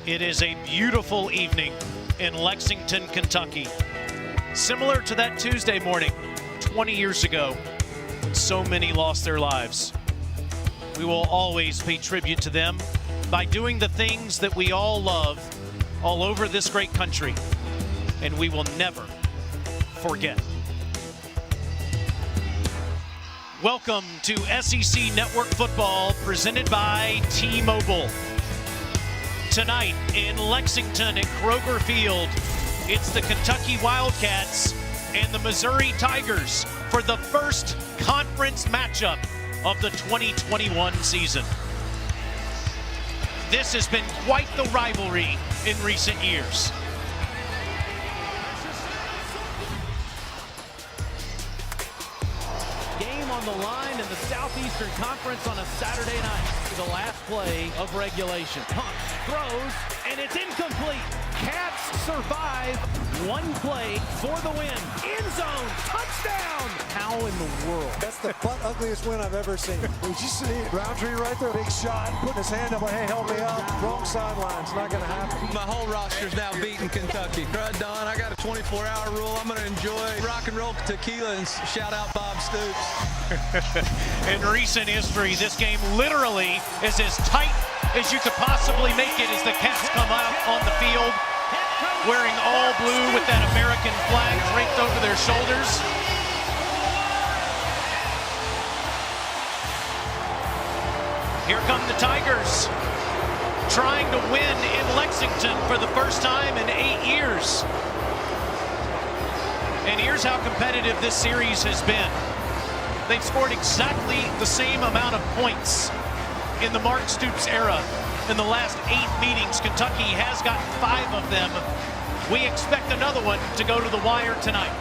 It is a beautiful evening in Lexington, Kentucky. Similar to that Tuesday morning 20 years ago when so many lost their lives. We will always pay tribute to them by doing the things that we all love all over this great country, and we will never forget. Welcome to SEC Network Football presented by T-Mobile. Tonight in Lexington at Kroger Field, it's the Kentucky Wildcats and the Missouri Tigers for the first conference matchup of the 2021 season. This has been quite the rivalry in recent years. Game on the line in the Southeastern Conference on a Saturday night. The last play of regulation. Punts, throws, and it's incomplete. Cats survive. One play for the win. End zone, touchdown. How in the world? That's the ugliest win I've ever seen. Did you see it? Roundtree right there, big shot, putting his hand up, hey, help me out. Wrong sideline, it's not gonna happen. My whole roster's now beating Kentucky. Done. I got a 24-hour rule. I'm gonna enjoy rock and roll tequila and shout out Bob Stoops. In recent history, this game literally is as tight as you could possibly make it as the Cats come out on the field wearing all blue with that American flag draped over their shoulders. Here come the Tigers, trying to win in Lexington for the first time in 8 years. And here's how competitive this series has been. They've scored exactly the same amount of points in the Mark Stoops era. In the last 8 meetings, Kentucky has gotten 5 of them. We expect another one to go to the wire tonight.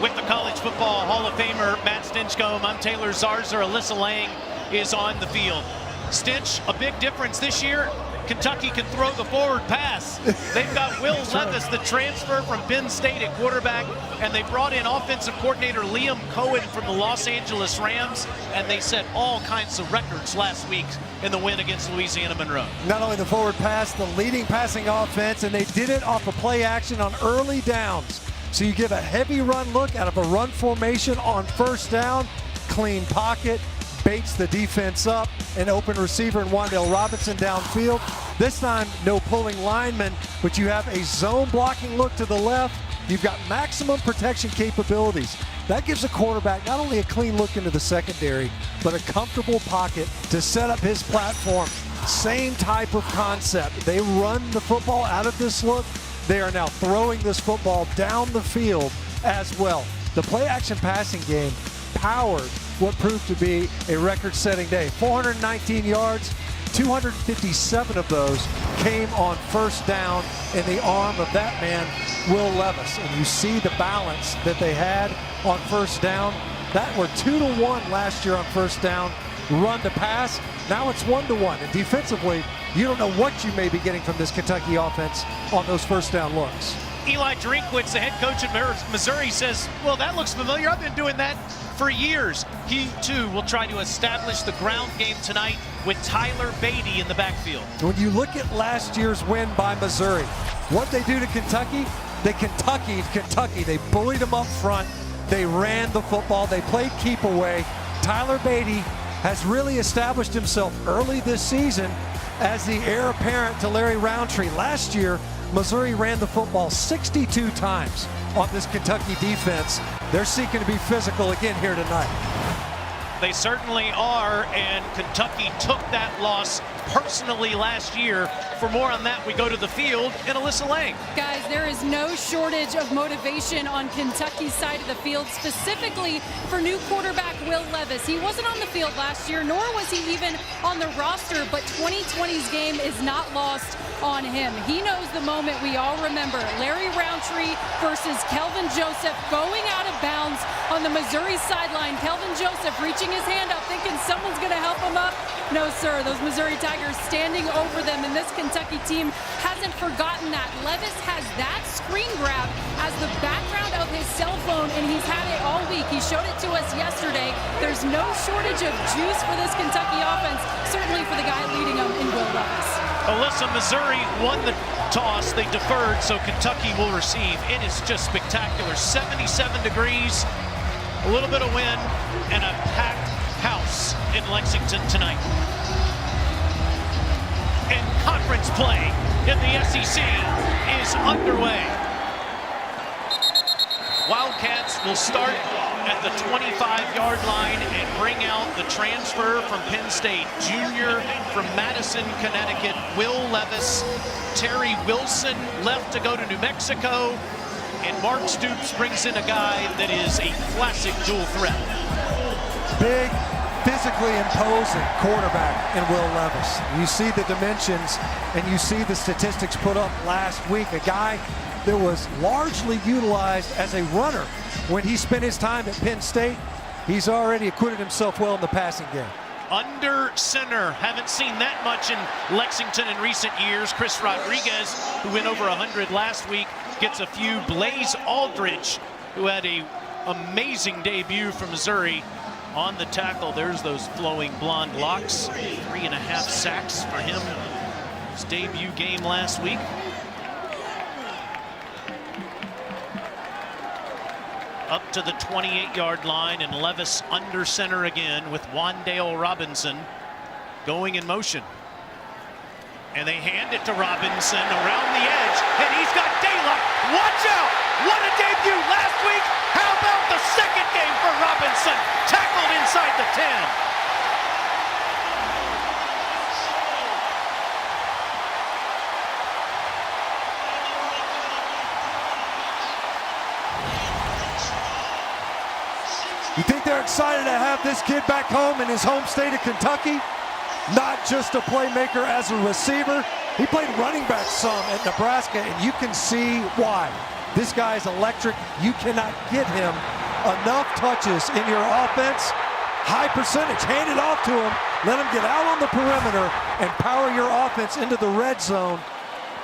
With the College Football Hall of Famer Matt Stinchcomb, I'm Taylor Zarza. Alyssa Lang is on the field. Stinch, a big difference this year. Kentucky can throw the forward pass. They've got Will Levis, the transfer from Penn State at quarterback, and they brought in offensive coordinator Liam Cohen from the Los Angeles Rams, and they set all kinds of records last week in the win against Louisiana Monroe. Not only the forward pass, the leading passing offense, and they did it off of play action on early downs. So you give a heavy run look out of a run formation on first down, clean pocket, baits the defense up, an open receiver in Wan'Dale Robinson downfield. This time, no pulling linemen, but you have a zone blocking look to the left. You've got maximum protection capabilities. That gives a quarterback not only a clean look into the secondary, but a comfortable pocket to set up his platform. Same type of concept. They run the football out of this look. They are now throwing this football down the field as well. The play-action passing game powered what proved to be a record-setting day. 419 yards, 257 of those came on first down in the arm of that man, Will Levis. And you see the balance that they had on first down. That were 2-to-1 last year on first down, run to pass. Now it's 1-to-1. And defensively, you don't know what you may be getting from this Kentucky offense on those first down looks. Eli Drinkwitz, the head coach at Missouri, says, well, that looks familiar. I've been doing that for years. He, too, will try to establish the ground game tonight with Tyler Beatty in the backfield. When you look at last year's win by Missouri, what they do to Kentucky, they Kentuckied Kentucky. They bullied them up front. They ran the football. They played keep away. Tyler Beatty has really established himself early this season as the heir apparent to Larry Roundtree. Last year, Missouri ran the football 62 times on this Kentucky defense. They're seeking to be physical again here tonight. They certainly are, and Kentucky took that loss personally last year. For more on that, we go to the field and Alyssa Lang. Guys, there is no shortage of motivation on Kentucky's side of the field, specifically for new quarterback Will Levis. He wasn't on the field last year, nor was he even on the roster, but 2020's game is not lost on him. He knows the moment we all remember. Larry Roundtree versus Kelvin Joseph going out of bounds on the Missouri sideline. Kelvin Joseph reaching his hand up, thinking someone's going to help them up? No, sir. Those Missouri Tigers standing over them, and this Kentucky team hasn't forgotten that. Levis has that screen grab as the background of his cell phone, and he's had it all week. He showed it to us yesterday. There's no shortage of juice for this Kentucky offense, certainly for the guy leading them in Will Levis. Alyssa, Missouri won the toss. They deferred, so Kentucky will receive. It is just spectacular. 77 degrees, a little bit of wind, and a packed house in Lexington tonight. And conference play in the SEC is underway. Wildcats will start at the 25-yard line and bring out the transfer from Penn State, junior from Madison, Connecticut, Will Levis. Terry Wilson left to go to New Mexico, and Mark Stoops brings in a guy that is a classic dual threat. Big, physically imposing quarterback in Will Levis. You see the dimensions and you see the statistics put up last week. A guy that was largely utilized as a runner when he spent his time at Penn State. He's already acquitted himself well in the passing game. Under center, haven't seen that much in Lexington in recent years. Chris Rodriguez, who went over 100 last week, gets a few. Blaze Aldridge, who had a amazing debut from Missouri, on the tackle. There's those flowing blonde locks. 3.5 sacks for him. His debut game last week. Up to the 28-yard line, and Levis under center again with Wan'Dale Robinson going in motion. And they hand it to Robinson around the edge, and he's got daylight. Watch out! What a debut last week! How about the second game for Robinson? Tackled inside the 10. You think they're excited to have this kid back home in his home state of Kentucky? Not just a playmaker as a receiver. He played running back some at Nebraska, and you can see why. This guy is electric. You cannot get him enough touches in your offense. High percentage. Hand it off to him. Let him get out on the perimeter and power your offense into the red zone.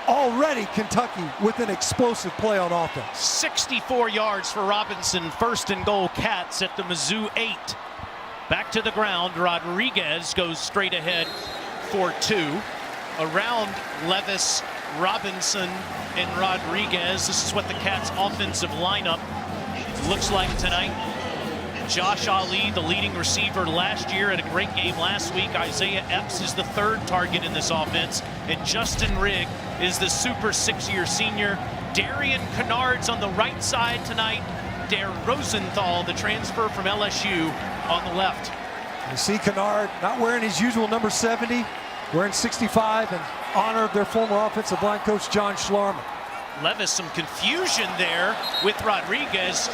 Already Kentucky with an explosive play on offense. 64 yards for Robinson. First and goal, Cats at the Mizzou 8. Back to the ground. Rodriguez goes straight ahead for 2. Around Levis, Robinson, and Rodriguez. This is what the Cats offensive lineup looks like tonight. Josh Ali, the leading receiver last year, had a great game last week. Isaiah Epps is the third target in this offense. And Justin Rigg is the super 6-year senior. Darian Kennard's on the right side tonight. Dare Rosenthal, the transfer from LSU, on the left. You see Kennard not wearing his usual number 70, wearing 65, and honored their former offensive line coach John Schlarman. Levis, some confusion there with Rodriguez.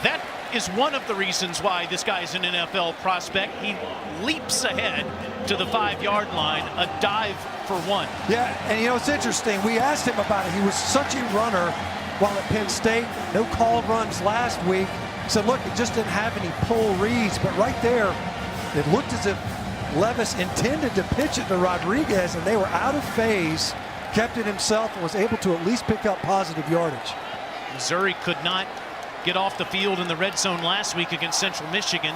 That is one of the reasons why this guy is an NFL prospect. He leaps ahead to the 5-yard line, a dive for 1. Yeah, and you know, it's interesting. We asked him about it. He was such a runner while at Penn State. No called runs last week. Said, look, he just didn't have any pull reads, but right there, it looked as if Levis intended to pitch it to Rodriguez, and they were out of phase, kept it himself, and was able to at least pick up positive yardage. Missouri could not get off the field in the red zone last week against Central Michigan.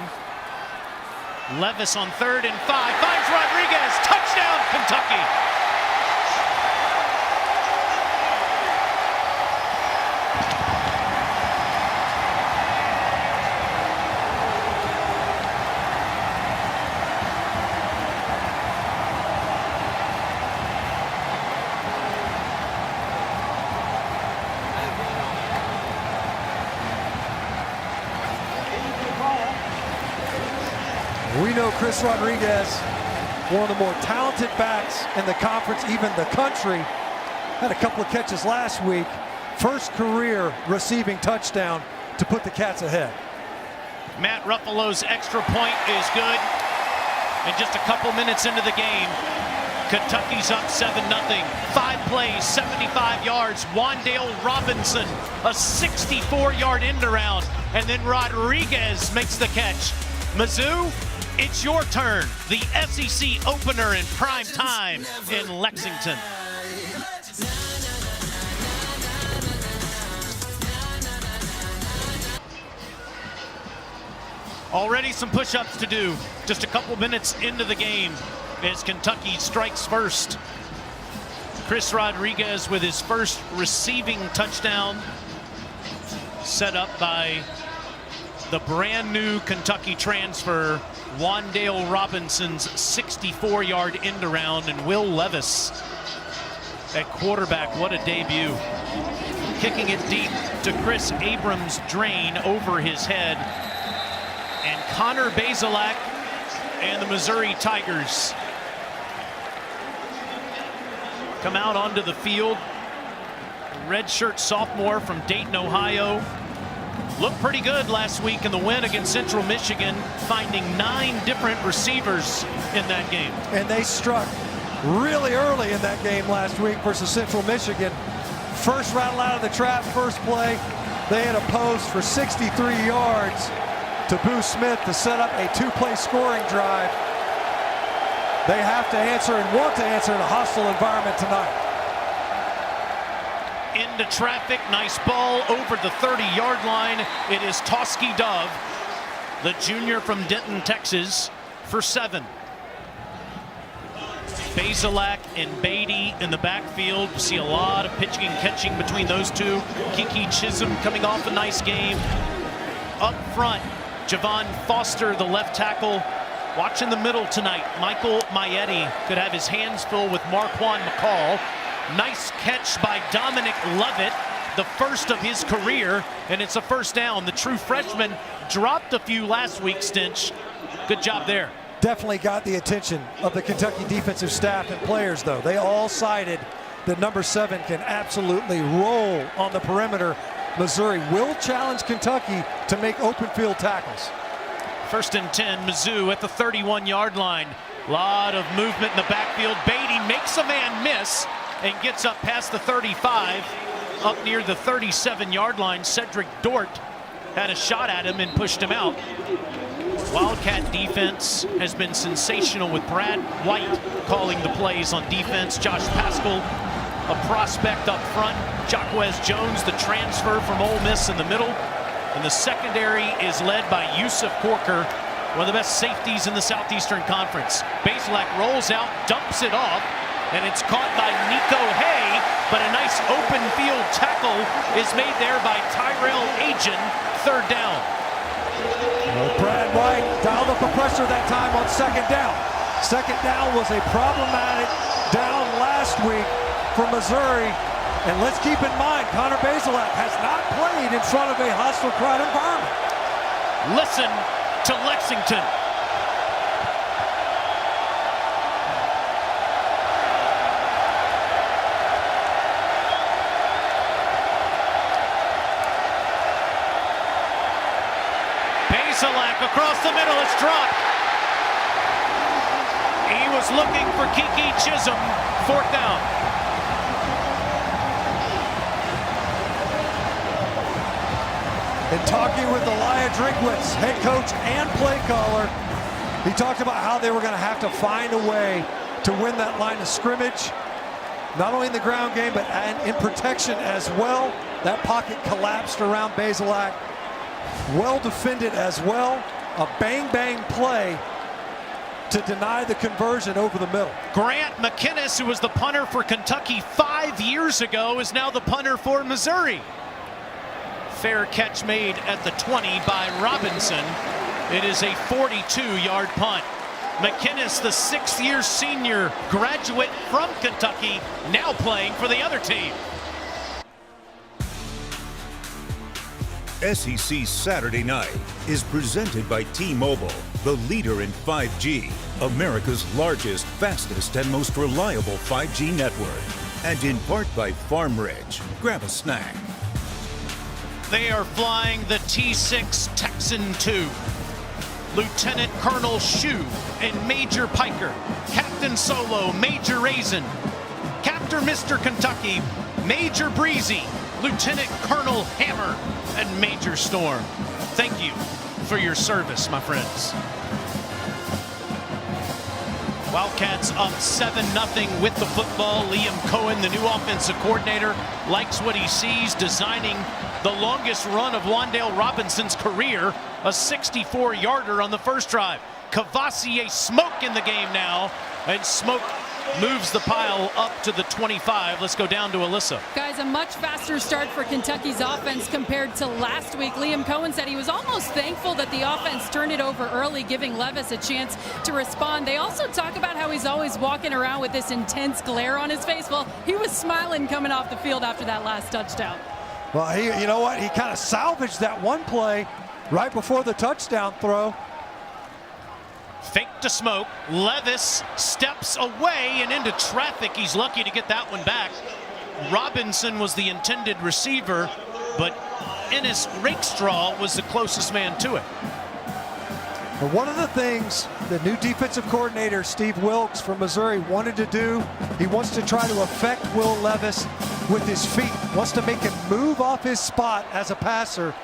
Levis on 3rd and 5, finds Rodriguez, touchdown Kentucky. We know Chris Rodriguez, one of the more talented backs in the conference, even the country. Had a couple of catches last week. First career receiving touchdown to put the Cats ahead. Matt Ruffalo's extra point is good. And just a couple minutes into the game, Kentucky's up 7-0. 5 plays, 75 yards. Wan'Dale Robinson, a 64-yard end around. And then Rodriguez makes the catch. Mizzou It's your turn. The SEC opener in prime time in Lexington. Already some push-ups to do. Just a couple minutes into the game as Kentucky strikes first. Chris Rodriguez with his first receiving touchdown, set up by the brand new Kentucky transfer, Wan'Dale Robinson's 64-yard end around, and Will Levis at quarterback. What a debut. Kicking it deep to Chris Abrams' drain over his head. And Connor Bazelak and the Missouri Tigers come out onto the field. Redshirt sophomore from Dayton, Ohio. Looked pretty good last week in the win against Central Michigan, finding 9 different receivers in that game. And they struck really early in that game last week versus Central Michigan. First rattle out of the trap, first play. They had a post for 63 yards to Boo Smith to set up a 2-play scoring drive. They have to answer and want to answer in a hostile environment tonight. Into traffic, nice ball over the 30-yard line. It is Tosky Dove, the junior from Denton, Texas, for 7. Bazelak and Beatty in the backfield. You see a lot of pitching and catching between those two. Kiki Chisholm coming off a nice game. Up front, Javon Foster, the left tackle. Watch in the middle tonight. Michael Maietti could have his hands full with Marquand McCall. Nice catch by Dominic Lovett, the first of his career, and it's a first down. The true freshman dropped a few last week, Stinch. Good job there. Definitely got the attention of the Kentucky defensive staff and players, though. They all cited that number 7 can absolutely roll on the perimeter. Missouri will challenge Kentucky to make open field tackles. 1st and 10, Mizzou at the 31-yard line. Lot of movement in the backfield. Beatty makes a man miss and gets up past the 35, up near the 37-yard line. Cedric Dort had a shot at him and pushed him out. Wildcat defense has been sensational with Brad White calling the plays on defense. Josh Paschal, a prospect up front. Jacquez Jones, the transfer from Ole Miss in the middle. And the secondary is led by Yusuf Corker, one of the best safeties in the Southeastern Conference. Bazelak rolls out, dumps it off, and it's caught by Nico Hay, but a nice open field tackle is made there by Tyrell Agin. 3rd down. Well, Brad White dialed up the pressure that time on 2nd down. 2nd down was a problematic down last week for Missouri. And let's keep in mind, Connor Bazelak has not played in front of a hostile crowd environment. Listen to Lexington. Bazelak across the middle, it's dropped. He was looking for Kiki Chisholm. 4th down. In talking with Elia Drinkwitz, head coach and play caller, he talked about how they were going to have to find a way to win that line of scrimmage, not only in the ground game, but in protection as well. That pocket collapsed around Bazelak. Well defended as well. A bang-bang play to deny the conversion over the middle. Grant McInnes, who was the punter for Kentucky 5 years ago, is now the punter for Missouri. Fair catch made at the 20 by Robinson. It is a 42-yard punt. McInnes, the 6th-year senior graduate from Kentucky, now playing for the other team. SEC Saturday Night is presented by T-Mobile, the leader in 5G, America's largest, fastest, and most reliable 5G network. And in part by Farm Ridge. Grab a snack. They are flying the T-6 Texan II. Lieutenant Colonel Shue and Major Piker. Captain Solo, Major Raisin. Captain Mr. Kentucky, Major Breezy. Lieutenant Colonel Hammer, and Major Storm. Thank you for your service, my friends. Wildcats up 7-0 with the football. Liam Cohen, the new offensive coordinator, likes what he sees, designing the longest run of Wan'Dale Robinson's career, a 64-yarder on the first drive. Kavosiey Smoke in the game now, and Smoke moves the pile up to the 25. Let's go down to Alyssa. Guys, a much faster start for Kentucky's offense compared to last week. Liam Cohen said he was almost thankful that the offense turned it over early, giving Levis a chance to respond. They also talk about how he's always walking around with this intense glare on his face. Well, he was smiling coming off the field after that last touchdown. Well, you know what? He kind of salvaged that one play right before the touchdown throw. Fake to Smoke. Levis steps away and into traffic. He's lucky to get that one back. Robinson was the intended receiver, but Ennis Rakestraw was the closest man to it. But one of the things the new defensive coordinator, Steve Wilkes from Missouri, wanted to do, he wants to try to affect Will Levis with his feet. Wants to make him move off his spot as a passer.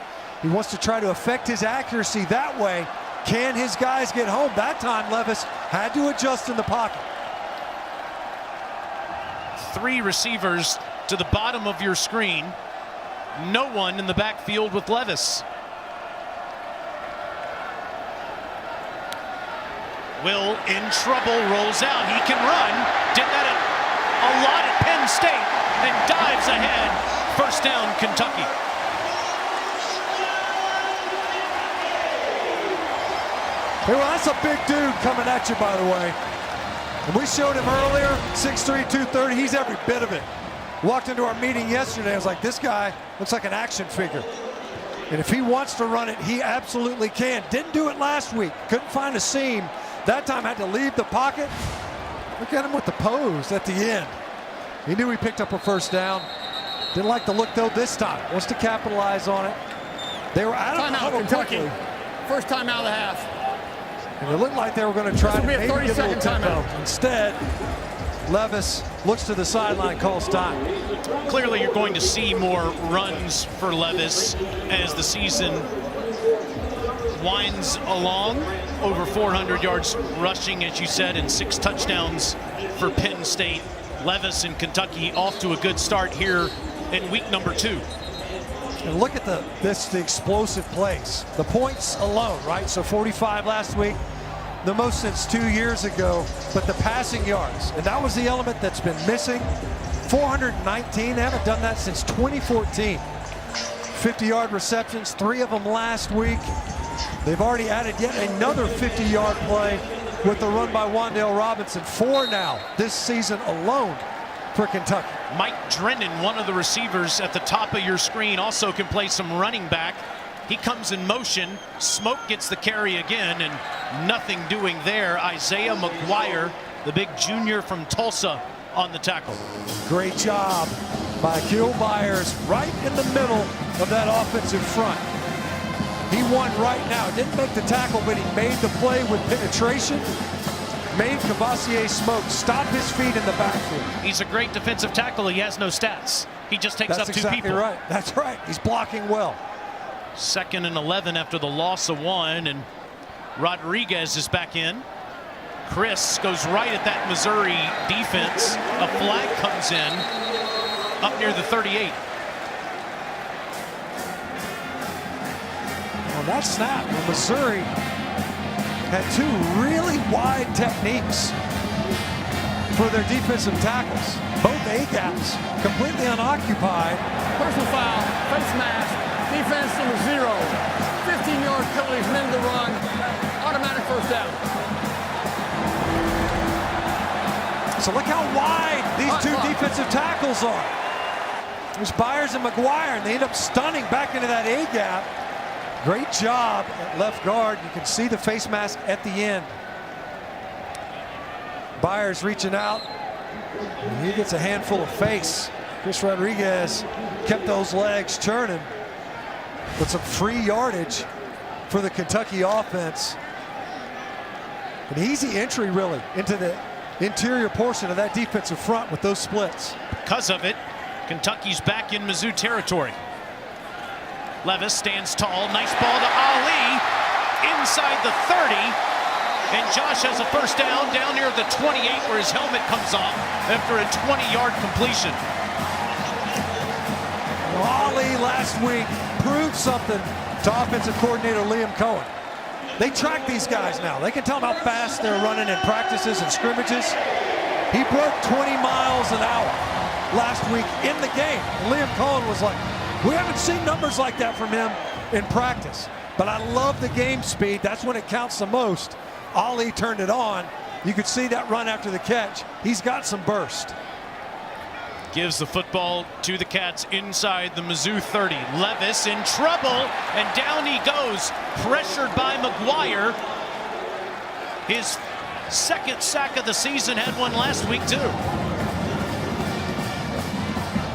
He wants to try to affect his accuracy that way. Can his guys get home? That time, Levis had to adjust in the pocket. 3 receivers to the bottom of your screen. No one in the backfield with Levis. Will in trouble, rolls out. He can run. Did that a lot at Penn State and dives ahead. First down, Kentucky. Hey, well, that's a big dude coming at you, by the way. And we showed him earlier, 6'3", 230. He's every bit of it. Walked into our meeting yesterday. I was like, this guy looks like an action figure. And if he wants to run it, he absolutely can. Didn't do it last week. Couldn't find a seam. That time had to leave the pocket. Look at him with the pose at the end. He knew he picked up a first down. Didn't like the look, though, this time. Wants to capitalize on it. They were out of the huddle quickly. First time out of the half. And it looked like they were going to try to maybe get a little tempo. Instead, Levis looks to the sideline, calls time. Clearly, you're going to see more runs for Levis as the season winds along. Over 400 yards rushing, as you said, and 6 touchdowns for Penn State. Levis and Kentucky off to a good start here in week number 2. And look at the explosive plays. The points alone, right? So 45 last week, the most since 2 years ago. But the passing yards, and that was the element that's been missing. 419, they haven't done that since 2014. 50-yard receptions, 3 of them last week. They've already added yet another 50-yard play with the run by Wan'Dale Robinson. 4 now this season alone for Kentucky. Mike Drennan, one of the receivers at the top of your screen, also can play some running back. He comes in motion. Smoke gets the carry again, and nothing doing there. Isaiah McGuire, the big junior from Tulsa, on the tackle. Great job by Gil Byers right in the middle of that offensive front. He won right now. Didn't make the tackle, but he made the play with penetration. Made Kavosiey Smoke stop his feet in the backfield. He's a great defensive tackle. He has no stats. He just takes up 2 exactly people. Right. That's right. He's blocking well. 2nd and 11 after the loss of 1, and Rodriguez is back in. Chris goes right at that Missouri defense. A flag comes in up near the 38. On that snap, Missouri had 2 really wide techniques for their defensive tackles. Both A-gaps completely unoccupied. Personal foul, face mask, defense number 0. 15-yard penalties, men to run, automatic first down. So look how wide these 2 defensive tackles are. There's Byers and McGuire, and they end up stunning back into that A-gap. Great job at left guard. You can see the face mask at the end. Byers reaching out, and he gets a handful of face. Chris Rodriguez kept those legs churning, but some free yardage for the Kentucky offense. An easy entry, really, into the interior portion of that defensive front with those splits. Because of it, Kentucky's back in Mizzou territory. Levis stands tall. Nice ball to Ali inside the 30. And Josh has a first down near the 28 where his helmet comes off after a 20-yard completion. Ollie last week proved something to offensive coordinator Liam Cohen. They track these guys now. They can tell them how fast they're running in practices and scrimmages. He broke 20 miles an hour last week in the game. And Liam Cohen was like, we haven't seen numbers like that from him in practice. But I love the game speed. That's when it counts the most. Ollie turned it on. You could see that run after the catch. He's got some burst. Gives the football to the Cats inside the Mizzou 30. Levis in trouble, and down he goes, pressured by McGuire. His second sack of the season, had one last week too.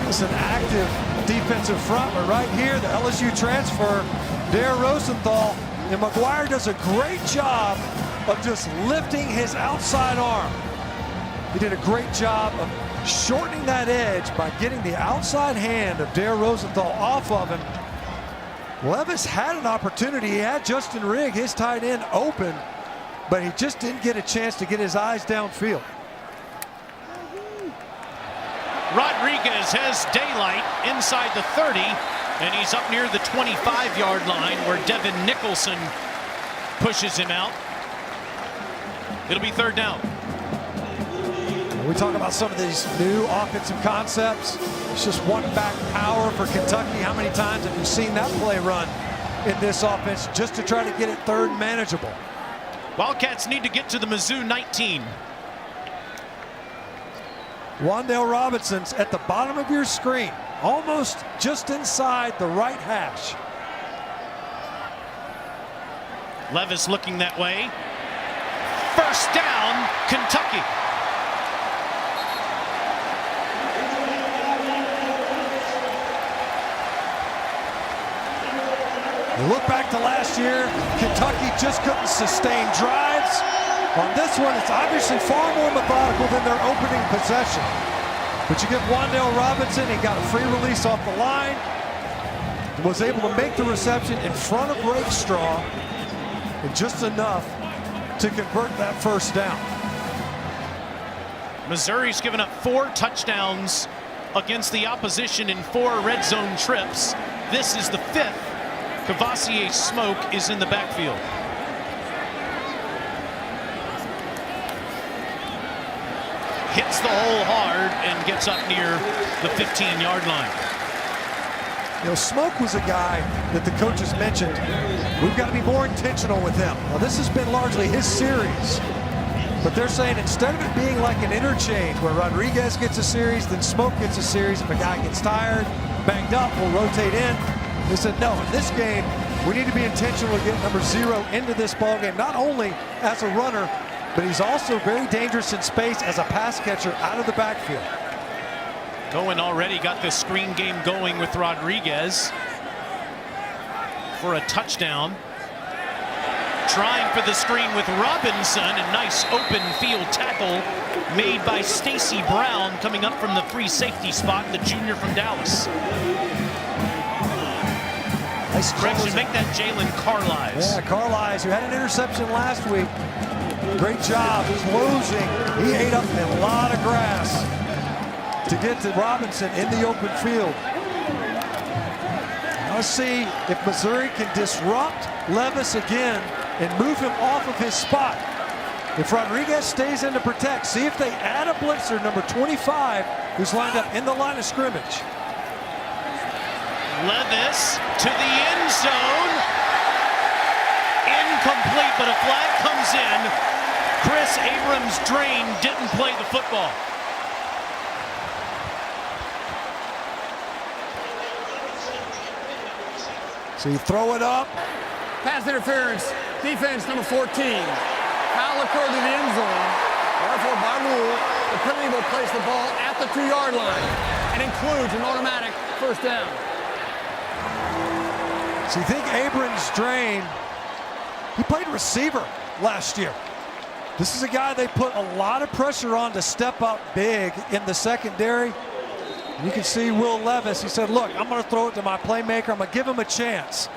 It's an active defensive front, but right here, the LSU transfer, Dare Rosenthal, and McGuire does a great job of just lifting his outside arm. He did a great job of shortening that edge by getting the outside hand of Dare Rosenthal off of him. Levis had an opportunity. He had Justin Rigg, his tight end, open, but he just didn't get a chance to get his eyes downfield. Rodriguez has daylight inside the 30, and he's up near the 25-yard line where Devin Nicholson pushes him out. It'll be third down. We talk about some of these new offensive concepts. It's just one back power for Kentucky. How many times have you seen that play run in this offense just to try to get it third and manageable? Wildcats need to get to the Mizzou 19. Wan'Dale Robinson's at the bottom of your screen, almost just inside the right hash. Levis looking that way. First down, Kentucky. Look back to last year, Kentucky just couldn't sustain drives. On this one, it's obviously far more methodical than their opening possession. But you get Wan'Dale Robinson, he got a free release off the line, was able to make the reception in front of Rakestraw, and just enough to convert that first down. Missouri's given up 4 touchdowns against the opposition in 4 red zone trips. This is the 5th. Kavosiey Smoke is in the backfield. Hits the hole hard and gets up near the 15-yard line. You know, Smoke was a guy that the coaches mentioned. We've got to be more intentional with him. Now, this has been largely his series. But they're saying instead of it being like an interchange where Rodriguez gets a series, then Smoke gets a series. If a guy gets tired, banged up, we'll rotate in. They said, no, in this game, we need to be intentional to get number 0 into this ballgame, not only as a runner, but he's also very dangerous in space as a pass catcher out of the backfield. Cohen already got this screen game going with Rodriguez for a touchdown. Trying for the screen with Robinson, a nice open field tackle made by Stacy Brown coming up from the free safety spot, the junior from Dallas. Nice correction, make that Jalen Carlies. Yeah, Carlies, who had an interception last week. Great job closing. He ate up a lot of grass to get to Robinson in the open field. Let's see if Missouri can disrupt Levis again and move him off of his spot. If Rodriguez stays in to protect, see if they add a blitzer, number 25, who's lined up in the line of scrimmage. Levis to the end zone. Incomplete, but a flag comes in. Chris Abrams-Drain didn't play the football. So you throw it up. Pass interference, defense number 14. Foul occurred in the end zone. Therefore, by rule, the penalty will place the ball at the 2-yard line and includes an automatic first down. So you think Abrams-Drain, he played receiver last year. This is a guy they put a lot of pressure on to step up big in the secondary. You can see Will Levis, he said, look, I'm going to throw it to my playmaker. I'm going to give him a chance.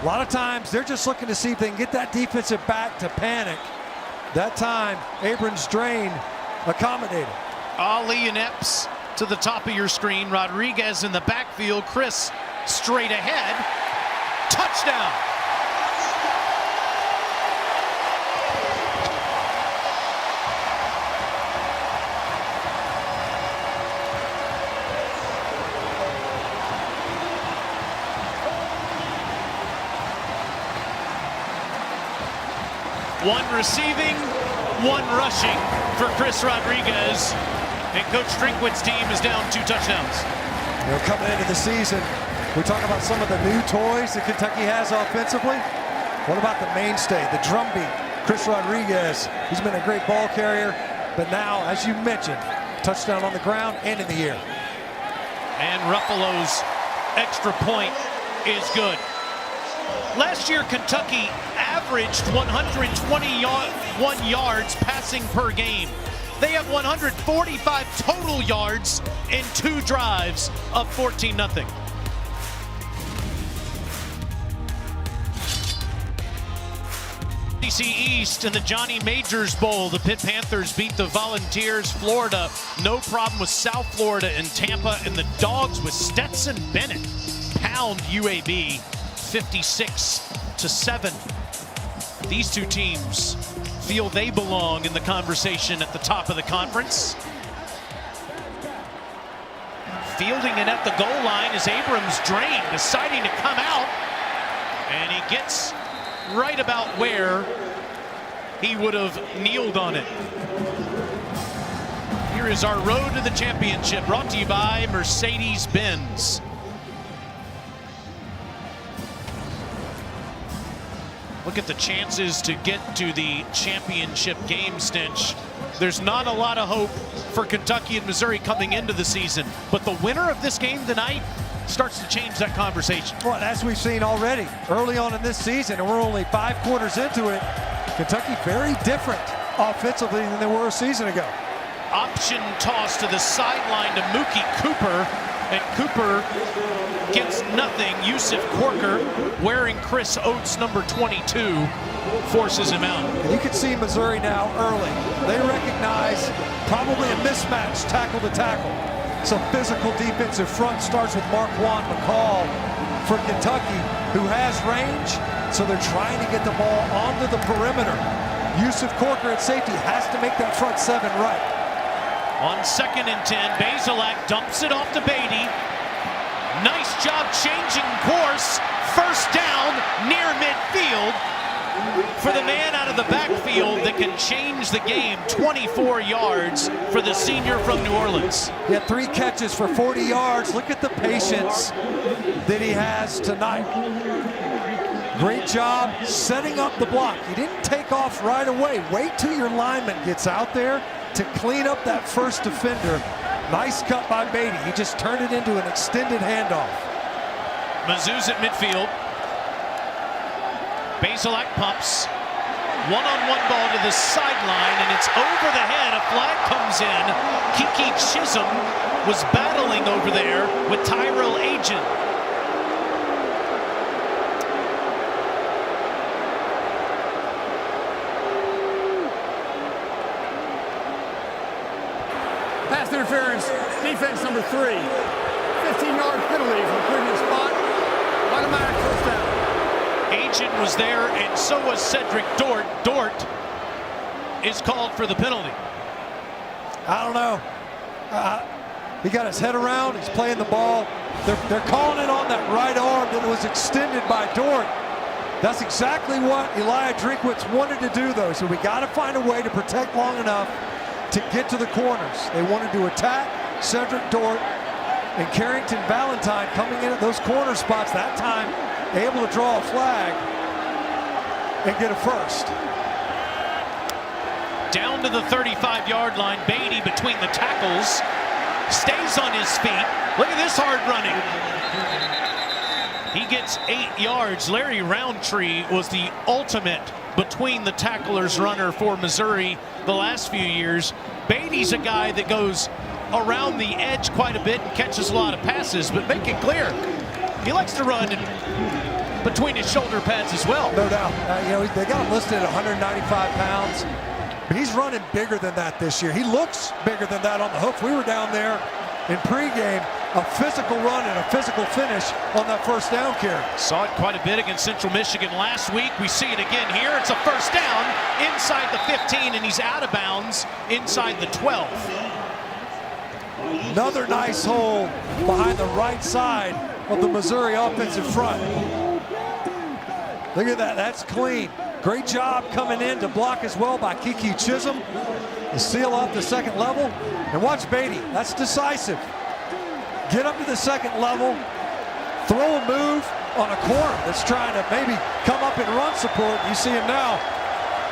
A lot of times they're just looking to see if they can get that defensive back to panic That time, Abrams Drain accommodated. Ali and Epps to the top of your screen. Rodriguez in the backfield. Chris straight ahead. Touchdown. One receiving, one rushing for Chris Rodriguez. And Coach Drinkwitz's team is down 2 touchdowns. You know, coming into the season, we talk about some of the new toys that Kentucky has offensively. What about the mainstay, the drumbeat, Chris Rodriguez? He's been a great ball carrier, but now, as you mentioned, touchdown on the ground and in the air. And Ruffalo's extra point is good. Last year, Kentucky averaged 121 yards passing per game. They have 145 total yards in 2 drives of 14-0. SEC East in the Johnny Majors Bowl. The Pitt Panthers beat the Volunteers. Florida, no problem with South Florida and Tampa. And the Dogs with Stetson Bennett pound UAB 56-7. These two teams feel they belong in the conversation at the top of the conference. Fielding it at the goal line is Abrams Drain, deciding to come out. And he gets right about where he would have kneeled on it. Here is our road to the championship, brought to you by Mercedes-Benz. Look at the chances to get to the championship game, Stinch. There's not a lot of hope for Kentucky and Missouri coming into the season, but the winner of this game tonight starts to change that conversation. Well, as we've seen already early on in this season, and we're only 5 quarters into it, Kentucky very different offensively than they were a season ago. Option toss to the sideline to Mookie Cooper, and Cooper gets nothing. Yusuf Corker, wearing Chris Oates number 22, forces him out. And you can see Missouri now early. They recognize probably a mismatch tackle to tackle. Some physical defensive front starts with Marquand McCall for Kentucky, who has range, so they're trying to get the ball onto the perimeter. Yusuf Corker at safety has to make that front 7 right. On 2nd and 10, Bazelak dumps it off to Beatty. Nice job changing course. First down near midfield for the man out of the backfield that can change the game. 24 yards for the senior from New Orleans. He had 3 catches for 40 yards. Look at the patience that he has tonight. Great job setting up the block. He didn't take off right away. Wait till your lineman gets out there to clean up that first defender. Nice cut by Beatty. He just turned it into an extended handoff. Mizzou's at midfield. Bazelak pumps. One-on-one ball to the sideline, and it's over the head. A flag comes in. Kiki Chisholm was battling over there with Tyrell Agent. Pass interference, defense number 3. 15-yard penalty from the previous spot. Automatic first down. Agent was there, and so was Cedric Dort. Dort is called for the penalty. I don't know. He got his head around. He's playing the ball. They're calling it on that right arm that was extended by Dort. That's exactly what Elijah Drinkwitz wanted to do, though. So we got to find a way to protect long enough to get to the corners. They wanted to attack Cedric Dort and Carrington Valentine coming in at those corner spots. That time, able to draw a flag and get a first. Down to the 35-yard line. Beatty between the tackles. Stays on his feet. Look at this hard running. He gets 8 yards. Larry Roundtree was the ultimate between the tacklers runner for Missouri the last few years. Beatty's a guy that goes around the edge quite a bit and catches a lot of passes, but make it clear, he likes to run between his shoulder pads as well. No doubt. You know, they got him listed at 195 pounds. He's running bigger than that this year. He looks bigger than that on the hook. We were down there in pregame, a physical run and a physical finish on that first down carry. Saw it quite a bit against Central Michigan last week. We see it again here. It's a first down inside the 15, and he's out of bounds inside the 12. Another nice hole behind the right side of the Missouri offensive front. Look at that, that's clean. Great job coming in to block as well by Kiki Chisholm to seal off the second level. And watch Beatty, that's decisive. Get up to the second level, throw a move on a corner that's trying to maybe come up in run support. You see him now.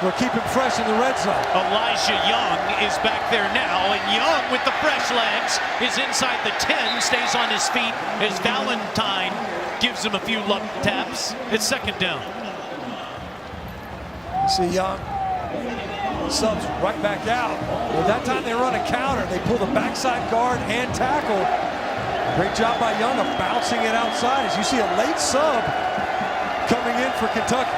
We'll keep him fresh in the red zone. Elijah Young is back there now, and Young with the fresh legs is inside the 10, stays on his feet as Valentine gives him a few love taps. It's second down. You see Young subs right back out. Well, that time they run a counter. They pull the backside guard and tackle. Great job by Young of bouncing it outside as you see a late sub coming in for Kentucky.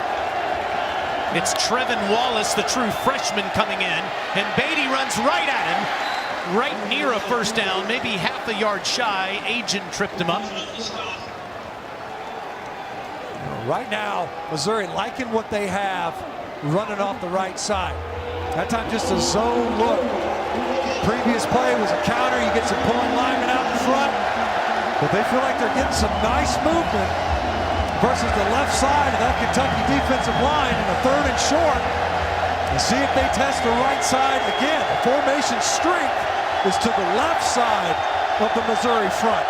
It's Trevin Wallace, the true freshman, coming in, and Beatty runs right at him, right near a first down, maybe half a yard shy. Agent tripped him up. Right now, Missouri liking what they have running off the right side. That time just a zone look. Previous play was a counter. You get some pulling linemen out in front, but they feel like they're getting some nice movement versus the left side of that Kentucky defensive line in a third and short. And see if they test the right side again. The formation strength is to the left side of the Missouri front.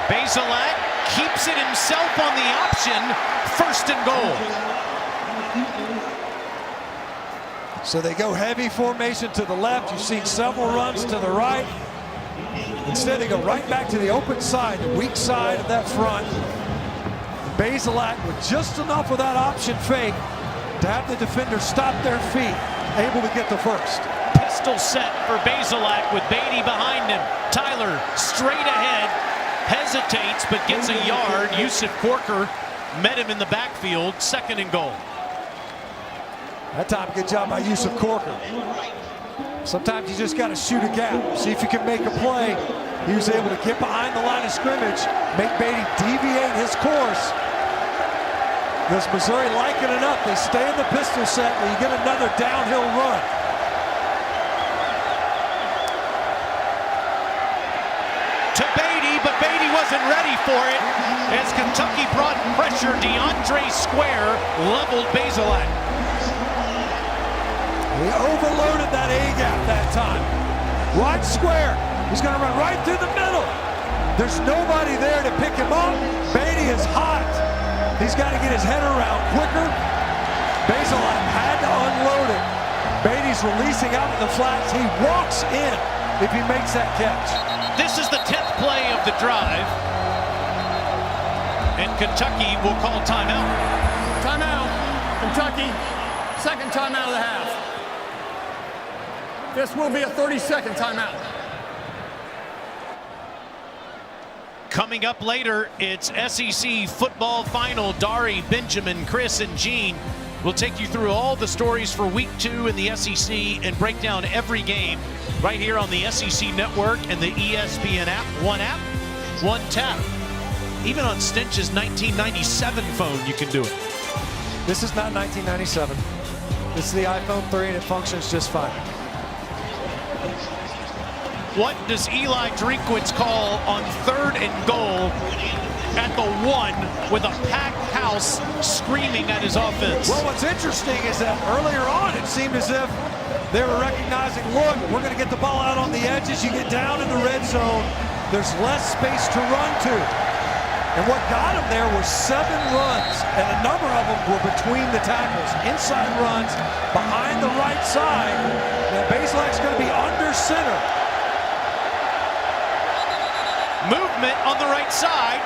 Bazelak keeps it himself on the option, first and goal. So they go heavy formation to the left. You've seen several runs to the right. Instead, they go right back to the open side, the weak side of that front. Bazelak with just enough of that option fake to have the defender stop their feet, able to get the first. Pistol set for Bazelak with Beatty behind him. Tyler straight ahead, hesitates but gets a yard. Yusuf Corker met him in the backfield, second and goal. That time, good job by Yusuf Corker. Sometimes you just got to shoot a gap, see if you can make a play. He was able to get behind the line of scrimmage, make Beatty deviate his course. Does Missouri like it enough? They stay in the pistol set where you get another downhill run. To Beatty, but Beatty wasn't ready for it. As Kentucky brought pressure, DeAndre Square leveled Bazelak. He overloaded that A-gap that time. Watch Square. He's going to run right through the middle. There's nobody there to pick him up. Beatty is hot. He's got to get his head around quicker. Bazelak had to unload it. Beatty's releasing out in the flats. He walks in if he makes that catch. This is the 10th play of the drive. And Kentucky will call timeout. Timeout. Kentucky, second timeout of the half. This will be a 30-second timeout. Coming up later, it's SEC football final. Dari, Benjamin, Chris, and Gene will take you through all the stories for week 2 in the SEC and break down every game right here on the SEC Network and the ESPN app. One tap. Even on Stinch's 1997 phone, you can do it. This is not 1997. This is the iPhone 3 and it functions just fine. What does Eli Drinkwitz call on third and goal at the 1 with a packed house screaming at his offense? Well, what's interesting is that earlier on it seemed as if they were recognizing, look, we're going to get the ball out on the edges. You get down in the red zone, there's less space to run to. And what got him there were 7 runs, and a number of them were between the tackles. Inside runs behind the right side. And Bazelak's going to be under center. Movement on the right side.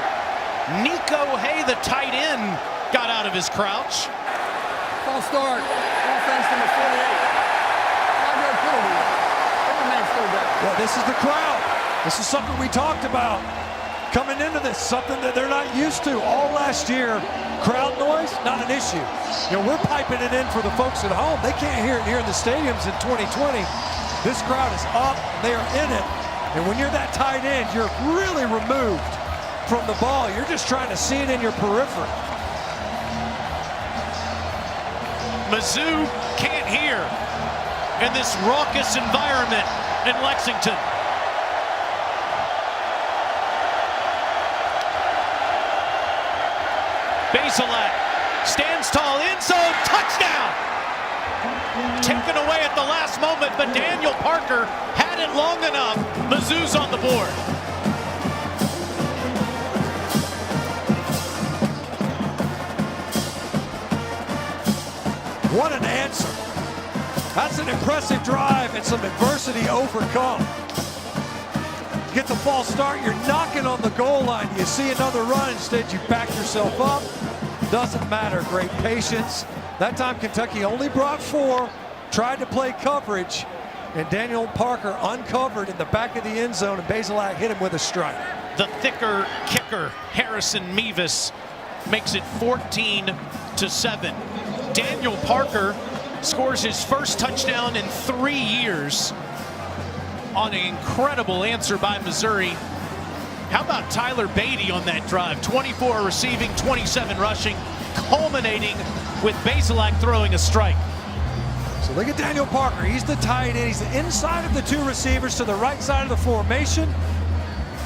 Nico Hay, the tight end, got out of his crouch. False start. Offense number 48. 5-yard penalty. It remains third down. Yeah, this is the crowd. This is something we talked about. coming into this, something that they're not used to. All last year, crowd noise, not an issue. You know, we're piping it in for the folks at home. They can't hear it here in the stadiums in 2020. This crowd is up, they are in it. And when you're that tight end, you're really removed from the ball. You're just trying to see it in your periphery. Mizzou can't hear in this raucous environment in Lexington. Bazelak stands tall, end zone, touchdown! Taken away at the last moment, but Daniel Parker had it long enough. Mizzou's on the board. What an answer. That's an impressive drive and some adversity overcome. Get the false start, you're knocking on the goal line. You see another run, instead you back yourself up. Doesn't matter, great patience. That time Kentucky only brought 4, tried to play coverage, and Daniel Parker uncovered in the back of the end zone, and Bazelak hit him with a strike. The thicker kicker, Harrison Mevis, makes it 14-7. Daniel Parker scores his first touchdown in 3 years on an incredible answer by Missouri. How about Tyler Beatty on that drive? 24 receiving, 27 rushing, culminating with Bazelak throwing a strike. So look at Daniel Parker. He's the tight end. He's the inside of the 2 receivers to the right side of the formation.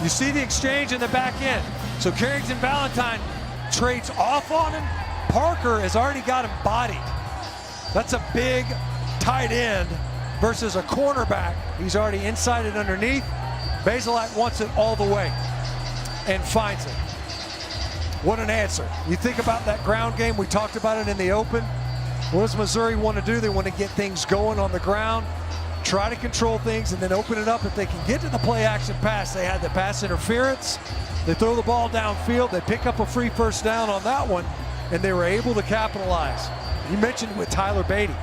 You see the exchange in the back end. So Carrington Valentine trades off on him. Parker has already got him bodied. That's a big tight end versus a cornerback. He's already inside and underneath. Bazelak wants it all the way and finds it. What an answer. You think about that ground game, we talked about it in the open. What does Missouri want to do? They want to get things going on the ground, try to control things, and then open it up. If they can get to the play action pass, they had the pass interference. They throw the ball downfield. They pick up a free first down on that one, and they were able to capitalize. You mentioned with Tyler Beatty.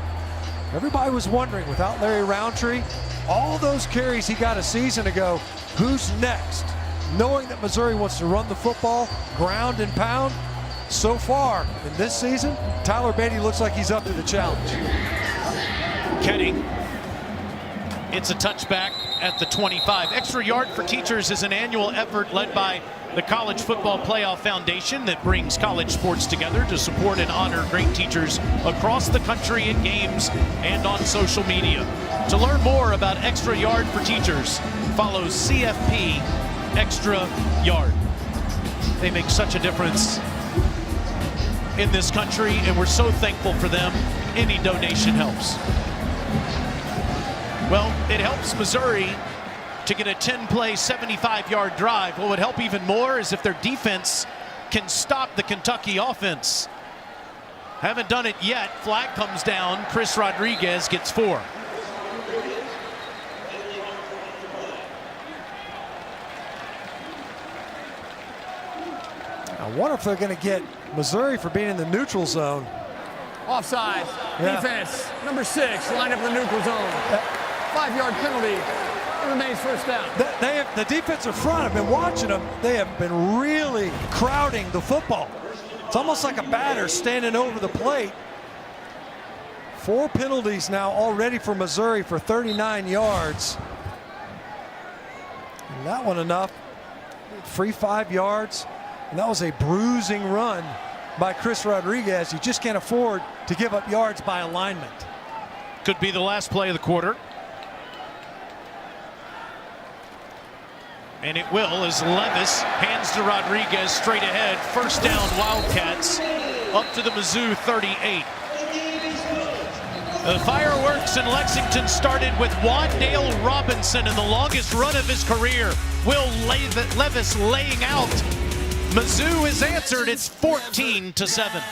Everybody was wondering, without Larry Roundtree, all those carries he got a season ago, who's next? Knowing that Missouri wants to run the football, ground and pound, so far in this season, Tyler Beatty looks like he's up to the challenge. Kenny, it's a touchback at the 25. Extra Yard for Teachers is an annual effort led by the College Football Playoff Foundation that brings college sports together to support and honor great teachers across the country in games and on social media. To learn more about Extra Yard for Teachers, follow CFP Extra Yard. They make such a difference in this country, and we're so thankful for them. Any donation helps. Well, it helps Missouri to get a 10-play, 75-yard drive. What would help even more is if their defense can stop the Kentucky offense. Haven't done it yet. Flag comes down. Chris Rodriguez gets 4. I wonder if they're going to get Missouri for being in the neutral zone. Offside. Yeah. Defense. Number 6, lined up in the neutral zone. 5-yard penalty. It remains first down. The defensive front, I've been watching them. They have been really crowding the football. It's almost like a batter standing over the plate. 4 penalties now already for Missouri for 39 yards. And that one enough. Free 5 yards. And that was a bruising run by Chris Rodriguez. You just can't afford to give up yards by alignment. Could be the last play of the quarter. And it will, as Levis hands to Rodriguez straight ahead. First down, Wildcats up to the Mizzou 38. The fireworks in Lexington started with Wan'Dale Robinson in the longest run of his career. Will Levis laying out. Mizzou has answered. It's 14-7.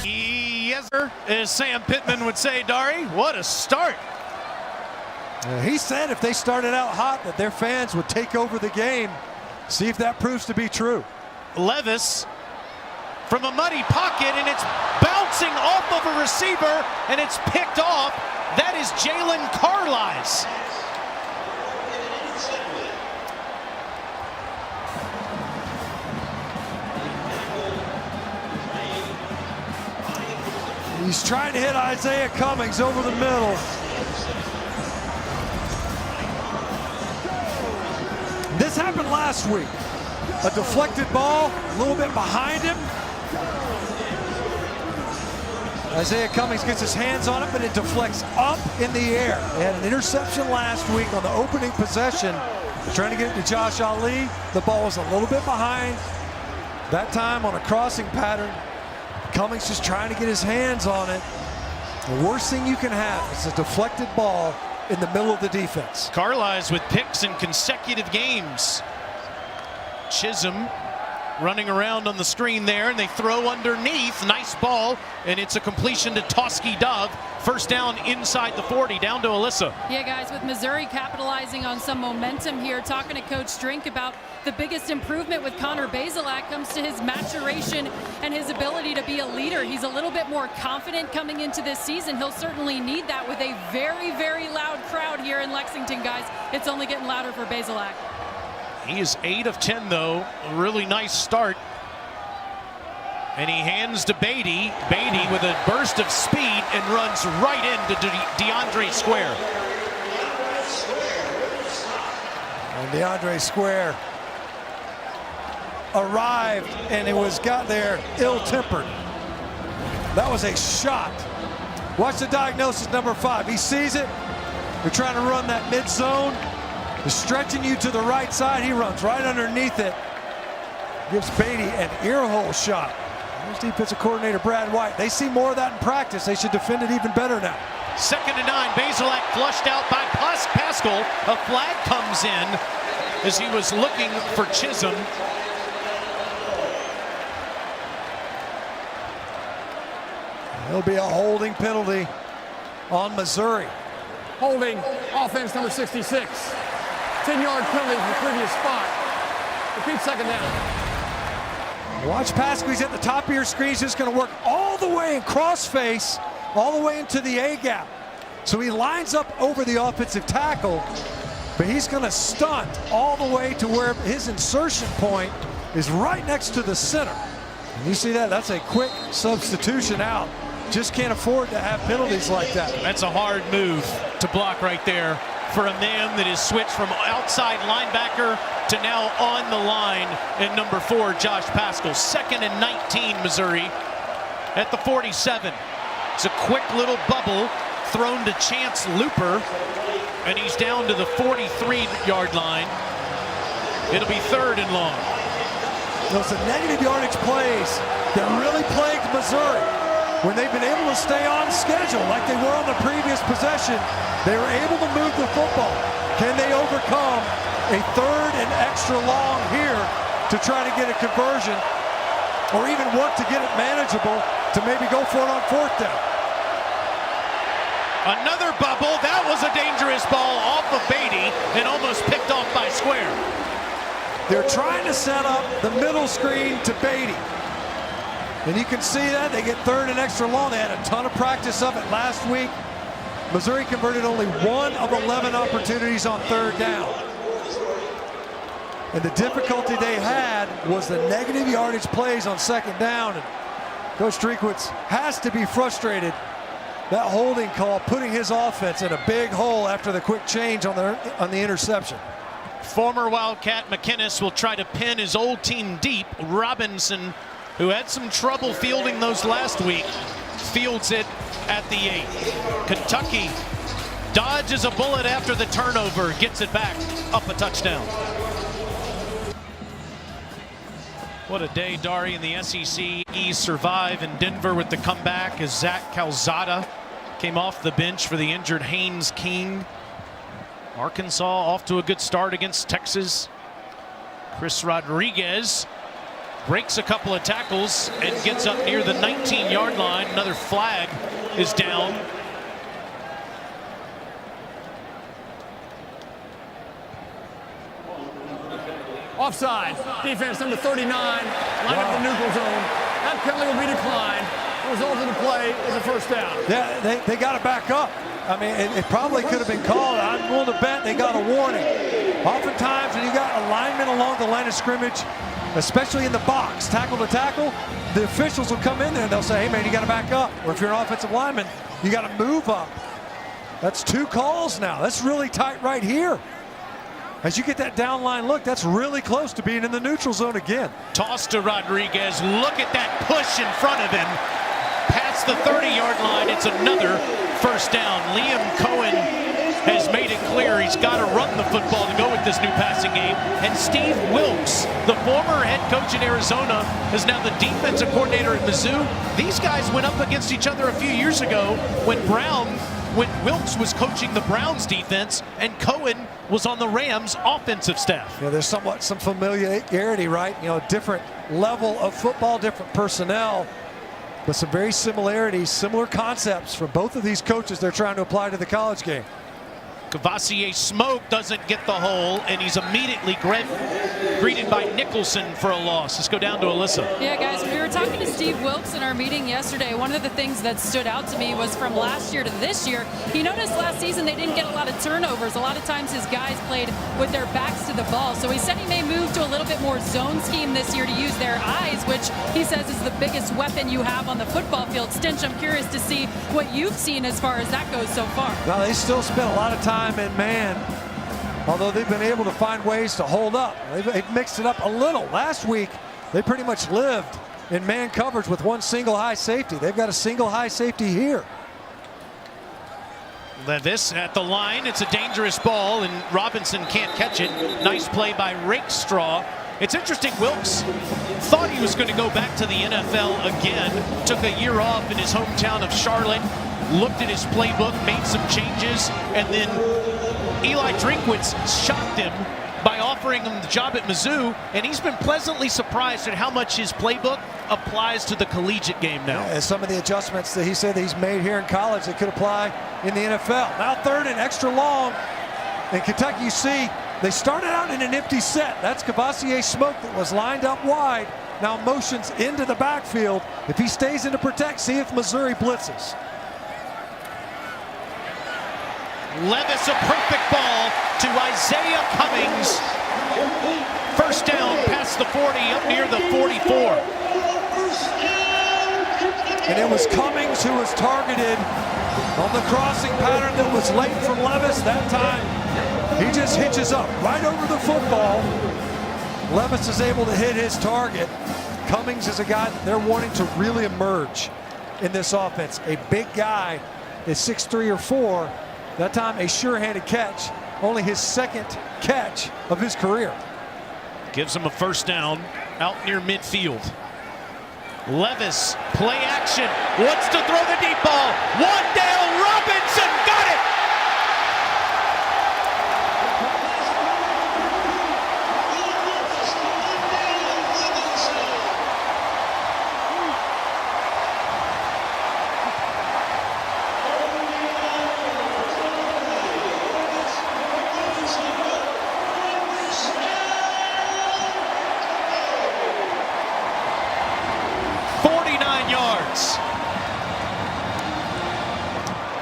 Yes, sir. As Sam Pittman would say, Dari, what a start. He said if they started out hot that their fans would take over the game. See if that proves to be true. Levis from a muddy pocket, and it's bounced bouncing off of a receiver, and it's picked off. That is Jalen Carlisle. He's trying to hit Isaiah Cummings over the middle. This happened last week. A deflected ball, a little bit behind him. Isaiah Cummings gets his hands on it, but it deflects up in the air. They had an interception last week on the opening possession. Trying to get it to Josh Ali. The ball was a little bit behind. That time on a crossing pattern. Cummings just trying to get his hands on it. The worst thing you can have is a deflected ball in the middle of the defense. Carlisle with picks in consecutive games. Chisholm running around on the screen there, and they throw underneath. Nice ball, and it's a completion to Toski Dove. First down inside the 40, down to Alyssa. Yeah, guys, with Missouri capitalizing on some momentum here, talking to Coach Drink about the biggest improvement with Connor Bazelak comes to his maturation and his ability to be a leader. He's a little bit more confident coming into this season. He'll certainly need that with a very, very loud crowd here in Lexington, guys. It's only getting louder for Bazelak. He is 8 of 10, though. A really nice start. And he hands to Beatty. Beatty with a burst of speed and runs right into DeAndre Square. And DeAndre Square arrived, and it got there ill-tempered. That was a shot. Watch the diagnosis, number 5. He sees it. They're trying to run that mid-zone. They're stretching you to the right side. He runs right underneath it. Gives Beatty an ear hole shot. There's defensive coordinator Brad White. They see more of that in practice. They should defend it even better now. 2nd and 9. Bazelak flushed out by Pascal. A flag comes in as he was looking for Chisholm. There'll be a holding penalty on Missouri. Holding offense number 66. 10-yard penalty from the previous spot. Repeat 2nd down. Watch Pascal. He's at the top of your screen. He's just going to work all the way in cross face, all the way into the A gap. So he lines up over the offensive tackle, but he's going to stunt all the way to where his insertion point is right next to the center. And you see that? That's a quick substitution out. Just can't afford to have penalties like that. That's a hard move to block right there for a man that is switched from outside linebacker to now on the line in number 4, Josh Pascal. 2nd and 19, Missouri at the 47. It's a quick little bubble thrown to Chance Looper, and he's down to the 43-yard line. It'll be 3rd and long. Those are negative yardage plays that really plagued Missouri. When they've been able to stay on schedule like they were on the previous possession, they were able to move the football. Can they overcome a 3rd and extra long here to try to get a conversion, or even work to get it manageable to maybe go for it on 4th down? Another bubble. That was a dangerous ball off of Beatty and almost picked off by Square. They're trying to set up the middle screen to Beatty. And you can see that. They get 3rd and extra long. They had a ton of practice of it last week. Missouri converted only 1 of 11 opportunities on 3rd down. And the difficulty they had was the negative yardage plays on 2nd down. And Coach Drinkwitz has to be frustrated. That holding call putting his offense in a big hole after the quick change on the interception. Former Wildcat McInnes will try to pin his old team deep. Robinson, who had some trouble fielding those last week, fields it at the 8. Kentucky dodges a bullet after the turnover, gets it back, up a touchdown. What a day, Dari, in the SEC East survive in Denver with the comeback as Zach Calzada came off the bench for the injured Haynes King. Arkansas off to a good start against Texas. Chris Rodriguez breaks a couple of tackles and gets up near the 19-yard line. Another flag is down. Offside. Defense number 39. Line up the neutral zone. That penalty will be declined. The result of the play is a first down. Yeah, they got to back up. I mean, it probably could have been called. I'm willing to bet they got a warning. Oftentimes, when you got a lineman along the line of scrimmage, especially in the box, tackle to tackle, the officials will come in there and they'll say, hey, man, you got to back up. Or if you're an offensive lineman, you got to move up. That's 2 calls now. That's really tight right here. As you get that down line look, that's really close to being in the neutral zone again. Toss to Rodriguez. Look at that push in front of him. Past the 30-yard line, it's another first down. Liam Cohen has made it clear he's got to run the football to go with this new passing game. And Steve Wilkes, the former head coach in Arizona, is now the defensive coordinator at Mizzou. These guys went up against each other a few years ago when Wilkes was coaching the Browns defense and Cohen was on the Rams offensive staff. Yeah, there's somewhat some familiarity, right? You know, different level of football, different personnel, but some very similar concepts from both of these coaches they're trying to apply to the college game. Kavosiey Smoke doesn't get the hole, and he's immediately greeted by Nicholson for a loss. Let's go down to Alyssa. Yeah, guys, we were talking to Steve Wilkes in our meeting yesterday. One of the things that stood out to me was from last year to this year. He noticed last season they didn't get a lot of turnovers. A lot of times his guys played with their backs to the ball. So he said he may move to a little bit more zone scheme this year to use their eyes, which he says is the biggest weapon you have on the football field. Stinch, I'm curious to see what you've seen as far as that goes so far. Well, they still spent a lot of time in man, although they've been able to find ways to hold up. They've mixed it up a little. Last week, they pretty much lived in man coverage with one single high safety. They've got a single high safety here. Levis at the line. It's a dangerous ball, and Robinson can't catch it. Nice play by Rakestraw. It's interesting, Wilkes thought he was going to go back to the NFL again. Took a year off in his hometown of Charlotte. Looked at his playbook, made some changes, and then Eli Drinkwitz shocked him by offering him the job at Mizzou, and he's been pleasantly surprised at how much his playbook applies to the collegiate game now. And some of the adjustments that he said he's made here in college that could apply in the NFL. Now 3rd and extra long. In Kentucky, you see, they started out in an empty set. That's Kavosiey Smoke that was lined up wide. Now motions into the backfield. If he stays in to protect, see if Missouri blitzes. Levis, a perfect ball to Isaiah Cummings. First down past the 40, up near the 44. And it was Cummings who was targeted on the crossing pattern that was late from Levis. That time, he just hitches up right over the football. Levis is able to hit his target. Cummings is a guy that they're wanting to really emerge in this offense. A big guy is 6'3" or 4. That time, a sure-handed catch. Only his 2nd catch of his career. Gives him a first down out near midfield. Levis, play action, wants to throw the deep ball. Wan'Dale Robinson got it!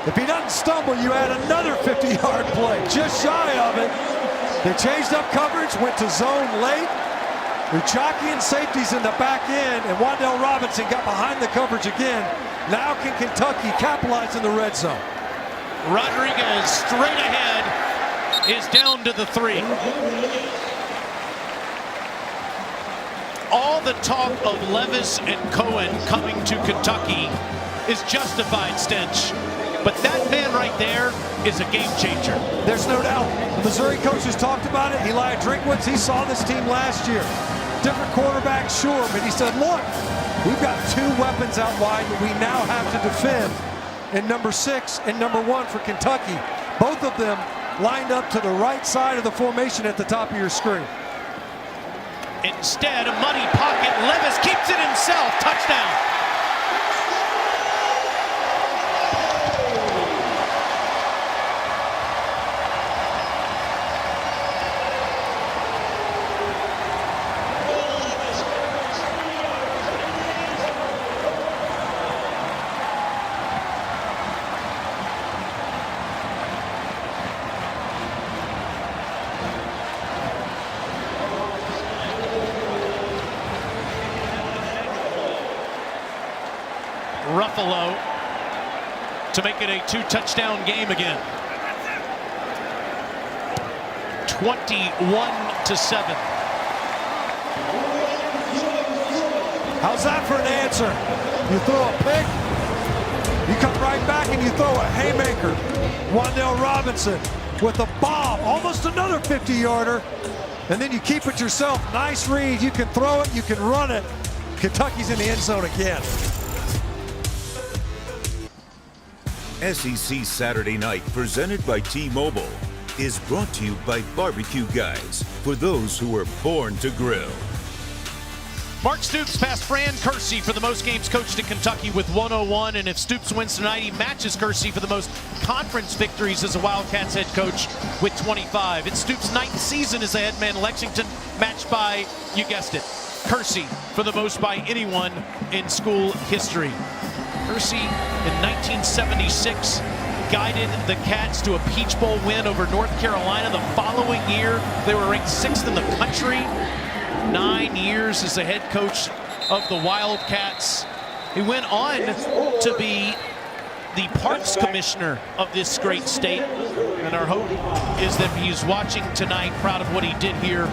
If he doesn't stumble, you add another 50-yard play. Just shy of it. They changed up coverage, went to zone late. Uchaki and safeties in the back end, and Wan'Dale Robinson got behind the coverage again. Now can Kentucky capitalize in the red zone? Rodriguez straight ahead is down to the 3. All the talk of Levis and Cohen coming to Kentucky is justified, Stench. But that man right there is a game changer. There's no doubt. The Missouri coaches talked about it. Eli Drinkwitz, he saw this team last year. Different quarterback, sure, but he said, look, we've got 2 weapons out wide that we now have to defend in number 6 and number 1 for Kentucky. Both of them lined up to the right side of the formation at the top of your screen. Instead, a muddy pocket. Levis keeps it himself. Touchdown. Ruffalo to make it a 2-touchdown game again. 21-7. How's that for an answer? You throw a pick, you come right back and you throw a haymaker. Wan'Dale Robinson with a bomb, almost another 50-yarder, and then you keep it yourself. Nice read. You can throw it, you can run it. Kentucky's in the end zone again. SEC Saturday Night, presented by T-Mobile, is brought to you by Barbecue Guys, for those who were born to grill. Mark Stoops passed Fran Kersey for the most games coached at Kentucky with 101, and if Stoops wins tonight, he matches Kersey for the most conference victories as a Wildcats head coach with 25. It's Stoops' 9th season as a head man in Lexington, matched by, you guessed it, Kersey for the most by anyone in school history. Kersey in 1976 guided the Cats to a Peach Bowl win over North Carolina. The following year, they were ranked 6th in the country. 9 years as the head coach of the Wildcats. He went on to be the parks commissioner of this great state. And our hope is that he's watching tonight, proud of what he did here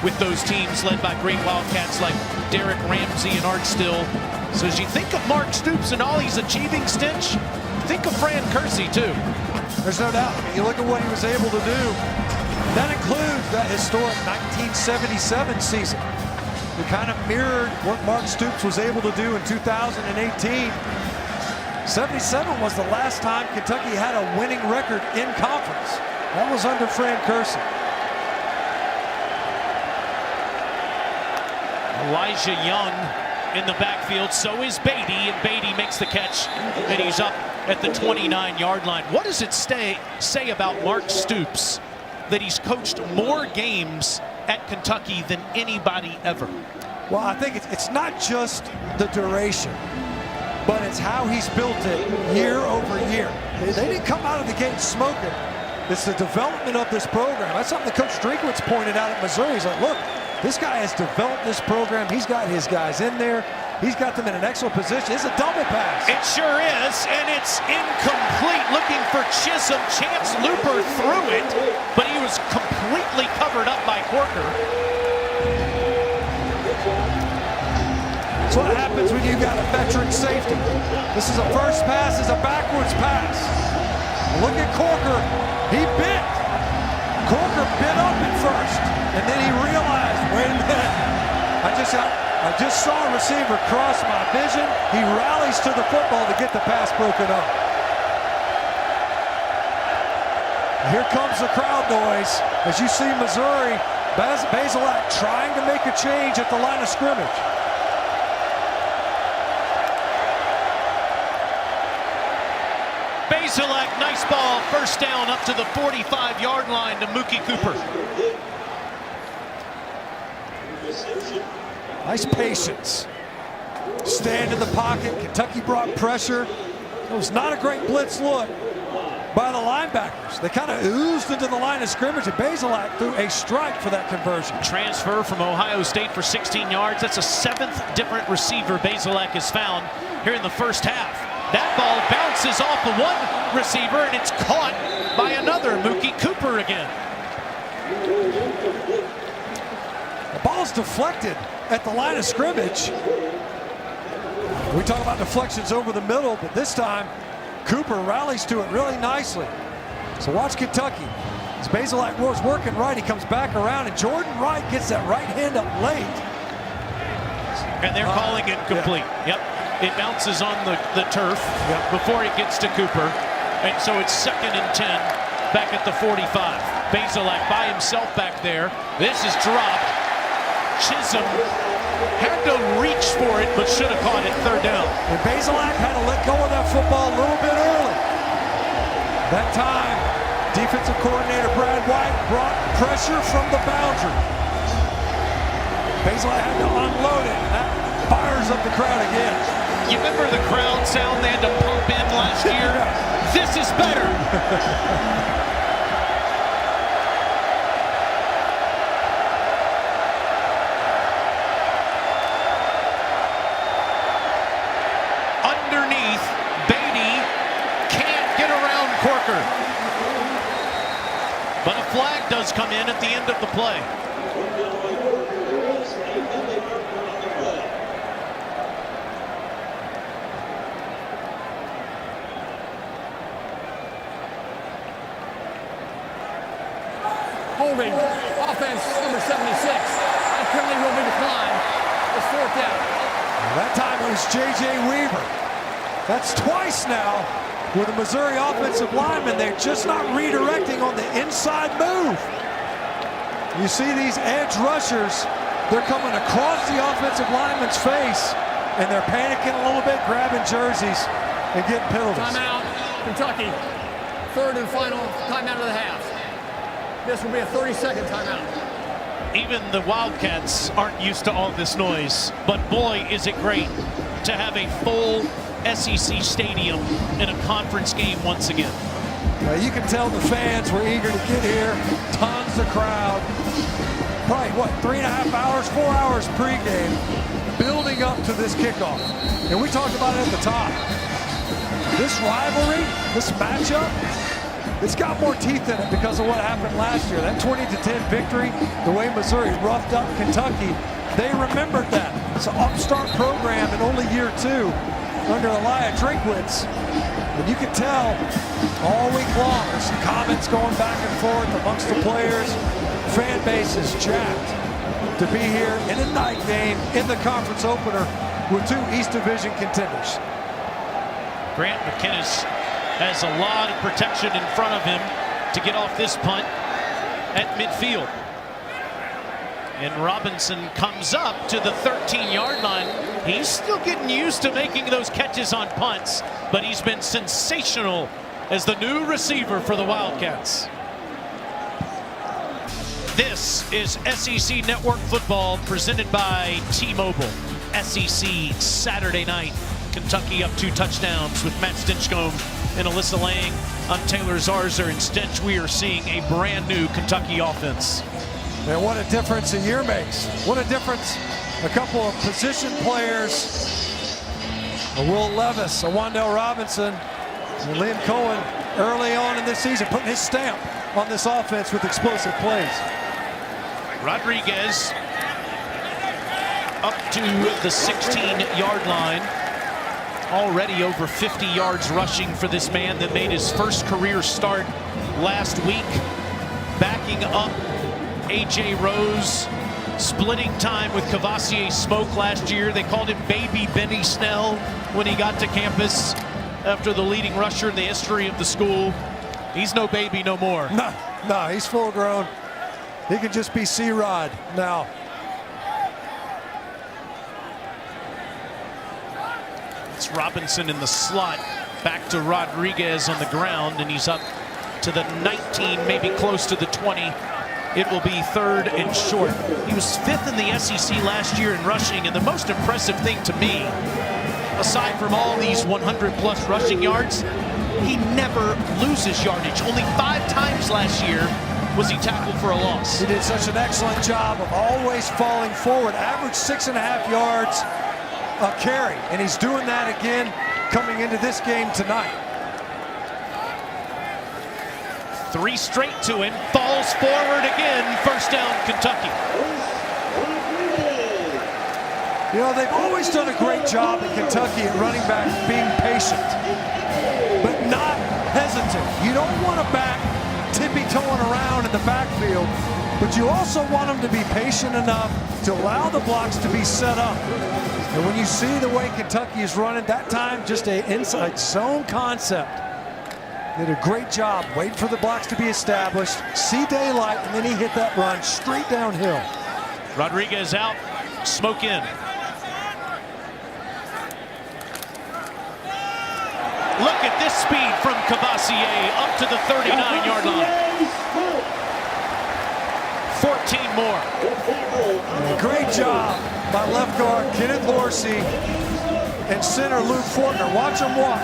with those teams led by great Wildcats like Derek Ramsey and Art Still. So as you think of Mark Stoops and all he's achieving, Stinch, think of Fran Kersey too. There's no doubt. I mean, you look at what he was able to do. That includes that historic 1977 season. We kind of mirrored what Mark Stoops was able to do in 2018. 77 was the last time Kentucky had a winning record in conference. That was under Fran Kersey. Elijah Young in the backfield, so is Beatty, and Beatty makes the catch, and he's up at the 29-yard line. What does it say about Mark Stoops that he's coached more games at Kentucky than anybody ever? Well, I think it's not just the duration, but it's how he's built it year over year. They didn't come out of the gate smoking. It's the development of this program. That's something that Coach Drinkwitz pointed out at Missouri. He's like, look, this guy has developed this program. He's got his guys in there. He's got them in an excellent position. It's a double pass. It sure is, and it's incomplete. Looking for Chisholm. Chance Looper threw it, but he was completely covered up by Corker. That's what happens when you got a veteran safety. This is a first pass, is a backwards pass. Look at Corker. He bit. Corker bit up at first, and then he realized, wait a minute, I just saw a receiver cross my vision. He rallies to the football to get the pass broken up. Here comes the crowd noise as you see Missouri, Bazelak trying to make a change at the line of scrimmage. Bazelak, nice ball, first down up to the 45-yard line to Mookie Cooper. Nice patience. Stand in the pocket. Kentucky brought pressure. It was not a great blitz look by the linebackers. They kind of oozed into the line of scrimmage, and Bazelak threw a strike for that conversion. Transfer from Ohio State for 16 yards. That's a 7th different receiver Bazelak has found here in the first half. That ball bounces off of one receiver, and it's caught by another, Mookie Cooper again. The ball's deflected at the line of scrimmage. We talk about deflections over the middle, but this time Cooper rallies to it really nicely. So watch Kentucky. As Bazelak was working right, he comes back around, and Jordan Wright gets that right hand up late. And they're calling it complete. Yep. It bounces on the turf before it gets to Cooper. And so it's 2nd and 10 back at the 45. Bazelak by himself back there. This is dropped. Chisholm had to reach for it, but should have caught it 3rd down. And Bazelak had to let go of that football a little bit early. That time, defensive coordinator Brad White brought pressure from the boundary. Bazelak had to unload it, and that fires up the crowd again. You remember the crowd sound they had to pump in last year? This is better. Underneath But a flag does come in at the end of the play. Holding offense number 76. That penalty will be declined. It's 4th down. That time it was J.J. Weaver. That's twice now with the Missouri offensive lineman. They're just not redirecting on the inside move. You see these edge rushers, they're coming across the offensive lineman's face, and they're panicking a little bit, grabbing jerseys and getting penalties. Timeout, Kentucky. 3rd and final timeout of the half. This will be a 30-second timeout. Even the Wildcats aren't used to all this noise, but boy, is it great to have a full SEC stadium in a conference game once again. You can tell the fans were eager to get here. Tons of crowd. Probably, what, 3.5 hours, 4 hours pregame, building up to this kickoff. And we talked about it at the top. This rivalry, this matchup, it's got more teeth in it because of what happened last year. That 20-10 victory, the way Missouri roughed up Kentucky, they remembered that. It's an upstart program in only year 2 under Elia Drinkwitz. And you can tell all week long, there's some comments going back and forth amongst the players. Fan base is jacked to be here in a night game in the conference opener with 2 East Division contenders. Grant McInnes has a lot of protection in front of him to get off this punt at midfield. And Robinson comes up to the 13-yard line. He's still getting used to making those catches on punts, but he's been sensational as the new receiver for the Wildcats. This is SEC Network Football presented by T-Mobile. SEC Saturday night. Kentucky up 2 touchdowns with Matt Stinchcomb and Alyssa Lang. I'm Taylor Zarzer, and Stench, we are seeing a brand new Kentucky offense. And what a difference a year makes. What a difference a couple of position players, a Will Levis, a Wan'Dale Robinson, and Liam Cohen early on in this season, putting his stamp on this offense with explosive plays. Rodriguez up to the 16-yard line. Already over 50 yards rushing for this man that made his first career start last week. Backing up A.J. Rose, splitting time with Kavosiey Smoke last year. They called him Baby Benny Snell when he got to campus after the leading rusher in the history of the school. He's no baby no more. No, he's full grown. He can just be C-Rod now. It's Robinson in the slot, back to Rodriguez on the ground, and he's up to the 19, maybe close to the 20. It will be 3rd and short. He was 5th in the SEC last year in rushing, and the most impressive thing to me, aside from all these 100-plus rushing yards, he never loses yardage. Only 5 times last year was he tackled for a loss. He did such an excellent job of always falling forward. Average 6.5 yards a carry, and he's doing that again coming into this game tonight. 3 straight to him, falls forward again, 1st down Kentucky. You know, they've always done a great job in Kentucky at running back being patient, but not hesitant. You don't want a back tippy-toeing around in the backfield, but you also want them to be patient enough to allow the blocks to be set up. And when you see the way Kentucky is running, that time just an inside zone concept. Did a great job waiting for the blocks to be established, see daylight, and then he hit that run straight downhill. Rodriguez out, Smoke in. Look at this speed from Kavosiey up to the 39-yard line. 14 more. Great job by left guard Kenneth Horsey and center Luke Fortner. Watch them walk.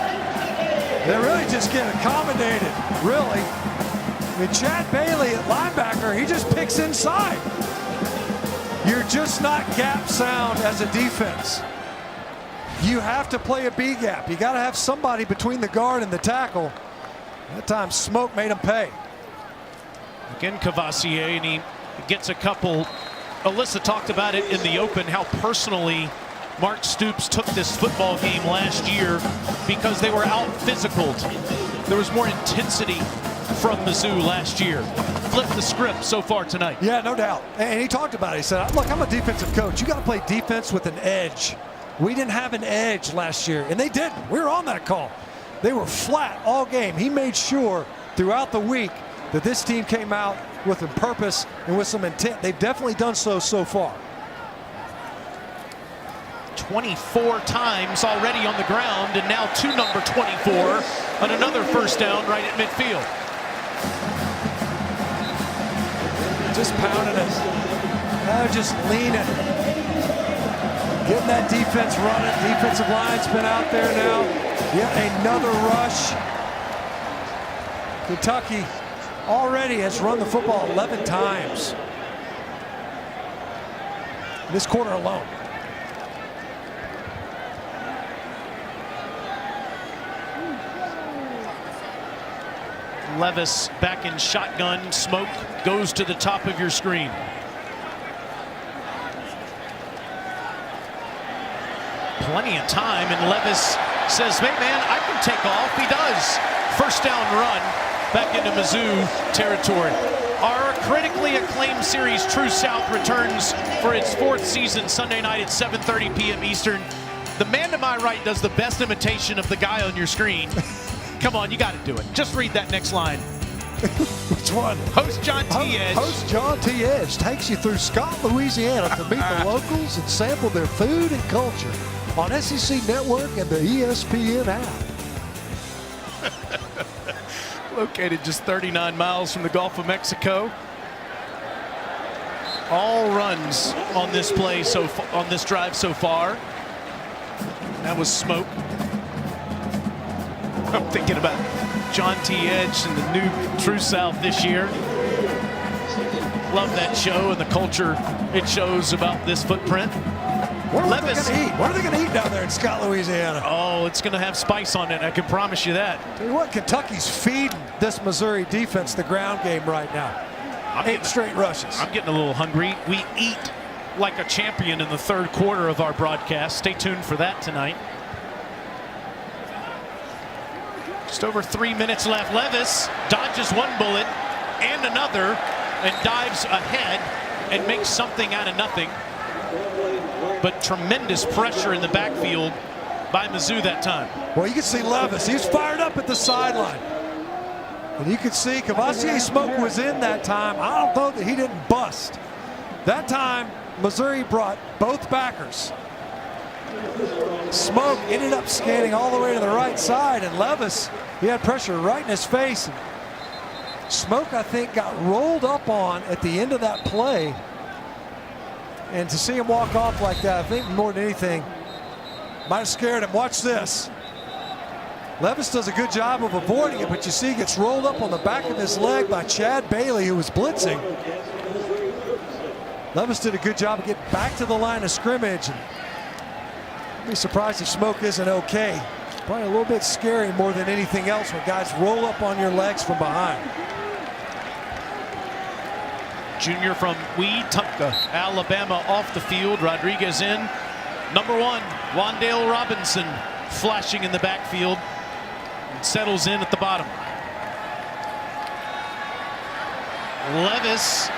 They're really just getting accommodated, really. I mean, Chad Bailey at linebacker, he just picks inside. You're just not gap sound as a defense. You have to play a B gap. You got to have somebody between the guard and the tackle. That time Smoke made him pay. Again, Kavosiey, and he gets a couple. Alyssa talked about it in the open, how personally Mark Stoops took this football game last year because they were out physicaled. There was more intensity from Mizzou last year. Flip the script so far tonight. Yeah, no doubt. And he talked about it. He said, look, I'm a defensive coach. You got to play defense with an edge. We didn't have an edge last year, and they didn't. We were on that call. They were flat all game. He made sure throughout the week that this team came out with a purpose and with some intent. They've definitely done so far. 24 times already on the ground, and now to number 24 on another first down right at midfield. Just pounding it. Just leaning. Getting that defense running. Defensive line's been out there now. Yet another rush. Kentucky already has run the football 11 times this quarter alone. Levis back in shotgun. Smoke goes to the top of your screen. Plenty of time, and Levis says, hey man, I can take off. He does. First down run back into Mizzou territory. Our critically acclaimed series, True South, returns for its 4th season Sunday night at 7:30 p.m. Eastern. The man to my right does the best imitation of the guy on your screen. Come on, you got to do it. Just read that next line. Which one? Host John T. Edge. Host John T. Edge takes you through Scott, Louisiana to meet the locals and sample their food and culture on SEC Network and the ESPN app. Located just 39 miles from the Gulf of Mexico. All runs on this play on this drive so far. That was Smoke. I'm thinking about John T. Edge and the new True South this year. Love that show and the culture it shows about this footprint. What are they going to eat? What are they going to eat down there in Scott, Louisiana? Oh, it's going to have spice on it. I can promise you that. Tell you what, Kentucky's feeding this Missouri defense the ground game right now. 8 straight rushes. I'm getting a little hungry. We eat like a champion in the 3rd quarter of our broadcast. Stay tuned for that tonight. Just over 3 minutes left. Levis dodges one bullet and another and dives ahead and makes something out of nothing. But tremendous pressure in the backfield by Mizzou that time. Well, you can see Levis. He was fired up at the sideline. And you can see Kavosiey Smoke was in that time. I don't know that he didn't bust. That time, Missouri brought both backers. Smoke ended up scanning all the way to the right side, and Levis, he had pressure right in his face. Smoke, I think, got rolled up on at the end of that play. And to see him walk off like that, I think more than anything, might have scared him. Watch this. Levis does a good job of avoiding it, but you see he gets rolled up on the back of his leg by Chad Bailey, who was blitzing. Levis did a good job of getting back to the line of scrimmage. I'd be surprised if Smoke isn't okay. Probably a little bit scary more than anything else when guys roll up on your legs from behind. Junior from Wetumpka, Alabama, off the field. Rodriguez in. Number 1, Wan'Dale Robinson, flashing in the backfield. And settles in at the bottom. Levis,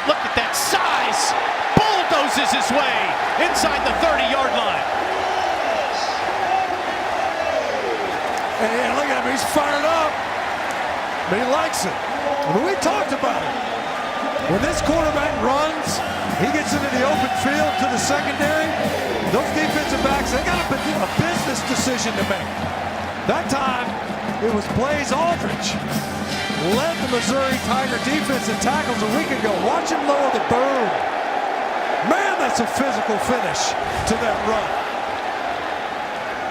look at that size, bulldozes his way inside the 30-yard line. And look at him, he's fired up, but he likes it. I mean, we talked about it. When this quarterback runs, he gets into the open field to the secondary. Those defensive backs, they got a business decision to make. That time, it was Blaze Aldridge. Led the Missouri Tiger defense in tackles a week ago. Watch him lower the boom. Man, that's a physical finish to that run.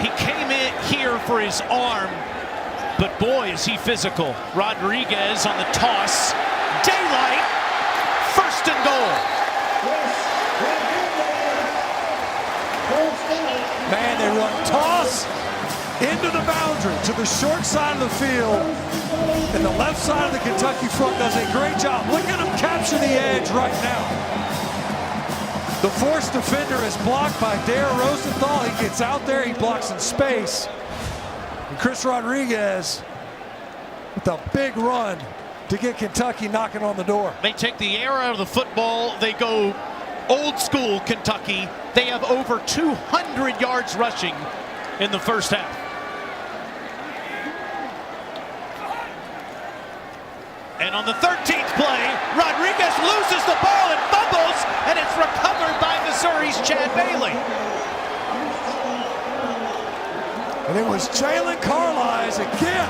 He came in here for his arm, but boy, is he physical. Rodriguez on the toss. Daylight. First and goal. Man, they run toss, into the boundary to the short side of the field. And the left side of the Kentucky front does a great job. Look at him capture the edge right now. The forced defender is blocked by Dare Rosenthal. He gets out there, he blocks in space. And Chris Rodriguez with a big run to get Kentucky knocking on the door. They take the air out of the football. They go old school Kentucky. They have over 200 yards rushing in the first half. And on the 13th play, Rodriguez loses the ball and fumbles, and it's recovered by Missouri's Chad Bailey. And it was Jalen Carlisle again.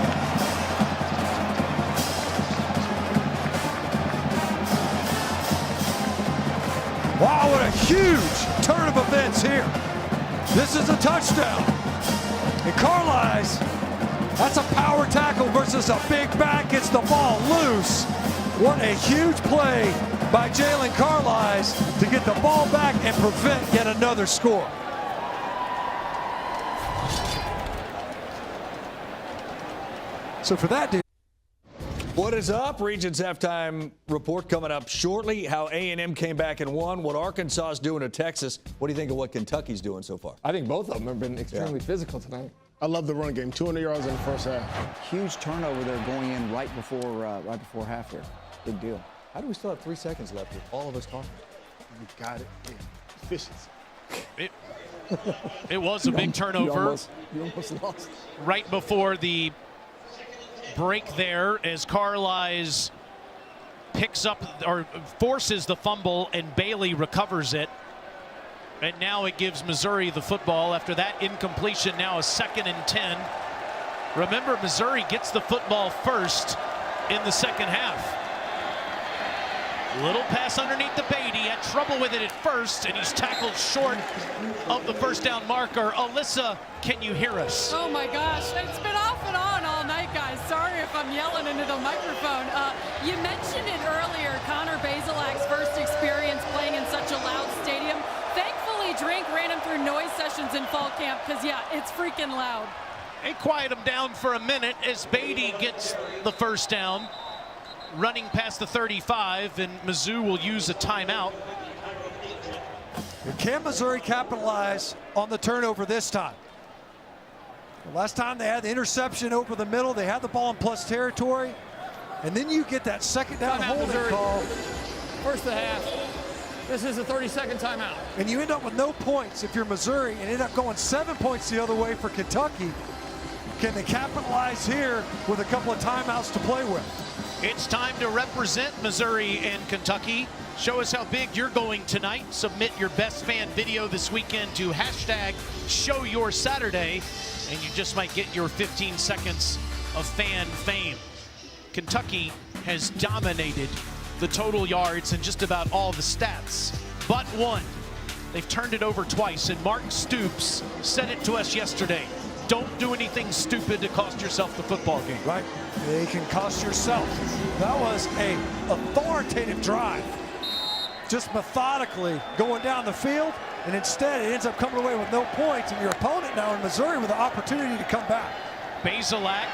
Wow, what a huge turn of events here. This is a touchdown. And Carlisle, that's a power tackle versus a big back, gets the ball loose. What a huge play by Jalen Carlisle to get the ball back and prevent yet another score. So for that, dude. What is up? Regions halftime report coming up shortly. How A&M came back and won. What Arkansas is doing to Texas. What do you think of what Kentucky's doing so far? I think both of them have been extremely physical tonight. I love the run game. 200 yards in the first half. Huge turnover there going in right before half here. Big deal. How do we still have 3 seconds left with all of us talking? You got it. Yeah. Efficiency. It was a big turnover. You almost lost. Right before the break there, as Carlisle picks up or forces the fumble and Bailey recovers it. And now it gives Missouri the football after that incompletion. Now a 2nd and 10. Remember, Missouri gets the football first in the second half. Little pass underneath the Beatty, had trouble with it at first, and he's tackled short of the first down marker. Alyssa, can you hear us? Oh my gosh, it's been off and on all night, guys. Sorry if I'm yelling into the microphone. You mentioned it earlier, Connor Bazelak's first experience playing in such a loud stadium. Thankfully, Drink ran him through noise sessions in fall camp, because yeah, it's freaking loud. They quiet him down for a minute as Beatty gets the first down. Running past the 35, and Mizzou will use a timeout. And can Missouri capitalize on the turnover this time? The last time they had the interception over the middle, they had the ball in plus territory, and then you get that second down holding call. First of the half. This is a 30-second timeout. And you end up with no points if you're Missouri, and end up going 7 points the other way for Kentucky. Can they capitalize here with a couple of timeouts to play with? It's time to represent Missouri and Kentucky. Show us how big you're going tonight. Submit your best fan video this weekend to #ShowYourSaturday, and you just might get your 15 seconds of fan fame. Kentucky has dominated the total yards and just about all the stats, but one. They've turned it over twice, and Mark Stoops said it to us yesterday. Don't do anything stupid to cost yourself the football game. Right, they can cost yourself. That was a authoritative drive. Just methodically going down the field, and instead it ends up coming away with no points, and your opponent now in Missouri with the opportunity to come back. Bazelak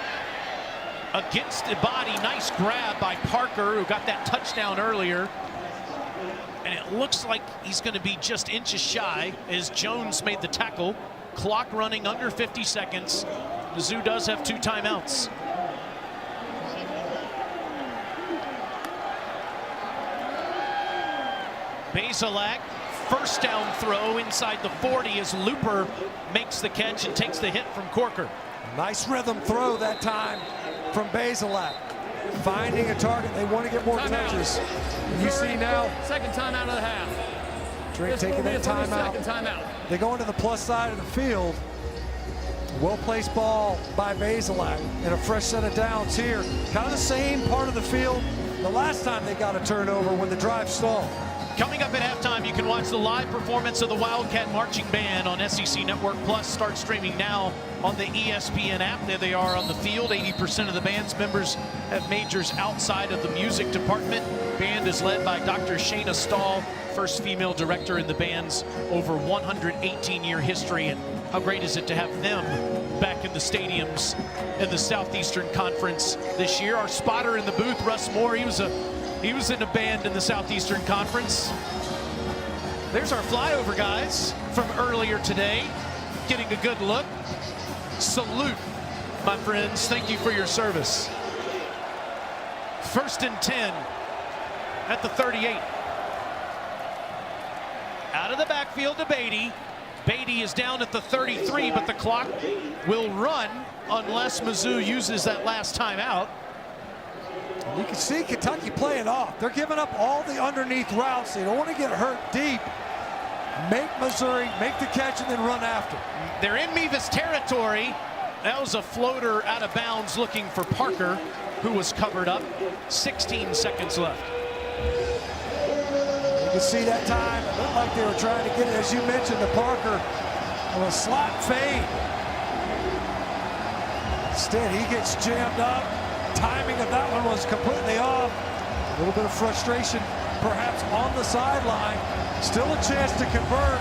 against the body, nice grab by Parker, who got that touchdown earlier. And it looks like he's going to be just inches shy as Jones made the tackle. Clock running under 50 seconds. Mizzou does have 2 timeouts. Bazelak, first down throw inside the 40 as Looper makes the catch and takes the hit from Corker. Nice rhythm throw that time from Bazelak. Finding a target, they want to get more touches. You see now, second timeout of the half. Drake taking that timeout. They go into the plus side of the field. Well-placed ball by Bazelak and a fresh set of downs here. Kind of the same part of the field the last time they got a turnover when the drive stalled. Coming up at halftime, you can watch the live performance of the Wildcat Marching Band on SEC Network Plus. Start streaming now on the ESPN app. There they are on the field. 80% of the band's members have majors outside of the music department. Band is led by Dr. Shayna Stahl, first female director in the band's over 118-year history. And how great is it to have them back in the stadiums in the Southeastern Conference this year. Our spotter in the booth, Russ Moore, he was in a band in the Southeastern Conference. There's our flyover guys from earlier today, getting a good look. Salute, my friends. Thank you for your service. 1st and 10 at the 38. Out of the backfield to Beatty. Beatty is down at the 33, but the clock will run unless Mizzou uses that last timeout. You can see Kentucky playing off. They're giving up all the underneath routes. They don't want to get hurt deep. Make Missouri make the catch and then run after. They're in Mevis territory. That was a floater out of bounds looking for Parker, who was covered up. 16 seconds left. You can see that time. It looked like they were trying to get it, as you mentioned, to Parker on a slot fade. Instead, he gets jammed up. Timing of that one was completely off. A little bit of frustration, perhaps, on the sideline. Still a chance to convert.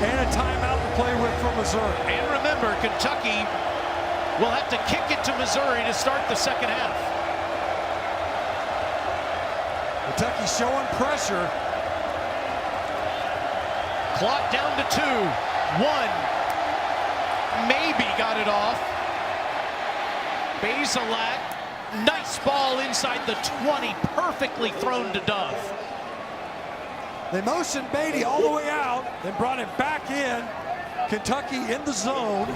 And a timeout to play with for Missouri. And remember, Kentucky will have to kick it to Missouri to start the second half. Kentucky showing pressure. Clock down to 2. 1. Maybe got it off. Bazelak, nice ball inside the 20, perfectly thrown to Dove. They motioned Beatty all the way out, then brought him back in. Kentucky in the zone.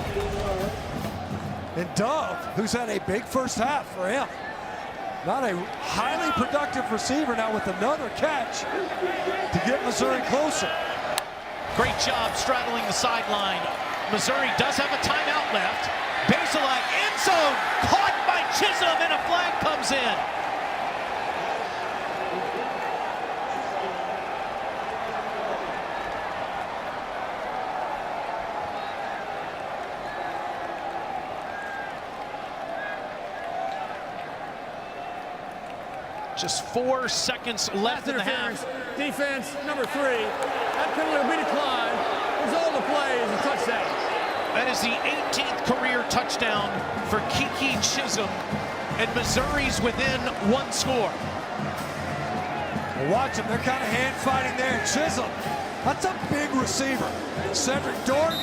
And Dove, who's had a big first half for him. Not a highly productive receiver now with another catch to get Missouri closer. Great job straddling the sideline. Missouri does have a timeout left. Bazelak end zone, caught by Chisholm, and a flag comes in. Just 4 seconds left in the half. Defense number 3. That penalty will be declined. Result of the play is a touchdown. That is the 18th career touchdown for Kiki Chisholm, and Missouri's within 1 score. Well, watch them, they're kind of hand fighting there. Chisholm, that's a big receiver. Cedric Dort,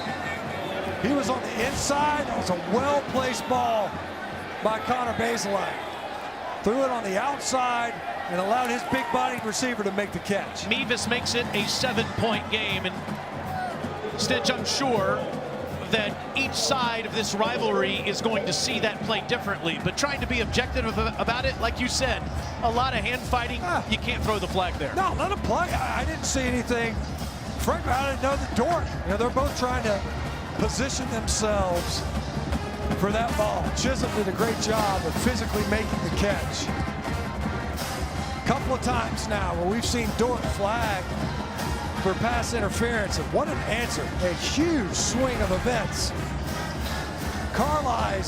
he was on the inside. That was a well-placed ball by Connor Bazelak. Threw it on the outside and allowed his big-bodied receiver to make the catch. Mevis makes it a 7-point game, and Stitch, I'm sure that each side of this rivalry is going to see that play differently, but trying to be objective about it, like you said, a lot of hand fighting, you can't throw the flag there. No, let him play. I didn't see anything. Frankly, I didn't know the Dort. You know, they're both trying to position themselves for that ball. Chisholm did a great job of physically making the catch. A couple of times now where we've seen Dort flag for pass interference, and what an answer. A huge swing of events. Carlisle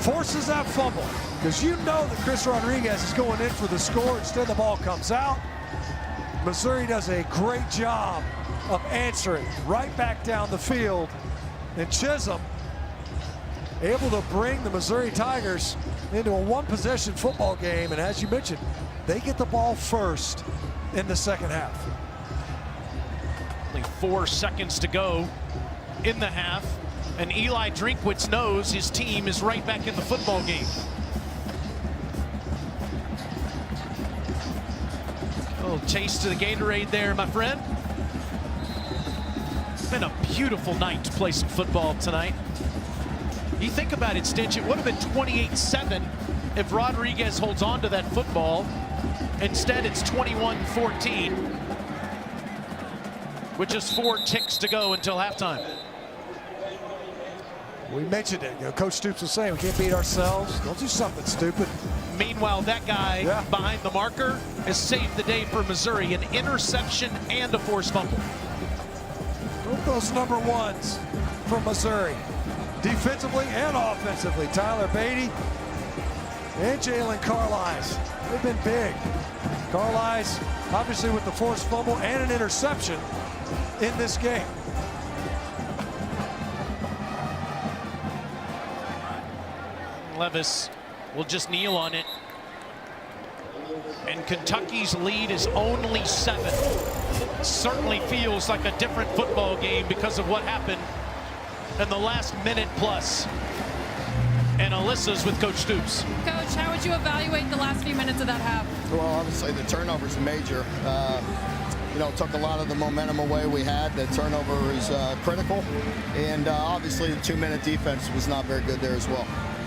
forces that fumble because you know that Chris Rodriguez is going in for the score. Instead, the ball comes out. Missouri does a great job of answering right back down the field, and Chisholm able to bring the Missouri Tigers into a one-possession football game, and as you mentioned, they get the ball first in the second half. Only 4 seconds to go in the half, and Eli Drinkwitz knows his team is right back in the football game. A little taste of the Gatorade there, my friend. It's been a beautiful night to play some football tonight. You think about it, Stitch, it would have been 28-7 if Rodriguez holds on to that football. Instead, it's 21-14, with just 4 ticks to go until halftime. We mentioned it. You know, Coach Stoops was saying we can't beat ourselves. Don't do something stupid. Meanwhile, that guy behind the marker has saved the day for Missouri. An interception and a forced fumble. Both those number ones for Missouri, defensively and offensively. Tyler Beatty and Jalen Carlisle. They've been big. Carlisle, obviously, with the forced fumble and an interception in this game. Levis will just kneel on it. And Kentucky's lead is only 7. Certainly feels like a different football game because of what happened in the last minute plus. And Alyssa's with Coach Stoops. Coach, how would you evaluate the last few minutes of that half? Well, obviously the turnovers are major. Took a lot of the momentum away we had. The turnover is critical. And obviously the 2-minute defense was not very good there as well.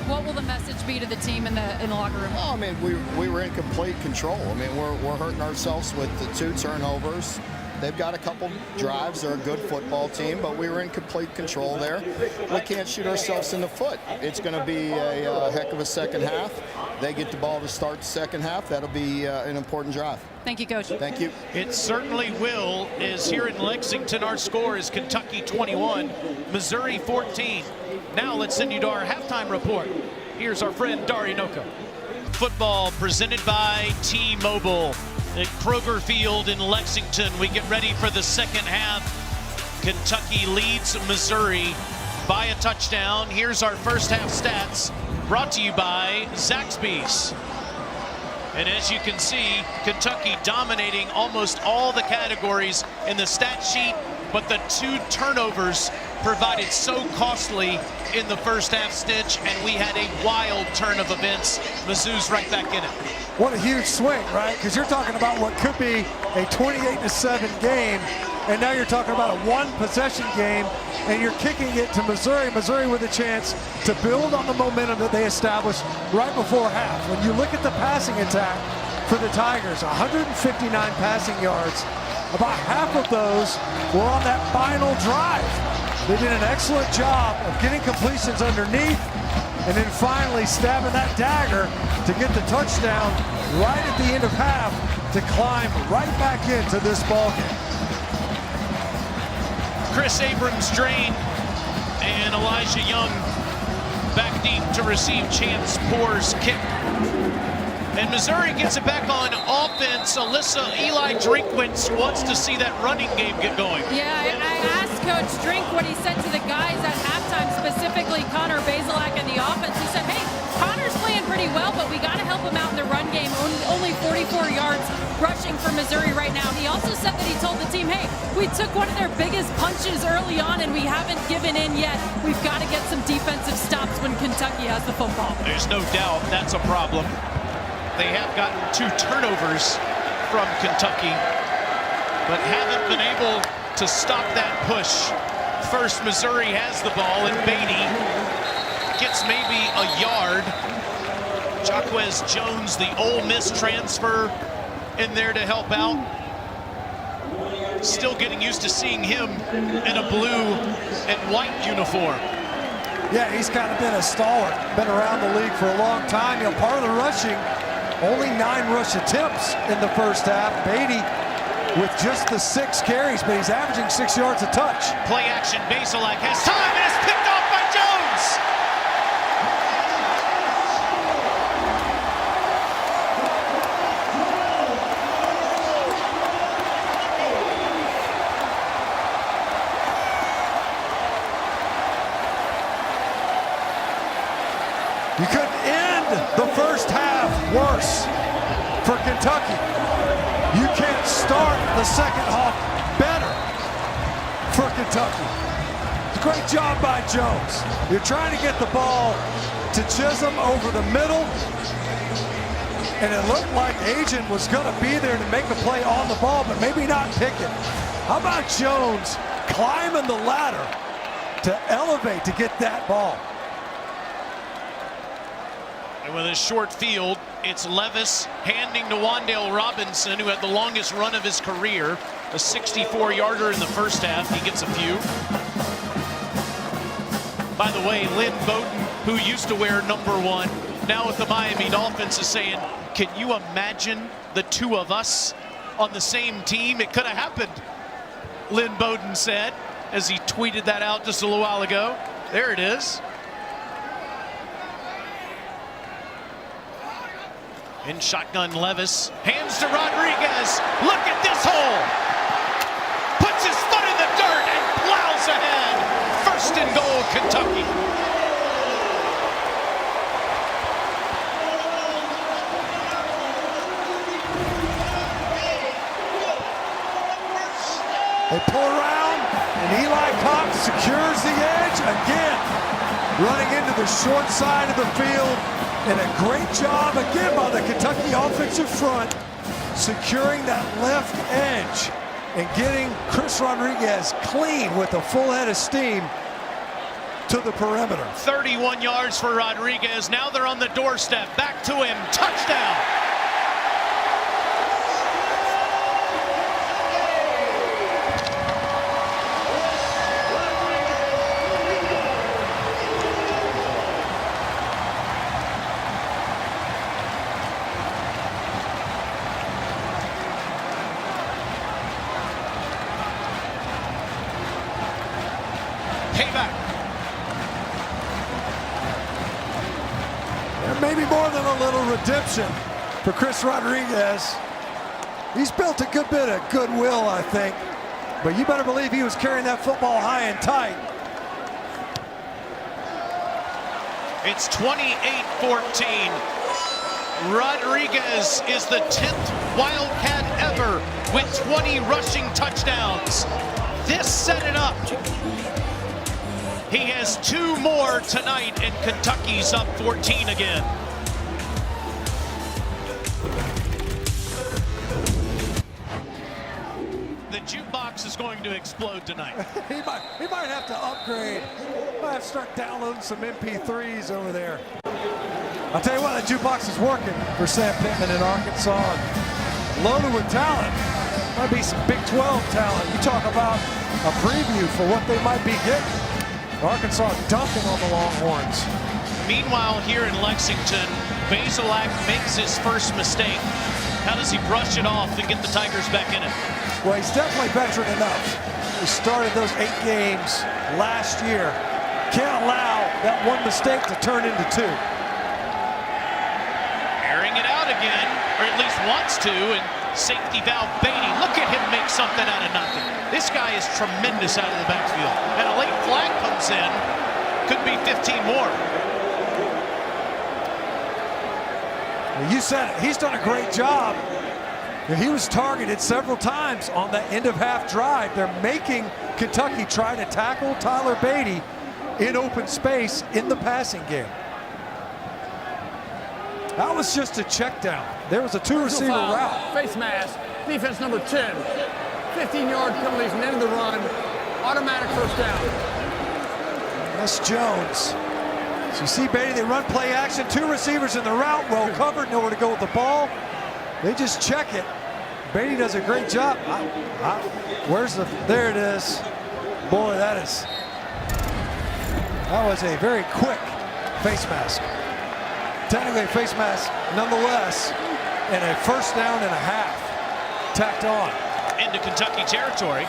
What will the message be to the team in the locker room? Well, I mean, we were in complete control. I mean, we're hurting ourselves with the 2 turnovers. They've got a couple drives. They're a good football team, but we were in complete control there. We can't shoot ourselves in the foot. It's going to be a heck of a second half. They get the ball to start the second half. That'll be an important drive. Thank you, Coach. Thank you. It certainly will. Is here in Lexington, our score is Kentucky 21, Missouri 14. Now let's send you to our halftime report. Here's our friend Dari Noka. Football presented by T-Mobile at Kroger Field in Lexington. We get ready for the second half. Kentucky leads Missouri by a touchdown. Here's our first half stats brought to you by Zaxby's. And as you can see, Kentucky dominating almost all the categories in the stat sheet, but the 2 turnovers provided so costly in the first half, Stitch, and we had a wild turn of events. Mizzou's right back in it. What a huge swing, right? Because you're talking about what could be a 28-7 game, and now you're talking about a 1-possession game, and you're kicking it to Missouri. Missouri with a chance to build on the momentum that they established right before half. When you look at the passing attack for the Tigers, 159 passing yards. About half of those were on that final drive. They did an excellent job of getting completions underneath and then finally stabbing that dagger to get the touchdown right at the end of half to climb right back into this ballgame. Chris Abrams drained, and Elijah Young back deep to receive Chance Poor's kick. And Missouri gets it back on offense. Alyssa, Eli Drinkwitz wants to see that running game get going. Yeah, I asked Coach Drink what he said to the guys at halftime, specifically Connor Bazelak and the offense. He said, hey, Connor's playing pretty well, but we got to help him out in the run game. Only 44 yards rushing for Missouri right now. He also said that he told the team, hey, we took one of their biggest punches early on and we haven't given in yet. We've got to get some defensive stops when Kentucky has the football. There's no doubt that's a problem. They have gotten 2 turnovers from Kentucky, but haven't been able to stop that push. First, Missouri has the ball, and Beatty gets maybe a yard. Jaquez Jones, the Ole Miss transfer, in there to help out. Still getting used to seeing him in a blue and white uniform. Yeah, he's kind of been a stalwart, been around the league for a long time. Part of the rushing, only 9 rush attempts in the first half. Beatty with just the 6 carries, but he's averaging 6 yards a touch. Play action, Bazelak has time, and it's picked off by Jones. You couldn't end the first half worse for Kentucky. You can't start the second half better for Kentucky. Great job by Jones. You're trying to get the ball to Chisholm over the middle, and it looked like Agent was going to be there to make a play on the ball, but maybe not Pickett. How about Jones climbing the ladder to elevate to get that ball? And with a short field, it's Levis handing to Wan'Dale Robinson, who had the longest run of his career, a 64-yarder in the first half. He gets a few. By the way, Lynn Bowden, who used to wear #1, now with the Miami Dolphins, is saying, can you imagine the 2 of us on the same team? It could have happened, Lynn Bowden said, as he tweeted that out just a little while ago. There it is. In shotgun, Levis hands to Rodriguez. Look at this hole. Puts his foot in the dirt and plows ahead. First and goal, Kentucky. They pull around, and Eli Cox secures the edge again, running into the short side of the field. And a great job again by the Kentucky offensive front, securing that left edge and getting Chris Rodriguez clean with a full head of steam to the perimeter. 31 yards for Rodriguez. Now they're on the doorstep. Back to him. Touchdown. Payback. Maybe more than a little redemption for Chris Rodriguez. He's built a good bit of goodwill, I think. But you better believe he was carrying that football high and tight. It's 28-14. Rodriguez is the 10th Wildcat ever with 20 rushing touchdowns. This set it up. He has 2 more tonight, and Kentucky's up 14 again. The jukebox is going to explode tonight. he might have to upgrade. Might have to start downloading some MP3s over there. I'll tell you what, the jukebox is working for Sam Pittman in Arkansas. Loaded with talent. Might be some Big 12 talent. You talk about a preview for what they might be getting. Arkansas dumping on the Longhorns. Meanwhile, here in Lexington, Bazelak makes his first mistake. How does he brush it off and get the Tigers back in it? Well, he's definitely veteran enough. He started those 8 games last year. Can't allow that one mistake to turn into 2. Airing it out again, or at least wants to, and safety valve Beatty. Look at him make something out of nothing. This guy is tremendous out of the backfield. And a late flag comes in. Could be 15 more. Well, you said it. He's done a great job. He was targeted several times on that end of half drive. They're making Kentucky try to tackle Tyler Beatty in open space in the passing game. That was just a check down. There was a 2-receiver route. Face mask, defense number 10. 15-yard penalties and end of the run. Automatic first down. That's Jones. So you see Beatty, they run play action. 2 receivers in the route, well covered, nowhere to go with the ball. They just check it. Beatty does a great job. There it is. Boy, that was a very quick face mask. Technically a face mask nonetheless, and a first down and a half tacked on. Into Kentucky territory.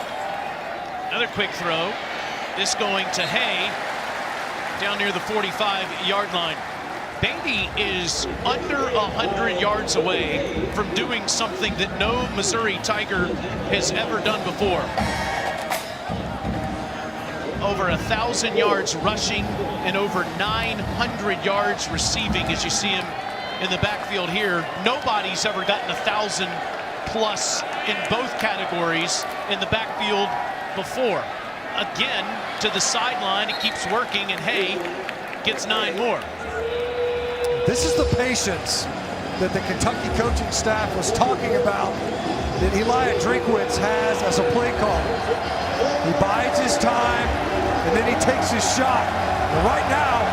Another quick throw. This going to Hay down near the 45-yard line. Beatty is under 100 yards away from doing something that no Missouri Tiger has ever done before. Over 1,000 yards rushing and over 900 yards receiving as you see him in the backfield here. Nobody's ever gotten 1,000 plus in both categories in the backfield before. Again, to the sideline, it keeps working, and Hay gets 9 more. This is the patience that the Kentucky coaching staff was talking about that Eli Drinkwitz has as a play caller. He bides his time, and then he takes his shot. And right now,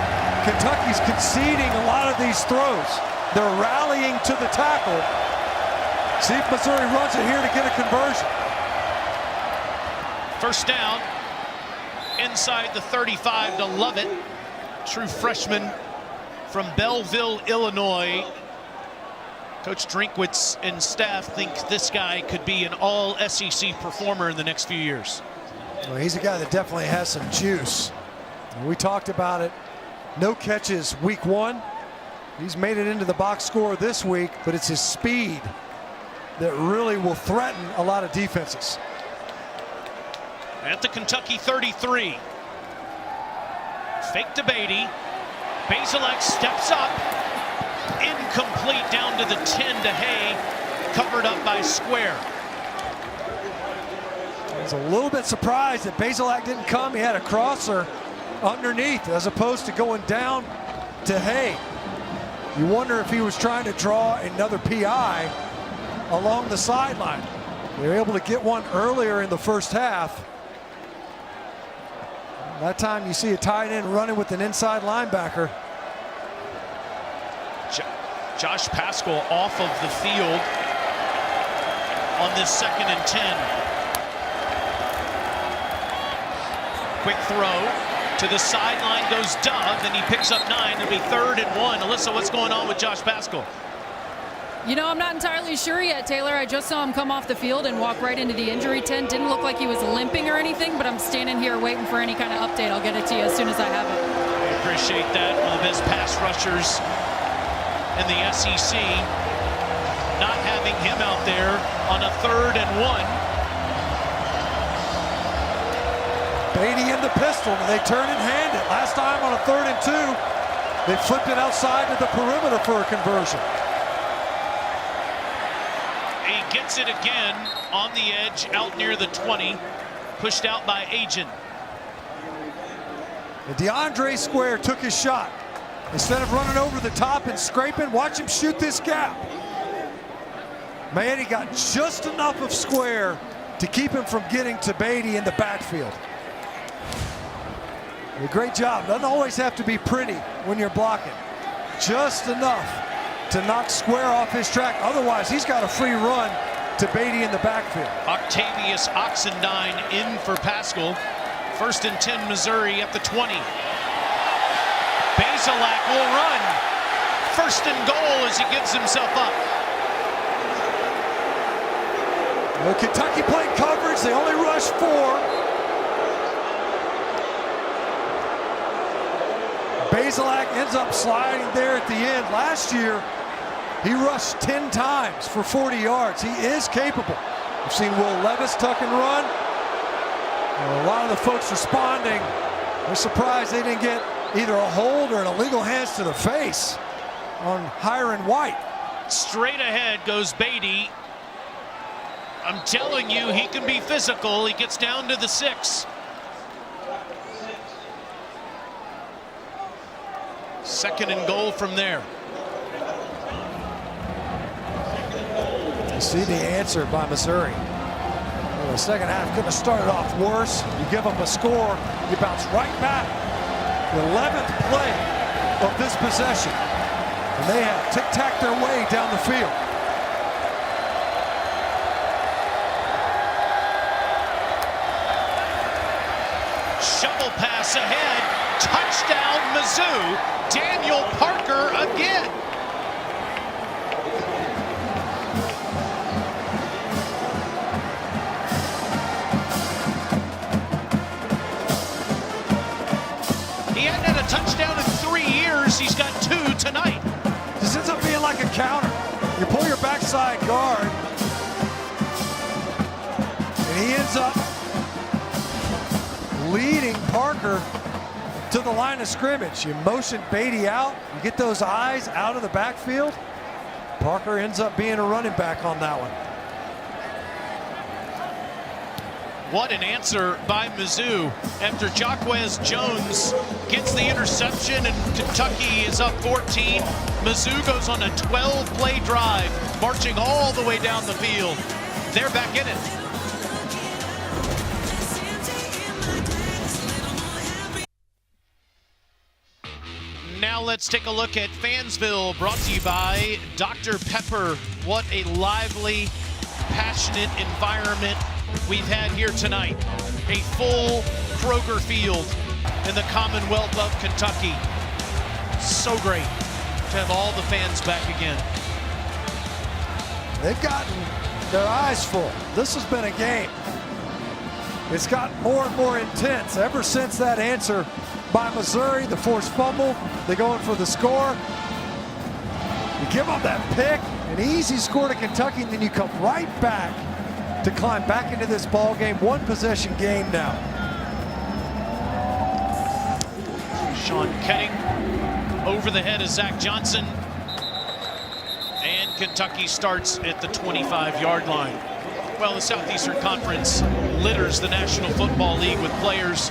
Kentucky's conceding a lot of these throws. They're rallying to the tackle. See if Missouri runs it here to get a conversion. First down, inside the 35 to Lovett. True freshman from Belleville, Illinois. Coach Drinkwitz and staff think this guy could be an all-SEC performer in the next few years. Well, he's a guy that definitely has some juice. We talked about it. No catches week 1. He's made it into the box score this week, but it's his speed that really will threaten a lot of defenses. At the Kentucky 33. Fake to Beatty. Bazelak steps up. Incomplete down to the 10 to Hay. Covered up by Square. I was a little bit surprised that Bazelak didn't come. He had a crosser underneath as opposed to going down to Hay. You wonder if he was trying to draw another PI along the sideline. They were able to get one earlier in the first half. That time you see a tight end running with an inside linebacker. Josh Paschal off of the field on this 2nd and 10. Quick throw to the sideline goes Dove, and he picks up 9. It'll be 3rd and 1. Alyssa, what's going on with Josh Paschal? You know, I'm not entirely sure yet, Taylor. I just saw him come off the field and walk right into the injury tent. Didn't look like he was limping or anything, but I'm standing here waiting for any kind of update. I'll get it to you as soon as I have it. I appreciate that. One of the best pass rushers in the SEC. Not having him out there on a 3rd and 1. Beatty in the pistol, and they turn and hand it. Last time on a 3rd and 2, they flipped it outside to the perimeter for a conversion. He gets it again on the edge, out near the 20, pushed out by Agent. And DeAndre Square took his shot. Instead of running over the top and scraping, watch him shoot this gap. Man, he got just enough of Square to keep him from getting to Beatty in the backfield. A great job. Doesn't always have to be pretty when you're blocking. Just enough to knock Square off his track. Otherwise, he's got a free run to Beatty in the backfield. Octavius Oxendine in for Paschal. 1st and 10, Missouri at the 20. Bazelak will run. 1st and goal as he gives himself up. Well, Kentucky played coverage. They only rushed 4. Bazelak ends up sliding there at the end. Last year, he rushed 10 times for 40 yards. He is capable. We've seen Will Levis tuck and run. A lot of the folks responding, they're surprised they didn't get either a hold or an illegal hands to the face on Hiron White. Straight ahead goes Beatty. I'm telling you, he can be physical. He gets down to the 6. 2nd and goal from there. You see the answer by Missouri. Well, the second half couldn't have started off worse. You give up a score, you bounce right back. The 11th play of this possession. And they have tic-tac their way down the field. Shovel pass ahead. Touchdown, Mizzou. Daniel Parker again. He hadn't had a touchdown in 3 years. He's got 2 tonight. This ends up being like a counter. You pull your backside guard, and he ends up leading Parker to the line of scrimmage. You motion Beatty out, you get those eyes out of the backfield. Parker ends up being a running back on that one. What an answer by Mizzou after Jaquez Jones gets the interception and Kentucky is up 14. Mizzou goes on a 12-play drive, marching all the way down the field. They're back in it. Now let's take a look at Fansville, brought to you by Dr. Pepper. What a lively, passionate environment we've had here tonight. A full Kroger Field in the Commonwealth of Kentucky. So great to have all the fans back again. They've gotten their eyes full. This has been a game. It's gotten more and more intense ever since that answer by Missouri, the forced fumble. They go in for the score. You give up that pick, an easy score to Kentucky, and then you come right back to climb back into this ball game. One possession game now. Sean Ketting over the head of Zach Johnson. And Kentucky starts at the 25-yard line. Well, the Southeastern Conference litters the National Football League with players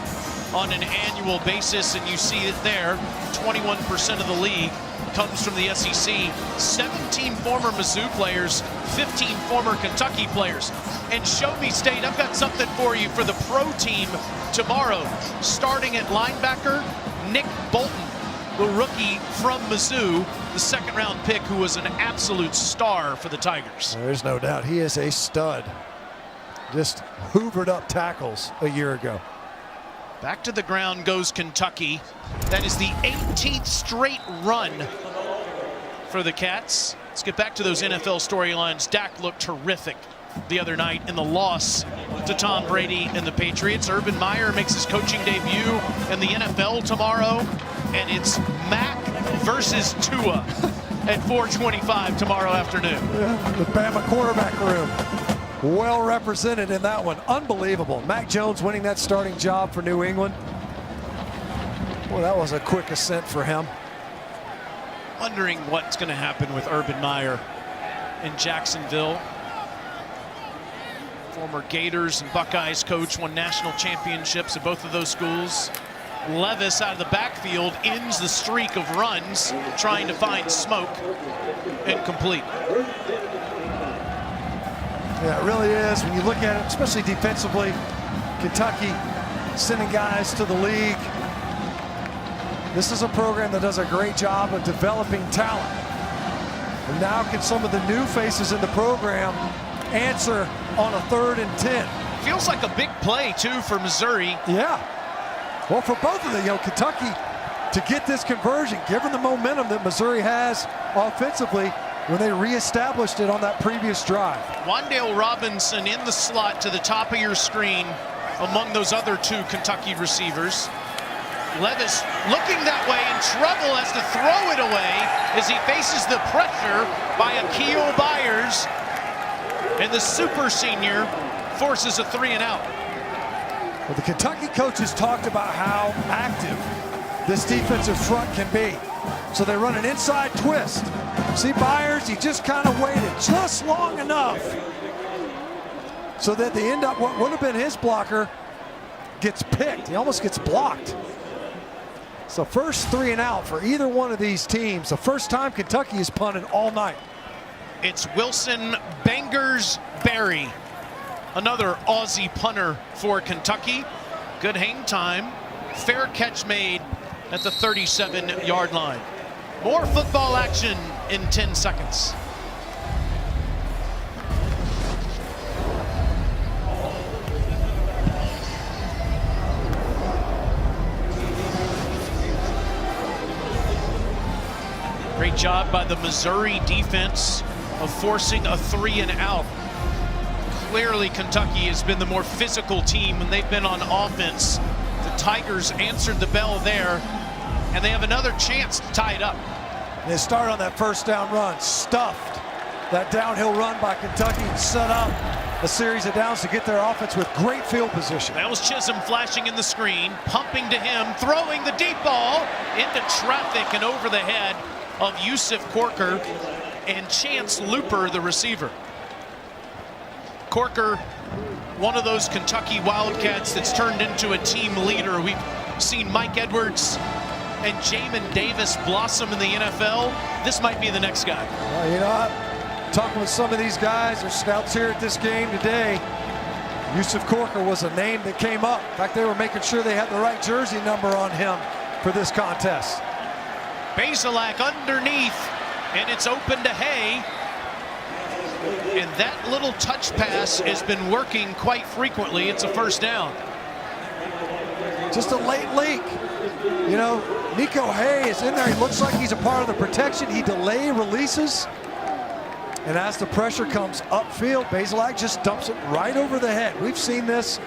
on an annual basis, and you see it there. 21% of the league comes from the SEC. 17 former Mizzou players, 15 former Kentucky players. And show me, State, I've got something for you for the pro team tomorrow. Starting at linebacker, Nick Bolton, the rookie from Mizzou, the second-round pick who was an absolute star for the Tigers. There's no doubt. He is a stud. Just hoovered up tackles a year ago. Back to the ground goes Kentucky. That is the 18th straight run for the Cats. Let's get back to those NFL storylines. Dak looked terrific the other night in the loss to Tom Brady and the Patriots. Urban Meyer makes his coaching debut in the NFL tomorrow, and it's Mac versus Tua at 4:25 tomorrow afternoon. Yeah, the Bama quarterback room. Well represented in that one. Unbelievable. Mac Jones winning that starting job for New England. Well, that was a quick ascent for him. Wondering what's going to happen with Urban Meyer in Jacksonville. Former Gators and Buckeyes coach, won national championships at both of those schools. Levis out of the backfield ends the streak of runs, trying to find Smoke. Incomplete. Yeah, it really is. When you look at it, especially defensively, Kentucky sending guys to the league. This is a program that does a great job of developing talent. And now can some of the new faces in the program answer on a 3rd and 10. Feels like a big play, too, for Missouri. Yeah. Well, for both of them, Kentucky to get this conversion, given the momentum that Missouri has offensively, when they reestablished it on that previous drive. Wan'Dale Robinson in the slot to the top of your screen among those other two Kentucky receivers. Levis looking that way, in trouble, has to throw it away as he faces the pressure by Akil Byers. And the super senior forces a 3-and-out. Well, the Kentucky coaches talked about how active this defensive front can be. So they run an inside twist. See Byers, he just kind of waited just long enough so that the end up, what would have been his blocker, gets picked. He almost gets blocked. So first 3-and-out for either one of these teams. The first time Kentucky has punted all night. It's Wilson Bangers Berry, another Aussie punter for Kentucky. Good hang time. Fair catch made at the 37-yard line. More football action in 10 seconds. Great job by the Missouri defense of forcing a 3-and-out. Clearly, Kentucky has been the more physical team when they've been on offense. The Tigers answered the bell there, and they have another chance to tie it up. They start on that first down run, stuffed that downhill run by Kentucky, and set up a series of downs to get their offense with great field position. That was Chisholm flashing in the screen, pumping to him, throwing the deep ball into traffic and over the head of Yusuf Corker and Chance Looper, the receiver. Corker, one of those Kentucky Wildcats that's turned into a team leader. We've seen Mike Edwards and Jamin Davis blossom in the NFL. This might be the next guy. Well, you know what? Talking with some of these guys, there's scouts here at this game today. Yusuf Corker was a name that came up. In fact, they were making sure they had the right jersey number on him for this contest. Bazelak underneath, and it's open to Hay. And that little touch pass has been working quite frequently. It's a first down. Just a late leak. You know, Nico Hay is in there. He looks like he's a part of the protection. He delay releases. And as the pressure comes upfield, Bazelak just dumps it right over the head. We've seen this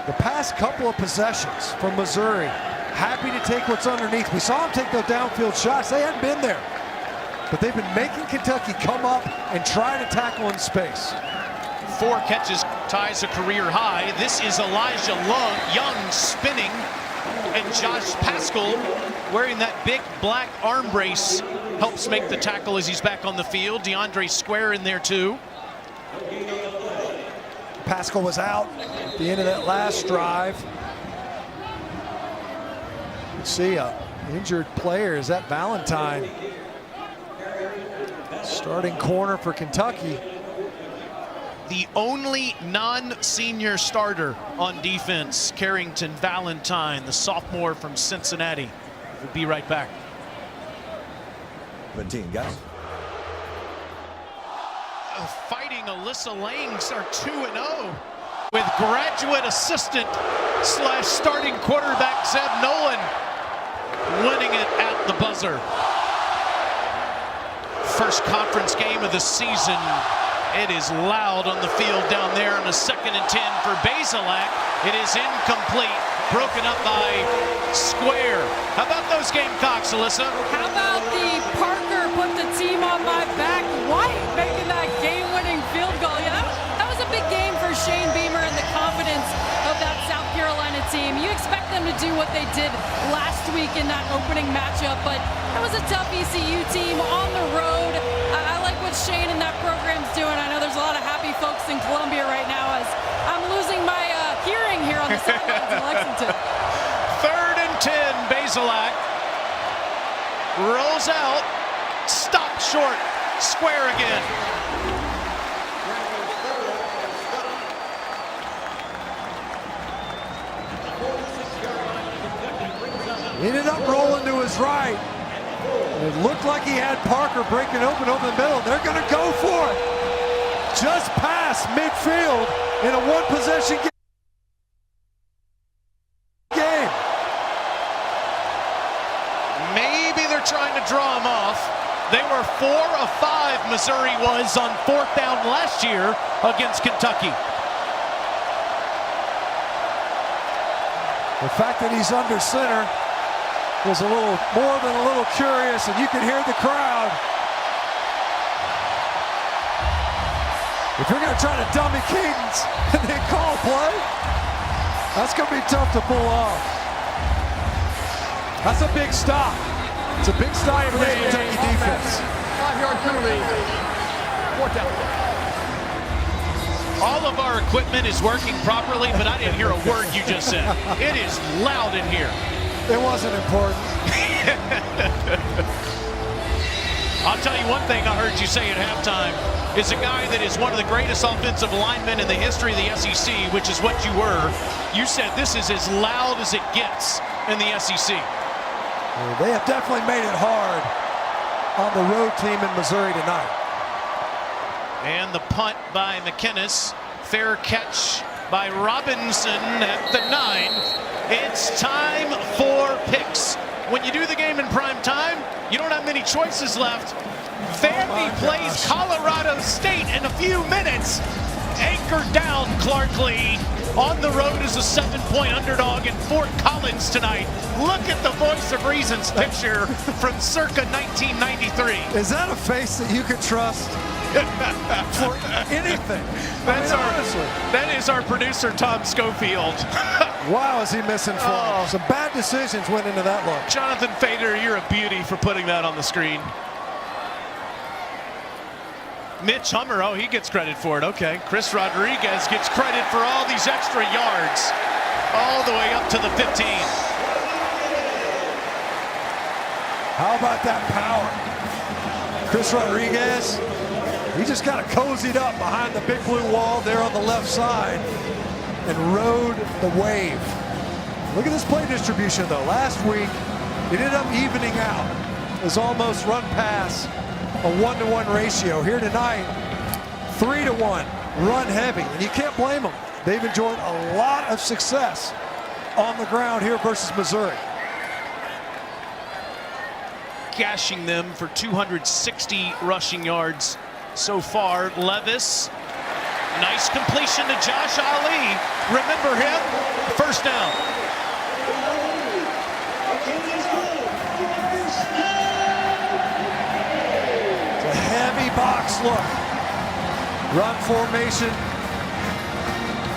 the past couple of possessions from Missouri. Happy to take what's underneath. We saw him take those downfield shots. They hadn't been there. But they've been making Kentucky come up and try to tackle in space. 4 catches, ties a career high. This is Elijah Young spinning, and Josh Paschal, wearing that big black arm brace, helps make the tackle as he's back on the field. DeAndre Square in there too. Pascal was out at the end of that last drive. You see a injured player. Is that Valentine? Starting corner for Kentucky. The only non-senior starter on defense, Carrington Valentine, the sophomore from Cincinnati. We'll be right back. 17, guys. Fighting Alyssa Langs are 2-0 with graduate assistant / starting quarterback Zeb Nolan winning it at the buzzer. First conference game of the season. It is loud on the field down there on a 2nd and 10 for Bazelak. It is incomplete, broken up by Square. How about those Gamecocks, Alyssa? How about the Parker put the team on my back? White making that game-winning field goal. Yeah, that was a big game for Shane Beamer and the confidence of that South Carolina team. You expect them to do what they did last week in that opening matchup, but that was a tough ECU team on the road. I like what Shane and that program's doing. I know there's a lot of happy folks in Columbia right now as I'm losing my hearing here on the sidelines in Lexington. 3rd and 10, Bazelak rolls out, stopped short, Square again. He ended up rolling to his right. It looked like he had Parker breaking open over the middle. They're going to go for it. Just past midfield in a one-possession game. Maybe they're trying to draw him off. They were 4 of 5, Missouri was on 4th down last year against Kentucky. The fact that he's under center was a little more than a little curious, and you can hear the crowd. If you're going to try to dummy cadence and then call play, that's going to be tough to pull off. That's a big stop. It's a big stop for this Kentucky defense. 5-yard penalty. 4th down. All of our equipment is working properly, but I didn't hear a word you just said. It is loud in here. It wasn't important. I'll tell you one thing I heard you say at halftime is a guy that is one of the greatest offensive linemen in the history of the SEC, which is what you were. You said this is as loud as it gets in the SEC. Well, they have definitely made it hard on the road team in Missouri tonight. And the punt by McInnes. Fair catch by Robinson at the 9. It's time for picks. When you do the game in prime time, you don't have many choices left. Vandy plays Colorado State in a few minutes. Anchored down Clark Lee on the road as a 7-point underdog in Fort Collins tonight. Look at the Voice of Reason's picture from circa 1993. Is that a face that you could trust for anything? That is our producer, Tom Schofield. Wow, is he misinformed? Some bad decisions went into that look. Jonathan Fader, you're a beauty for putting that on the screen. Mitch Hummer, he gets credit for it. Okay, Chris Rodriguez gets credit for all these extra yards, all the way up to the 15. How about that power? Chris Rodriguez, he just kind of cozied up behind the big blue wall there on the left side and rode the wave. Look at this play distribution, though. Last week, it ended up evening out. It was almost run pass, a 1-to-1 ratio. Here tonight, 3-to-1, run heavy. And you can't blame them. They've enjoyed a lot of success on the ground here versus Missouri. Gashing them for 260 rushing yards so far. Levis, nice completion to Josh Ali. Remember him? First down. It's a heavy box look. Run formation.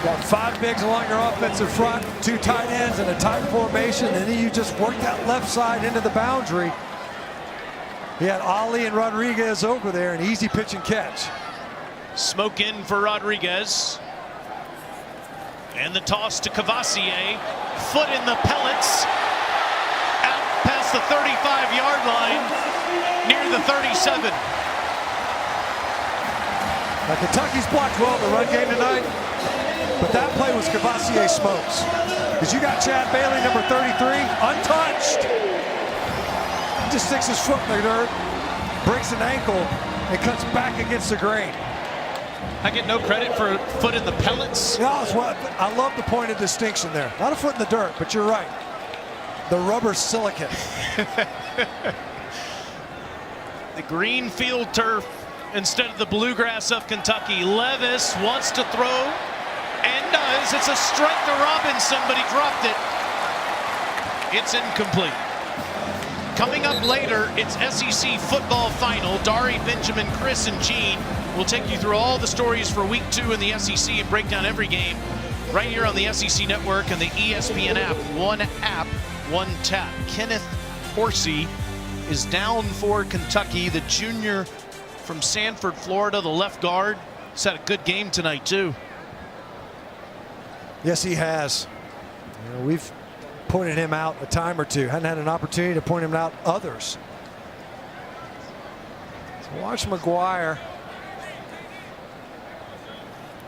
Got 5 bigs along your offensive front, 2 tight ends and a tight formation, and then you just work that left side into the boundary. He had Ali and Rodriguez over there, an easy pitch and catch. Smoke in for Rodriguez. And the toss to Kavosiey. Foot in the pellets. Out past the 35-yard line. Near the 37. Now Kentucky's blocked well in the run game tonight. But that play was Kavosiey Smokes. Because you got Chad Bailey, number 33, untouched. He just sticks his foot in the dirt, breaks an ankle, and cuts back against the grain. I get no credit for foot in the pellets. No, it's what, I love the point of distinction there. Not a foot in the dirt, but you're right. The rubber silicate. The green field turf instead of the bluegrass of Kentucky. Levis wants to throw and does. It's a strike to Robinson, but he dropped it. It's incomplete. Coming up later, it's SEC football final. Dari, Benjamin, Chris, and Gene will take you through all the stories for week 2 in the SEC and break down every game right here on the SEC Network and the ESPN app. One app, one tap. Kenneth Horsey is down for Kentucky, the junior from Sanford, Florida, the left guard. He's had a good game tonight, too. Yes, he has. You know, we've pointed him out a time or two. Hadn't had an opportunity to point him out others. So watch McGuire.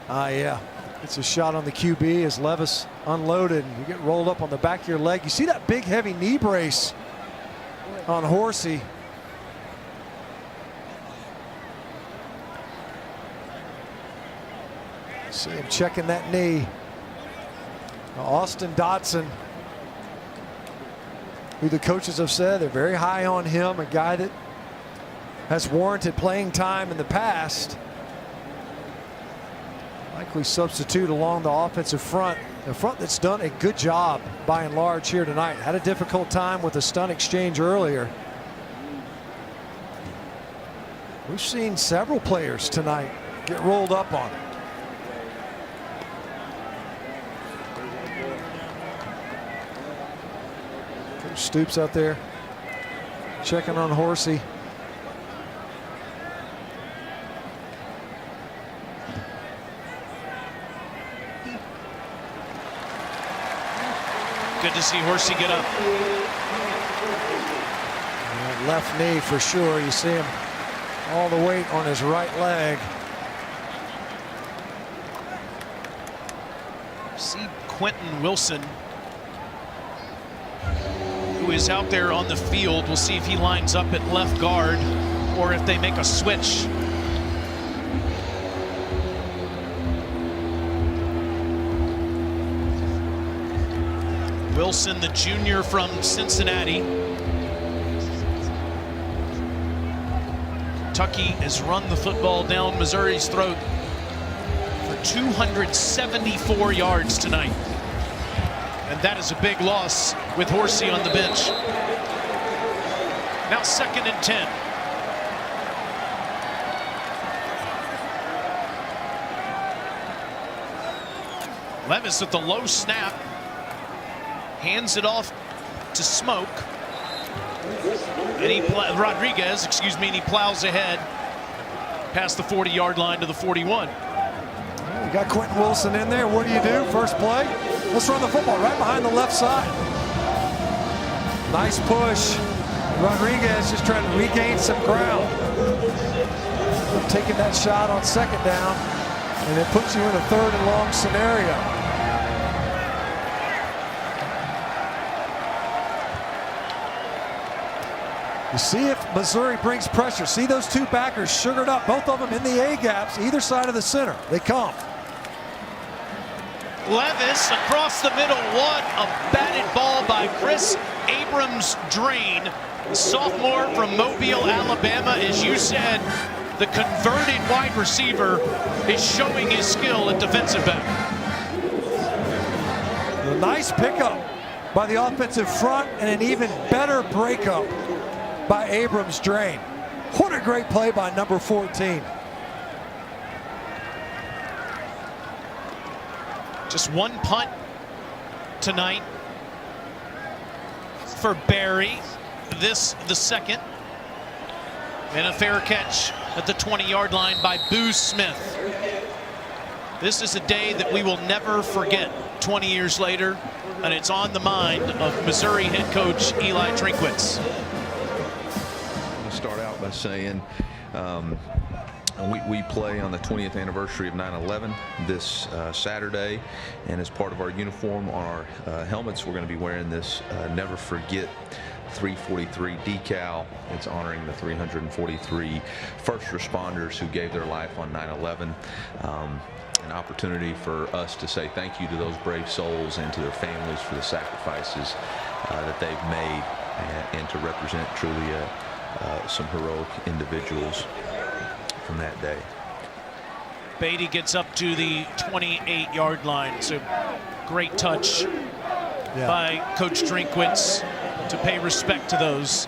Yeah. It's a shot on the QB as Levis unloaded. You get rolled up on the back of your leg. You see that big, heavy knee brace on Horsey. See him checking that knee. Austin Dotson, who the coaches have said they're very high on him, a guy that has warranted playing time in the past. Likely substitute along the offensive front. The front that's done a good job by and large here tonight. Had a difficult time with a stunt exchange earlier. We've seen several players tonight get rolled up on. Coach Stoops out there checking on Horsey. Good to see Horsey get up. Left knee for sure. You see him all the weight on his right leg. See Quentin Wilson, who is out there on the field. We'll see if he lines up at left guard or if they make a switch. Wilson, the junior from Cincinnati. Kentucky has run the football down Missouri's throat for 274 yards tonight. And that is a big loss with Horsey on the bench. Now 2nd and 10. Levis with the low snap. Hands it off to Smoke. And he Rodriguez, excuse me, and he plows ahead past the 40-yard line to the 41. You got Quentin Wilson in there. What do? First play. Let's run the football right behind the left side. Nice push. Rodriguez just trying to regain some ground. Taking that shot on 2nd down, and it puts you in a 3rd and long scenario. You see if Missouri brings pressure. See those two backers sugared up, both of them in the A gaps, either side of the center. They come. Levis across the middle. What a batted ball by Chris Abrams-Drain, sophomore from Mobile, Alabama. As you said, the converted wide receiver is showing his skill at defensive back. A nice pickup by the offensive front and an even better breakup by Abrams-Drain. What a great play by number 14. Just one punt tonight for Barry. This the 2nd. And a fair catch at the 20-yard line by Boo Smith. This is a day that we will never forget 20 years later, and it's on the mind of Missouri head coach Eli Drinkwitz. I'm going to start out by saying we play on the 20th anniversary of 9/11 this Saturday, and as part of our uniform on our helmets, we're going to be wearing this Never Forget 343 decal. It's honoring the 343 first responders who gave their life on 9/11. An opportunity for us to say thank you to those brave souls and to their families for the sacrifices that they've made, and to represent truly some heroic individuals from that day. Beatty gets up to the 28-yard line. So great touch by Coach Drinkwitz to pay respect to those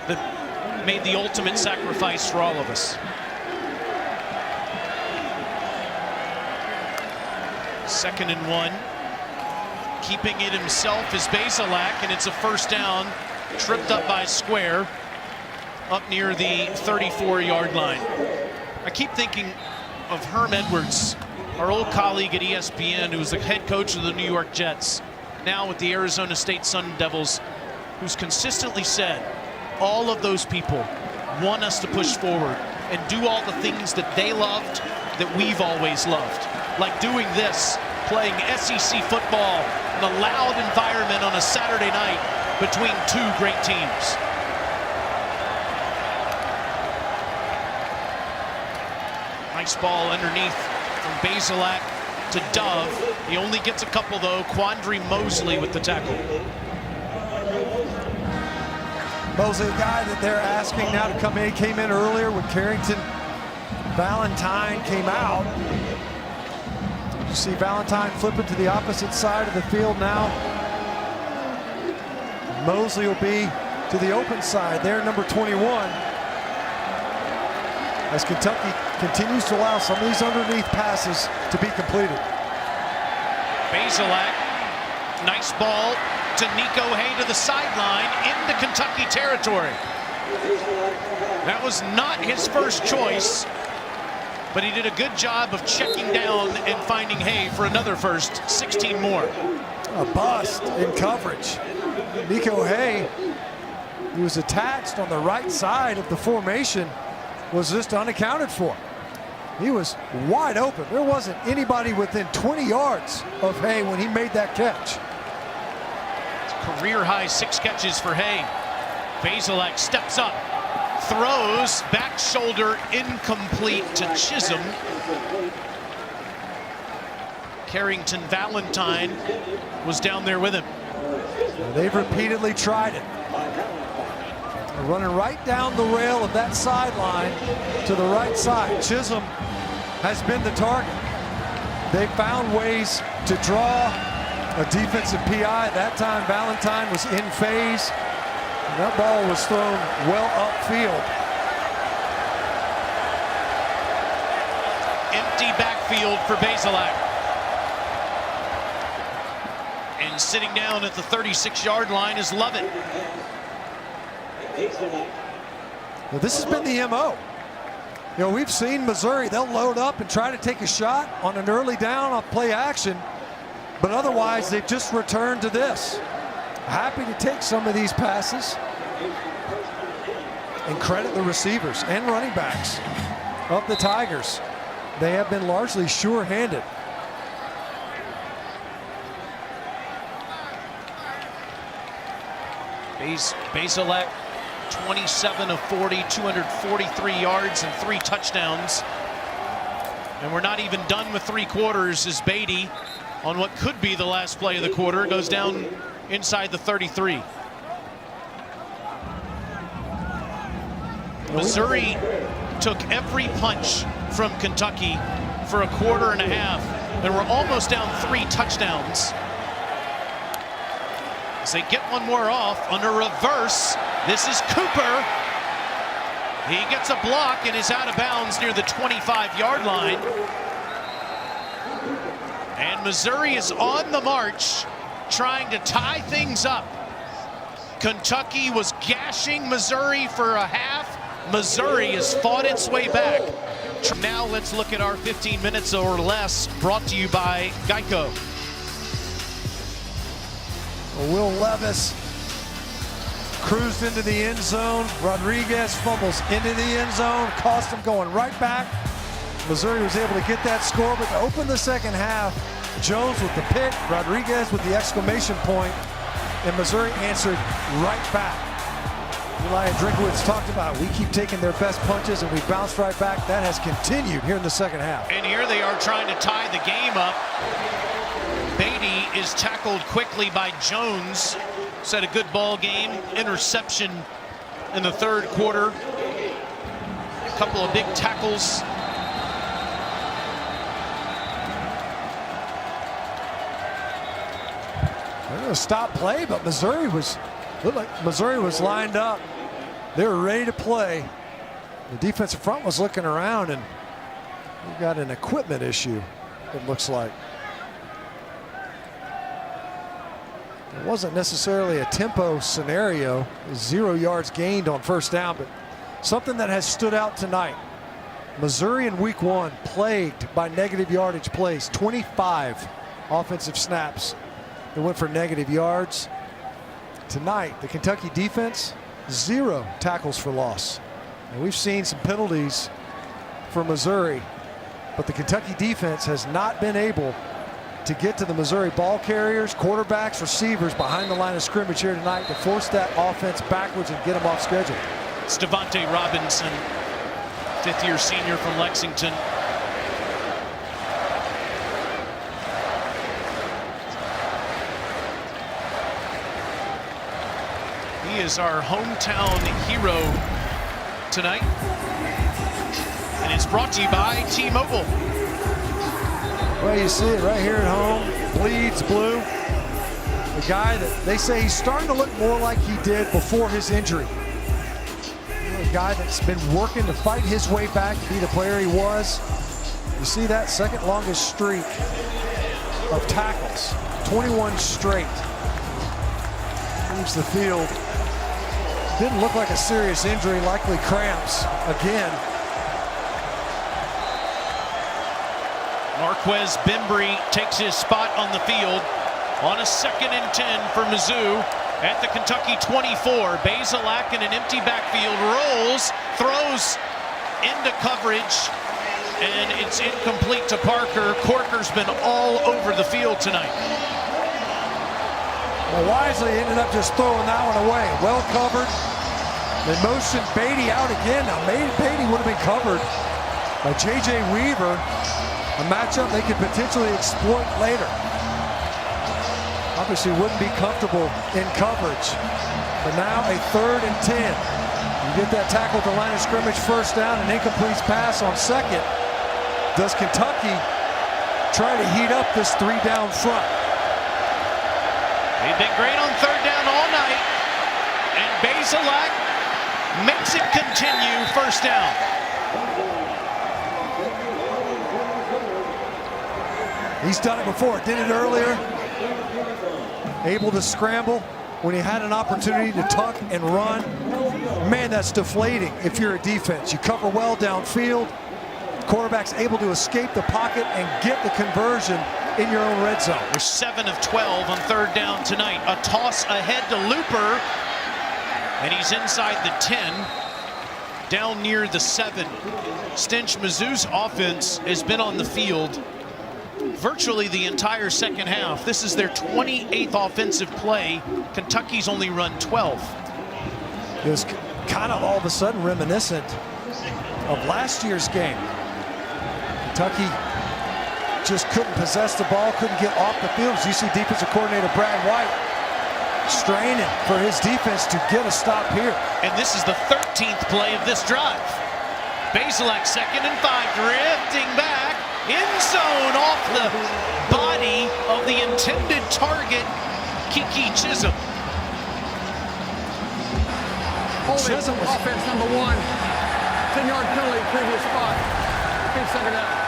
that made the ultimate sacrifice for all of us. Second and 1. Keeping it himself is Bazelak, and it's a first down, tripped up by Square up near the 34-yard line. I keep thinking of Herm Edwards, our old colleague at ESPN, who was the head coach of the New York Jets, now with the Arizona State Sun Devils, who's consistently said all of those people want us to push forward and do all the things that they loved, that we've always loved. Like doing this, playing SEC football in a loud environment on a Saturday night between two great teams. Nice ball underneath from Bazelak to Dove. He only gets a couple though. Quandre Mosley with the tackle. Mosley, a guy that they're asking now to come in. He came in earlier with Carrington. Valentine came out. You see Valentine flipping to the opposite side of the field now. Mosley will be to the open side there, number 21. As Kentucky continues to allow some of these underneath passes to be completed. Bazelak, nice ball to Nico Hay to the sideline into Kentucky territory. That was not his first choice, but he did a good job of checking down and finding Hay for another first, 16 more. A bust in coverage. Nico Hay, he was attached on the right side of the formation, was just unaccounted for. He was wide open. There wasn't anybody within 20 yards of Hay when he made that catch. Career high 6 catches for Hay. Bazelak steps up, throws, back shoulder incomplete to Chisholm. Carrington Valentine was down there with him. They've repeatedly tried it. They're running right down the rail of that sideline to the right side. Chisholm has been the target. They found ways to draw a defensive PI. That time Valentine was in phase. And that ball was thrown well upfield. Empty backfield for Bazelak. And sitting down at the 36-yard line is Lovett. Well, this has been the MO. You know, we've seen Missouri, they'll load up and try to take a shot on an early down off play action, but otherwise they've just returned to this. Happy to take some of these passes and credit the receivers and running backs of the Tigers. They have been largely sure-handed. Bazelak, 27 of 40, 243 yards and 3 touchdowns. And we're not even done with 3 quarters as Beatty, on what could be the last play of the quarter, goes down inside the 33. Missouri took every punch from Kentucky for a quarter and a half, and we're almost down 3 touchdowns. As they get one more off under reverse, this is Cooper. He gets a block and is out of bounds near the 25-yard line. And Missouri is on the march, trying to tie things up. Kentucky was gashing Missouri for a half. Missouri has fought its way back Now let's look at our 15 minutes or less, brought to you by Geico. Will Levis cruised into the end zone. Rodriguez fumbles into the end zone, cost him going right back. Missouri was able to get that score, but to open the second half, Jones with the pick, Rodriguez with the exclamation point, and Missouri answered right back. Eli and Drinkowitz talked about, we keep taking their best punches and we bounced right back. That has continued here in the second half. And here they are trying to tie the game up. Beatty is tackled quickly by Jones. Set a good ball game. Interception in the third quarter. A couple of big tackles. They're going to stop play, but Missouri looked like Missouri was lined up. They were ready to play. The defensive front was looking around, and we got an equipment issue, it looks like. It wasn't necessarily a tempo scenario. 0 yards gained on first down, but something that has stood out tonight. Missouri in week 1 plagued by negative yardage plays. 25 offensive snaps that went for negative yards. Tonight, the Kentucky defense, 0 tackles for loss. And we've seen some penalties for Missouri, but the Kentucky defense has not been able to get to the Missouri ball carriers, quarterbacks, receivers behind the line of scrimmage here tonight to force that offense backwards and get them off schedule. It's Wan'Dale Robinson, fifth-year senior from Lexington. He is our hometown hero tonight. And it's brought to you by T-Mobile. Well, you see it right here at home. Bleeds blue. The guy that they say he's starting to look more like he did before his injury. A guy that's been working to fight his way back to be the player he was. You see that second longest streak of tackles, 21 straight. Leaves the field. Didn't look like a serious injury, likely cramps again. Marquez Bembry takes his spot on the field on a 2nd and 10 for Mizzou at the Kentucky 24. Bazelak in an empty backfield rolls, throws into coverage, and it's incomplete to Parker. Corker's been all over the field tonight. Well, Wisely ended up just throwing that one away. Well covered. They motioned Beatty out again. Now, Beatty would have been covered by J.J. Weaver. A matchup they could potentially exploit later. Obviously wouldn't be comfortable in coverage. But now a 3rd and 10. You get that tackle at the line of scrimmage, first down, an incomplete pass on 2nd. Does Kentucky try to heat up this 3-down front? They've been great on 3rd down all night. And Bazelak makes it continue, first down. He's done it before, did it earlier. Able to scramble when he had an opportunity to tuck and run. Man, that's deflating if you're a defense. You cover well downfield. Quarterback's able to escape the pocket and get the conversion in your own red zone. We're 7 of 12 on 3rd down tonight. A toss ahead to Looper, and he's inside the 10, down near the 7. Stinch, Mizzou's offense has been on the field virtually the entire second half. This is their 28th offensive play. Kentucky's only run 12. It was kind of all of a sudden reminiscent of last year's game. Kentucky just couldn't possess the ball, couldn't get off the field. As you see defensive coordinator Brad White straining for his defense to get a stop here. And this is the 13th play of this drive. Bazelak 2nd and 5, drifting back. End zone off the body of the intended target, Kiki Chisholm. Chisholm was offense number 1. 10-yard penalty, previous spot. Second down.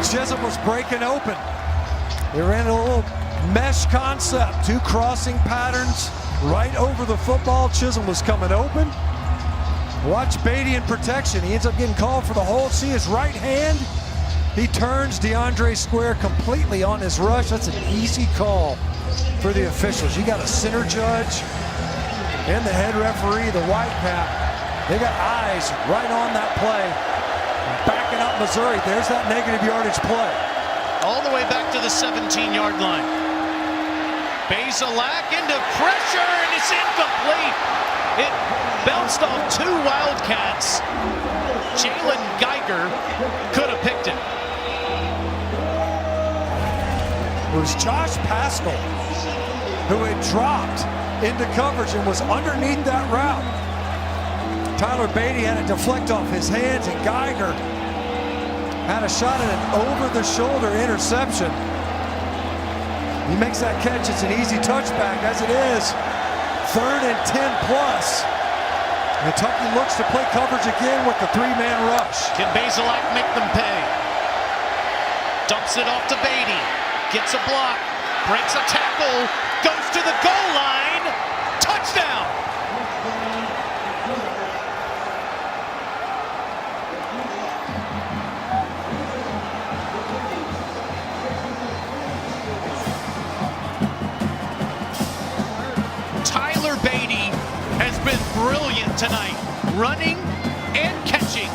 Chisholm was breaking open. They ran a little mesh concept, 2 crossing patterns right over the football. Chisholm was coming open. Watch Beatty in protection. He ends up getting called for the hold. See his right hand? He turns DeAndre Square completely on his rush. That's an easy call for the officials. You got a center judge and the head referee, the white cap. They got eyes right on that play. Backing up Missouri. There's that negative yardage play. All the way back to the 17-yard line. Bazelak into pressure, and it's incomplete. It bounced off two Wildcats. Jalen Geiger could have picked it. It was Josh Paschal who had dropped into coverage and was underneath that route. Tyler Beatty had it deflect off his hands, and Geiger had a shot at an over-the-shoulder interception. He makes that catch. It's an easy touchback, as it is. 3rd and 10 plus. Kentucky looks to play coverage again with the three-man rush. Can Bazelak make them pay? Dumps it off to Beatty. Gets a block. Breaks a tackle. Goes to the goal line. Touchdown! Tyler Beatty has been brilliant tonight, running and catching.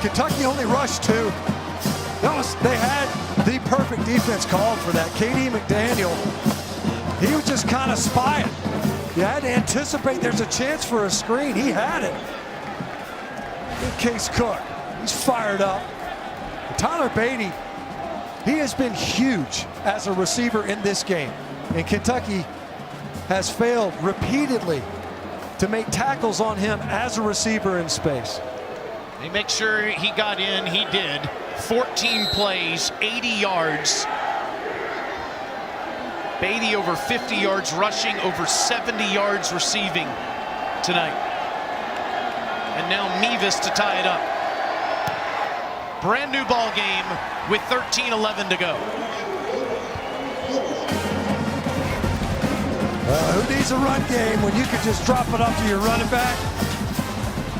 Kentucky only rushed 2. They had the perfect defense called for that. K.D. McDaniel, he was just kind of spying. You had to anticipate there's a chance for a screen. He had it. Case Cook, he's fired up. Tyler Beatty, he has been huge as a receiver in this game. And Kentucky has failed repeatedly to make tackles on him as a receiver in space. They make sure he got in. He did. 14 plays, 80 yards. Beatty over 50 yards rushing, over 70 yards receiving tonight. And now Mevis to tie it up. Brand new ball game with 13-11 to go. Who needs a run game when you can just drop it off to your running back?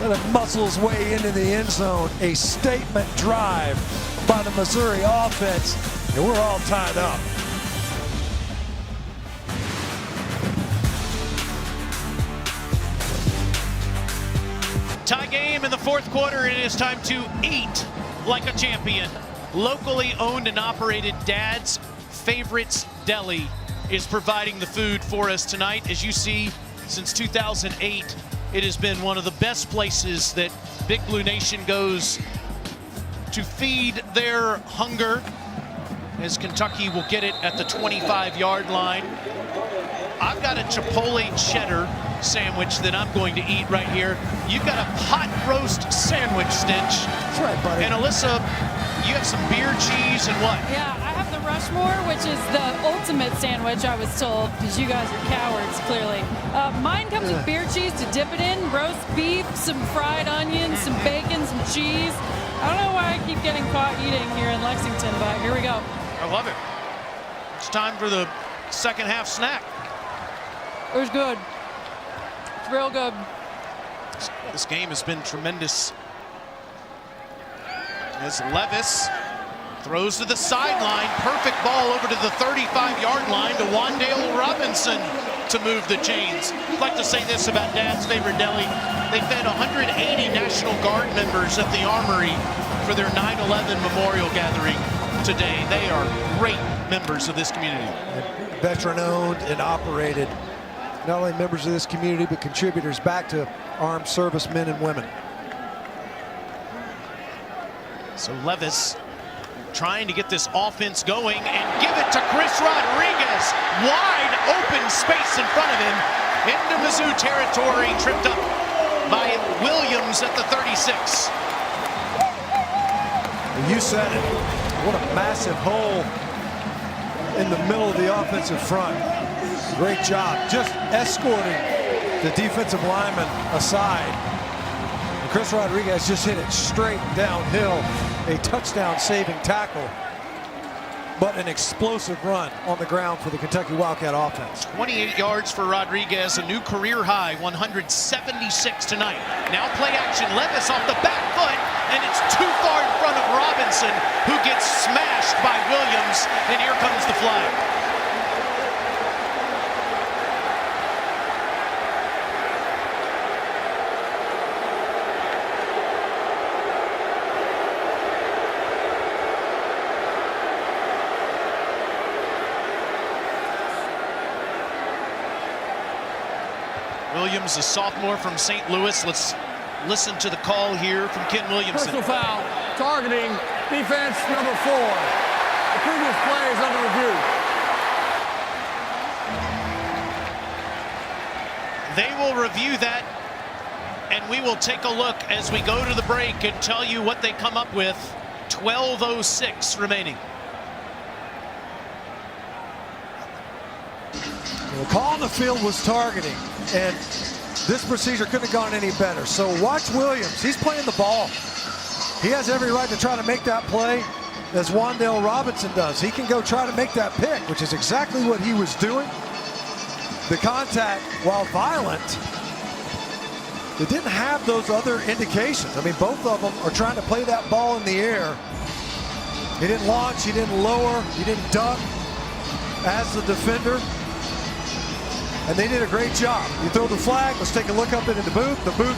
Let it muscle his way into the end zone. A statement drive by the Missouri offense, and we're all tied up. Tie game in the 4th quarter. It is time to eat like a champion. Locally owned and operated Dad's Favorites Deli is providing the food for us tonight. As you see, since 2008, it has been one of the best places that Big Blue Nation goes to feed their hunger, as Kentucky will get it at the 25-yard line. I've got a Chipotle cheddar sandwich that I'm going to eat right here. You've got a pot roast sandwich, Stitch. That's right, buddy. And Alyssa, you have some beer cheese and what? Yeah, I have the Rushmore, which is the ultimate sandwich, I was told, because you guys are cowards, clearly. Mine comes with beer cheese to dip it in, roast beef, some fried onions, some bacon, some cheese. I don't know why I keep getting caught eating here in Lexington, but here we go. I love it. It's time for the second half snack. It was good. It's real good. This game has been tremendous. As Levis throws to the sideline, perfect ball over to the 35-yard line to Wan'Dale Robinson to move the chains. I'd like to say this about Dad's Favorite Deli. They fed 180 National Guard members at the Armory for their 9/11 memorial gathering today. They are great members of this community. Veteran-owned and operated. Not only members of this community, but contributors back to armed service men and women. So Levis trying to get this offense going and give it to Chris Rodriguez. Wide open space in front of him. Into Mizzou territory, tripped up by Williams at the 36. You said it. What a massive hole in the middle of the offensive front. Great job just escorting the defensive lineman aside. And Chris Rodriguez just hit it straight downhill. A touchdown saving tackle. but an explosive run on the ground for the Kentucky Wildcat offense. 28 yards for Rodriguez, a new career high, 176 tonight. Now play action, Levis off the back foot, and it's too far in front of Robinson, who gets smashed by Williams, and here comes the flag. Williams, a sophomore from St. Louis. Let's listen to the call here from Ken Williamson. Personal foul, targeting defense number 4. The previous play is under review. They will review that, and we will take a look as we go to the break and tell you what they come up with. 12:06 remaining. The call on the field was targeting, and this procedure couldn't have gone any better. So watch Williams. He's playing the ball. He has every right to try to make that play as Wan'Dale Robinson does. He can go try to make that pick, which is exactly what he was doing. The contact, while violent, it didn't have those other indications. I mean, both of them are trying to play that ball in the air. He didn't launch, he didn't lower, he didn't duck as the defender. And they did a great job. You throw the flag, let's take a look up into the booth. The booth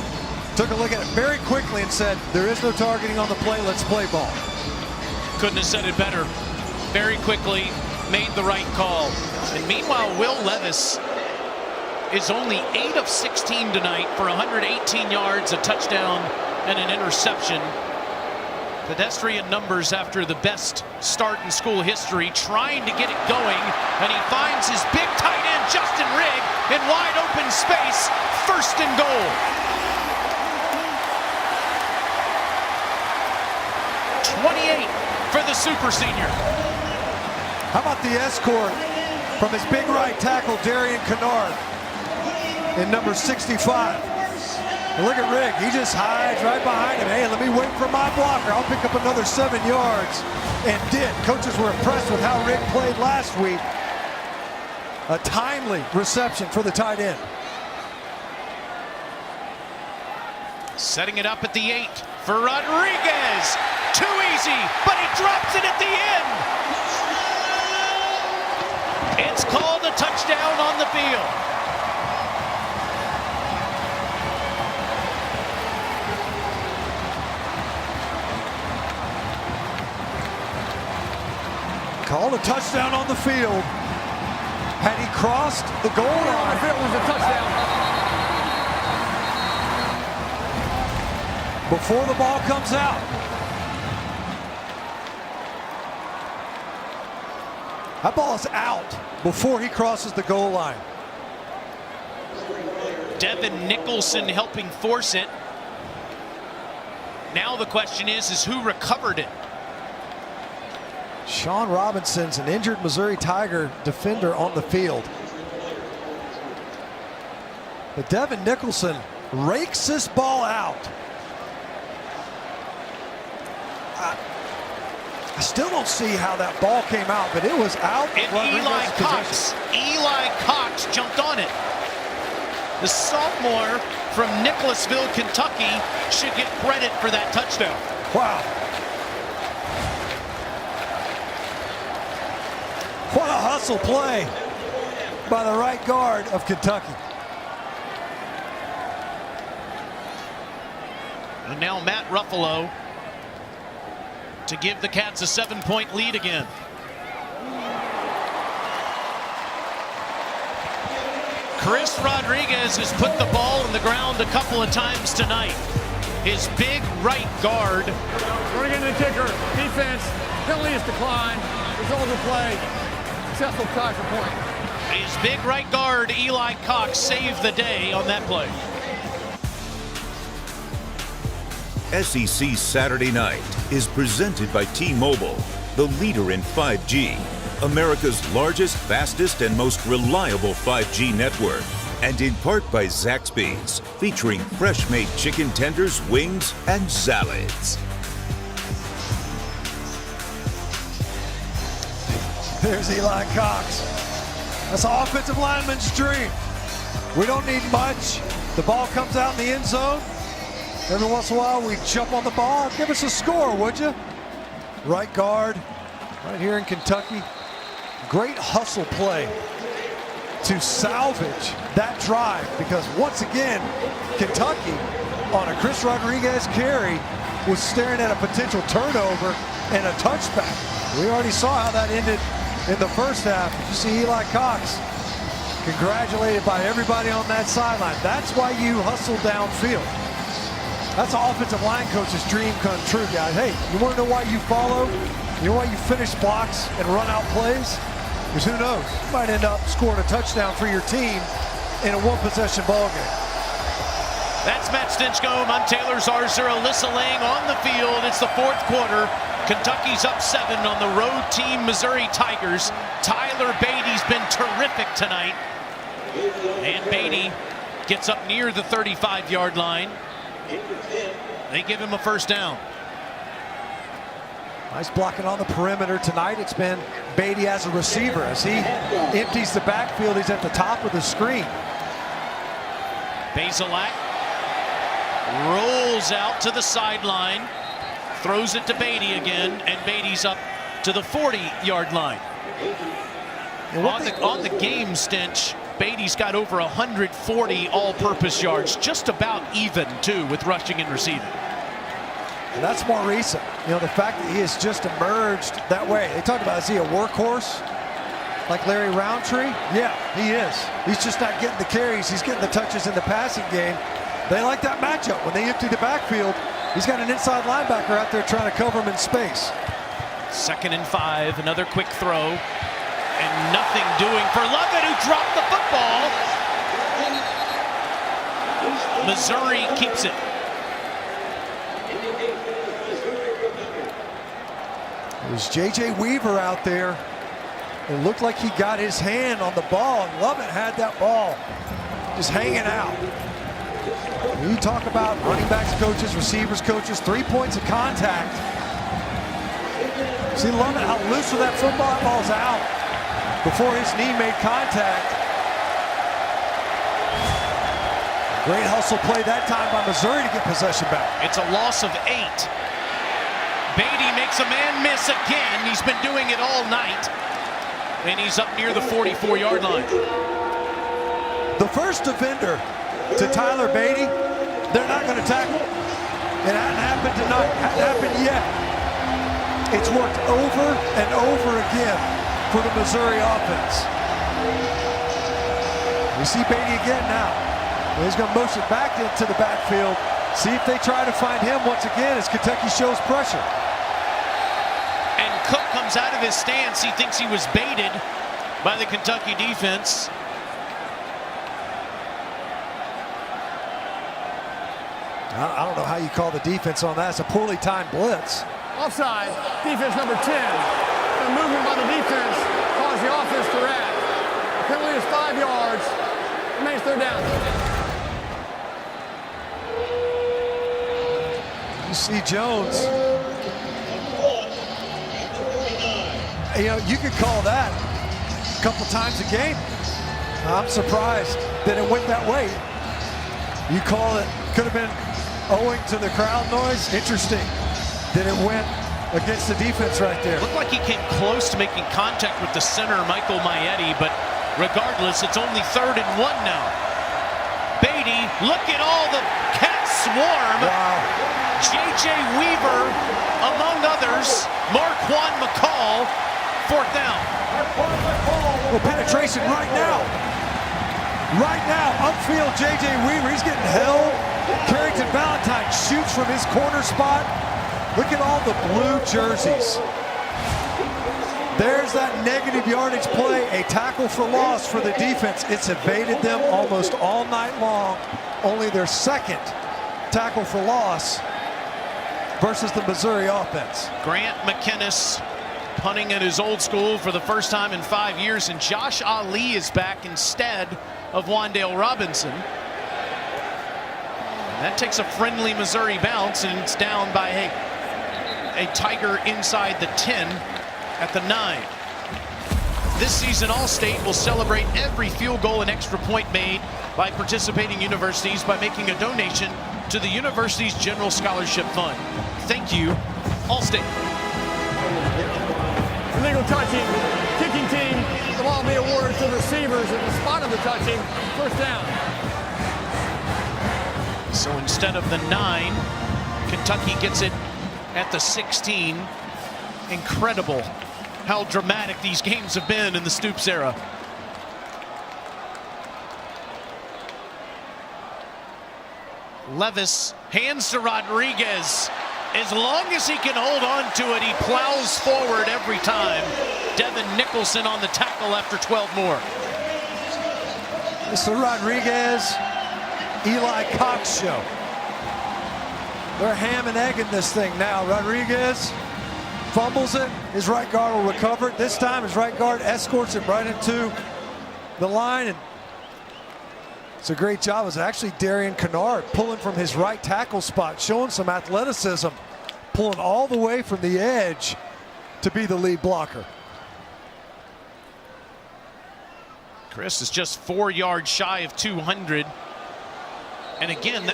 took a look at it very quickly and said, there is no targeting on the play, let's play ball. Couldn't have said it better. Very quickly made the right call. And meanwhile, Will Levis is only 8 of 16 tonight for 118 yards, a touchdown, and an interception. Pedestrian numbers after the best start in school history, trying to get it going, and he finds his big tight end, Justin Rigg, in wide open space, first and goal. 28 for the super senior. How about the escort from his big right tackle, Darian Kennard, in number 65. And look at Rigg, he just hides right behind him. Hey, let me wait for my blocker. I'll pick up another 7 yards. And did. Coaches were impressed with how Rigg played last week. A timely reception for the tight end. Setting it up at the 8 for Rodriguez. Too easy, but he drops it at the end. It's called a touchdown on the field. Called a touchdown on the field. Had he crossed the goal line, It was a touchdown. before the ball comes out. That ball is out before he crosses the goal line. Devin Nicholson helping force it. Now the question is who recovered it? Sean Robinson's an injured Missouri Tiger defender on the field. But Devin Nicholson rakes this ball out. I still don't see how that ball came out, but it was out. And Eli Cox jumped on it. The sophomore from Nicholasville, Kentucky, should get credit for that touchdown. Wow. What a hustle play by the right guard of Kentucky. And now Matt Ruffalo to give the Cats a 7-point lead again. Chris Rodriguez has put the ball on the ground a couple of times tonight. His big right guard. We're going to the kicker. Defense. Penalty is declined. Result of the play. Successful try for point. His big right guard, Eli Cox, saved the day on that play. SEC Saturday Night is presented by T-Mobile, the leader in 5G, America's largest, fastest, and most reliable 5G network, and in part by Zaxby's, featuring fresh-made chicken tenders, wings, and salads. There's Eli Cox. That's an offensive lineman's dream. We don't need much. The ball comes out in the end zone. Every once in a while, we jump on the ball. Give us a score, would you? Right guard, right here in Kentucky. Great hustle play to salvage that drive, because once again, Kentucky on a Chris Rodriguez carry was staring at a potential turnover and a touchback. We already saw how that ended in the first half. You see Eli Cox congratulated by everybody on that sideline. That's why you hustle downfield. That's an offensive line coach's dream come true, guys. Hey, you want to know why you follow? You know why you finish blocks and run out plays? Because who knows? You might end up scoring a touchdown for your team in a one-possession ball game. That's Matt Stinchcomb. I'm Taylor Zarzour. Alyssa Lang on the field. It's the fourth quarter. Kentucky's up 7 on the road team, Missouri Tigers. Tyler Beatty's been terrific tonight. And Beatty gets up near the 35-yard line. They give him a first down. Nice blocking on the perimeter tonight. It's been Beatty as a receiver. As he empties the backfield, he's at the top of the screen. Bazelak rolls out to the sideline, throws it to Beatty again, and Beatty's up to the 40-yard line. On the game, Stinch, Beatty's got over 140 all-purpose yards, just about even, too, with rushing and receiving. And that's more recent. You know, the fact that he has just emerged that way. They talk about, is he a workhorse like Larry Roundtree? Yeah, he is. He's just not getting the carries. He's getting the touches in the passing game. They like that matchup. When they empty the backfield, he's got an inside linebacker out there trying to cover him in space. 2nd and 5, another quick throw. And nothing doing for Lovett, who dropped the football. Missouri keeps it. There's J.J. Weaver out there. It looked like he got his hand on the ball, and Lovett had that ball just hanging out. When you talk about running backs coaches, receivers coaches, 3 points of contact. See Lovett, how loose with that football, ball's out before his knee made contact. Great hustle play that time by Missouri to get possession back. It's a loss of 8. Beatty makes a man miss again. He's been doing it all night. And he's up near the 44-yard line. The first defender to Tyler Beatty, they're not going to tackle. It hadn't happened tonight. Hadn't happened yet. It's worked over and over again for the Missouri offense. We see Beatty again now. He's going to motion back into the backfield. See if they try to find him once again as Kentucky shows pressure. And Cook comes out of his stance. He thinks he was baited by the Kentucky defense. I don't know how you call the defense on that. It's a poorly timed blitz. Offside, defense number 10. The movement by the defense caused the offense to react. The penalty is 5 yards. Remains 3rd down. You see Jones. You know, you could call that a couple times a game. I'm surprised that it went that way. You call it, could have been owing to the crowd noise. Interesting that it went against the defense right there. Looked like he came close to making contact with the center, Michael Maietti, but regardless, it's only 3rd and 1 now. Beatty, look at all the cat swarm. Wow. J.J. Weaver, among others, Marquand McCall, 4th down. Well, penetration right now. Right now, upfield J.J. Weaver, he's getting held. Carrington Valentine shoots from his corner spot. Look at all the blue jerseys. There's that negative yardage play, a tackle for loss for the defense. It's evaded them almost all night long. Only their 2nd tackle for loss versus the Missouri offense. Grant McInnes punting at his old school for the first time in 5 years, and Josh Ali is back instead of Wan'Dale Robinson. And that takes a friendly Missouri bounce, and it's down by a Tiger inside the 10 at the 9. This season, All-State will celebrate every field goal and extra point made by participating universities by making a donation to the university's General Scholarship Fund. Thank you, All-State. Illegal touching, kicking team. The ball will be awarded to the receivers at the spot of the touching. First down. So instead of the 9, Kentucky gets it at the 16. Incredible how dramatic these games have been in the Stoops era. Levis hands to Rodriguez. As long as he can hold on to it, he plows forward every time. Devin Nicholson on the tackle after 12 more. It's the Rodriguez, Eli Cox show. They're ham and egging this thing now. Rodriguez fumbles it. His right guard will recover it. This time his right guard escorts it right into the line. And it's a great job. It was actually Darian Kennard pulling from his right tackle spot, showing some athleticism, pulling all the way from the edge to be the lead blocker. Chris is just 4 yards shy of 200. And again,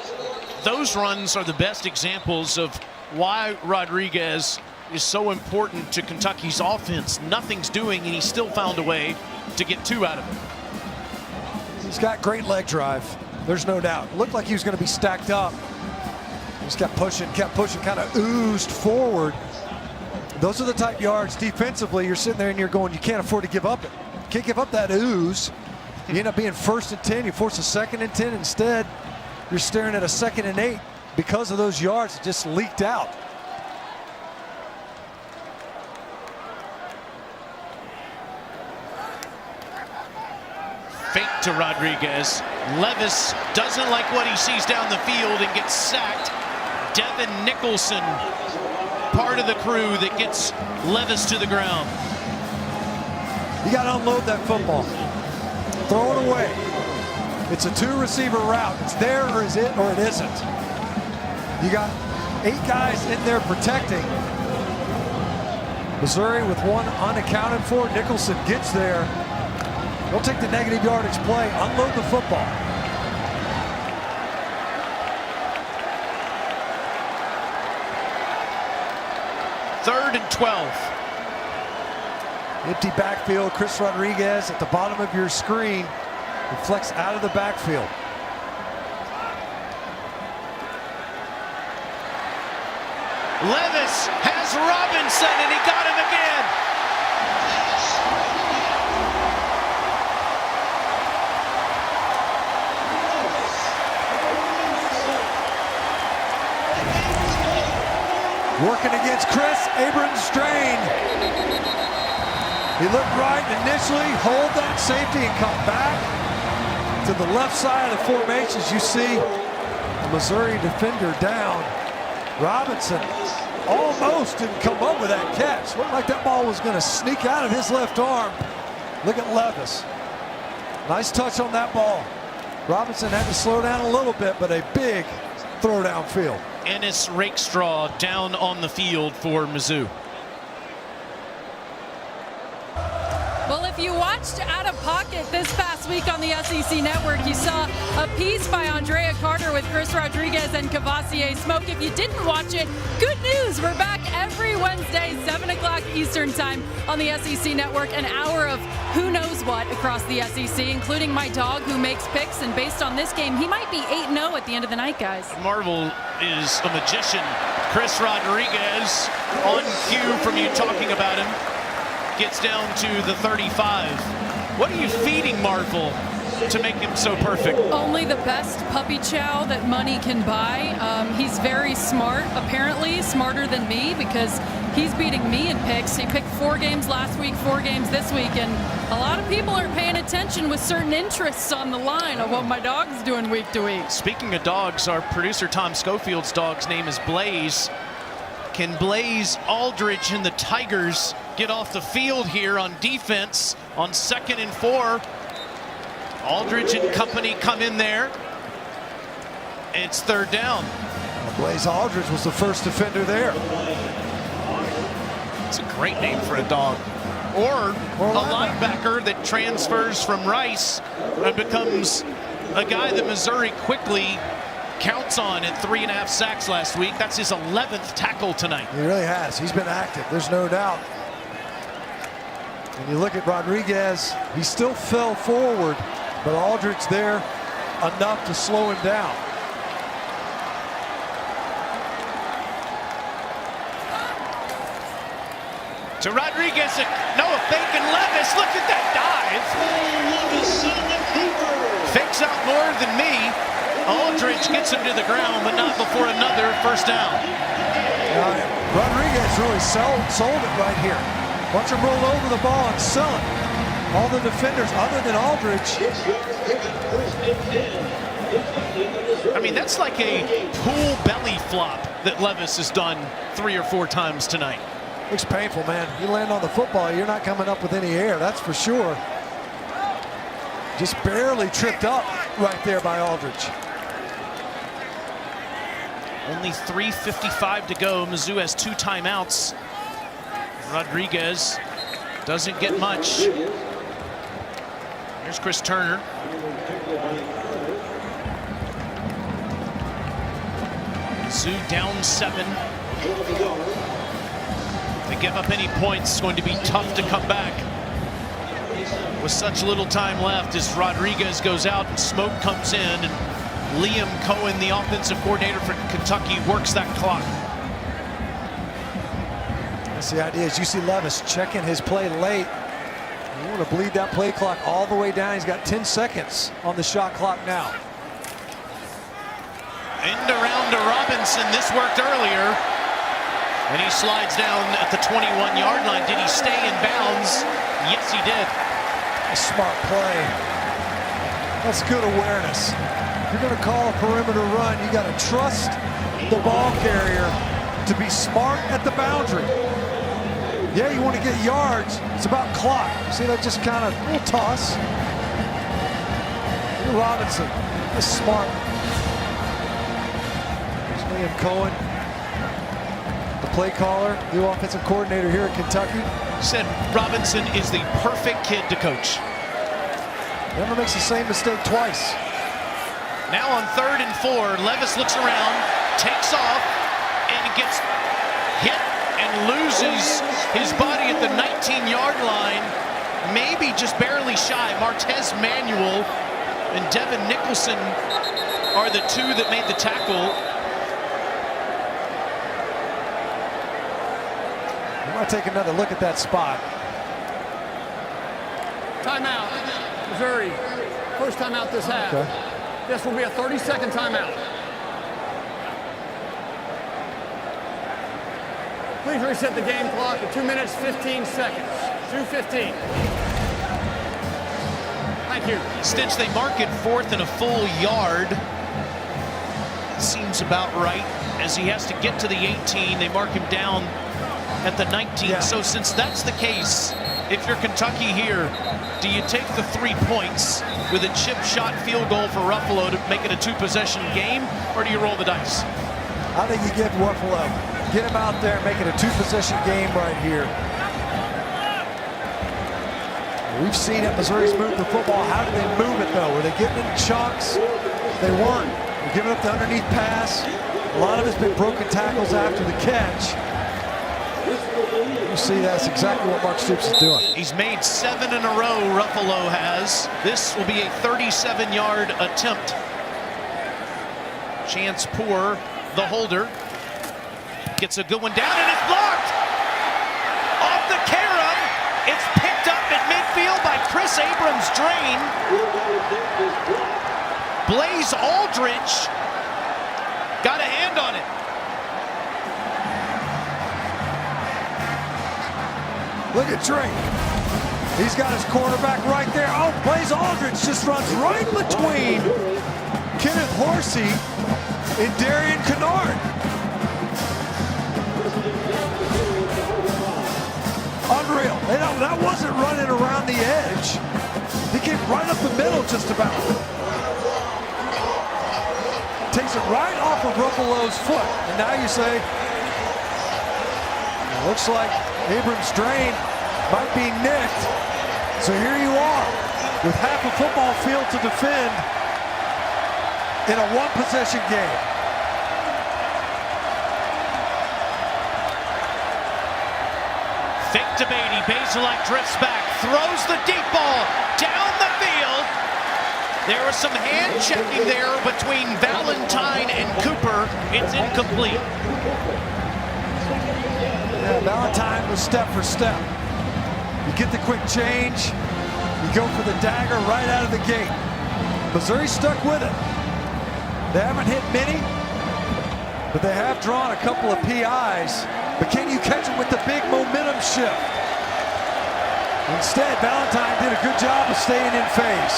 those runs are the best examples of why Rodriguez is so important to Kentucky's offense. Nothing's doing, and he still found a way to get 2 out of it. He's got great leg drive. There's no doubt. Looked like he was going to be stacked up. He just kept pushing, kind of oozed forward. Those are the type yards defensively you're sitting there and you're going, you can't afford to give up it. You can't give up that ooze. You end up being 1st and 10. You force a 2nd and 10. Instead, you're staring at a 2nd and 8 because of those yards that just leaked out. Fake to Rodriguez. Levis doesn't like what he sees down the field and gets sacked. Devin Nicholson, part of the crew that gets Levis to the ground. You got to unload that football. Throw it away. It's a 2-receiver route. It's there or is it or it isn't. You got 8 guys in there protecting. Missouri with 1 unaccounted for. Nicholson gets there. Don't take the negative yardage play. Unload the football. Third and 12. Empty backfield. Chris Rodriguez at the bottom of your screen. Reflects out of the backfield. Levis has Robinson, and he got him again. Working against Chris Abrams strain. He looked right initially, hold that safety and come back to the left side of the formations. You see the Missouri defender down. Robinson almost didn't come up with that catch. Looked like that ball was going to sneak out of his left arm. Look at Levis. Nice touch on that ball. Robinson had to slow down a little bit, but a big throw downfield. Ennis Rakestraw down on the field for Mizzou. Well, if you watched Out of Pocket this past week on the SEC Network, you saw a piece by Andrea Carter with Chris Rodriguez and Kavosiey Smoke. If you didn't watch it, good news. We're back every Wednesday, 7 o'clock Eastern time on the SEC Network. An hour of who knows what across the SEC, including my dog who makes picks. And based on this game, he might be 8-0 at the end of the night, guys. Marvel is a magician. Chris Rodriguez on cue from you talking about him. Gets down to the 35. What are you feeding Marvel to make him so perfect? Only the best puppy chow that money can buy. He's very smart, apparently smarter than me, because he's beating me in picks. He picked 4 games last week, 4 games this week, and a lot of people are paying attention with certain interests on the line of what my dog's doing week to week. Speaking of dogs, our producer Tom Schofield's dog's name is Blaze. Can Blaze Aldridge and the Tigers get off the field here on defense on 2nd and 4? Aldridge and company come in there. It's 3rd down. Blaze Aldridge was the first defender there. It's a great name for a dog. Or a linebacker that transfers from Rice and becomes a guy that Missouri quickly counts on at 3.5 sacks last week. That's his 11th tackle tonight. He really has. He's been active. There's no doubt. When you look at Rodriguez, he still fell forward, but Aldridge there enough to slow him down. To Rodriguez, Noah fake and Levis. Look at that dive. Fakes out more than me. Aldridge gets him to the ground, but not before another first down. Rodriguez really sold it right here. Watch him roll over the ball and sell it. All the defenders other than Aldridge. I mean, that's like a pool belly flop that Levis has done 3 or 4 times tonight. Looks painful, man. You land on the football, you're not coming up with any air, that's for sure. Just barely tripped up right there by Aldridge. Only 3:55 to go. Mizzou has 2 timeouts. Rodriguez doesn't get much. Here's Chris Turner. Mizzou down 7. If they give up any points, it's going to be tough to come back. With such little time left as Rodriguez goes out and Smoke comes in, and Liam Cohen, the offensive coordinator for Kentucky, works that clock. That's the idea. Is you see Levis checking his play late. You want to bleed that play clock all the way down. He's got 10 seconds on the shot clock now. End around to Robinson. This worked earlier. And he slides down at the 21-yard line. Did he stay in bounds? Yes, he did. A smart play. That's good awareness. If you're going to call a perimeter run, you got to trust the ball carrier to be smart at the boundary. Yeah, you want to get yards. It's about clock. See that just kind of little toss. Robinson, that's smart. There's Liam Cohen, the play caller, new offensive coordinator here at Kentucky. Said Robinson is the perfect kid to coach. Never makes the same mistake twice. Now on 3rd and 4, Levis looks around, takes off, and gets hit and loses his body at the 19-yard line, maybe just barely shy. Martez Manuel and Devin Nicholson are the 2 that made the tackle. We might take another look at that spot. Timeout, Missouri. First timeout this half. Okay. This will be a 30-second timeout. Please reset the game clock at 2 minutes, 15 seconds. 2:15. Thank you. Stitch, they mark it 4th and a full yard. Seems about right. As he has to get to the 18, they mark him down at the 19. Yeah. So since that's the case, if you're Kentucky here, do you take the 3 points with a chip shot field goal for Ruffalo to make it a 2-possession game, or do you roll the dice? I think you give Ruffalo. Get him out there, make it a 2-possession game right here. We've seen it. Missouri's moved the football. How did they move it, though? Were they getting it in chunks? They weren't. They're giving up the underneath pass. A lot of it's been broken tackles after the catch. You see that's exactly what Mark Stoops is doing. He's made 7 in a row, Ruffalo has. This will be a 37-yard attempt. Chance Poor, the holder, gets a good one down, and it's blocked! Off the carom, it's picked up at midfield by Chris Abrams-Drain. Blaze Aldridge got a hand on it. Look at Drake. He's got his quarterback right there. Oh, Blaze Aldridge just runs right between Kenneth Horsey and Darian Kennard. Unreal. That wasn't running around the edge. He came right up the middle just about. Takes it right off of Ruffalo's foot. And now you say, it looks like Abrams-Drain might be nicked. So here you are with half a football field to defend in a one-possession game. Fake to Beatty. Bazelak drifts back, throws the deep ball down the field. There was some hand checking there between Valentine and Cooper. It's incomplete. Yeah, Valentine was step for step. You get the quick change, you go for the dagger right out of the gate. Missouri stuck with it. They haven't hit many, but they have drawn a couple of PIs. But can you catch them with the big momentum shift? Instead, Valentine did a good job of staying in phase.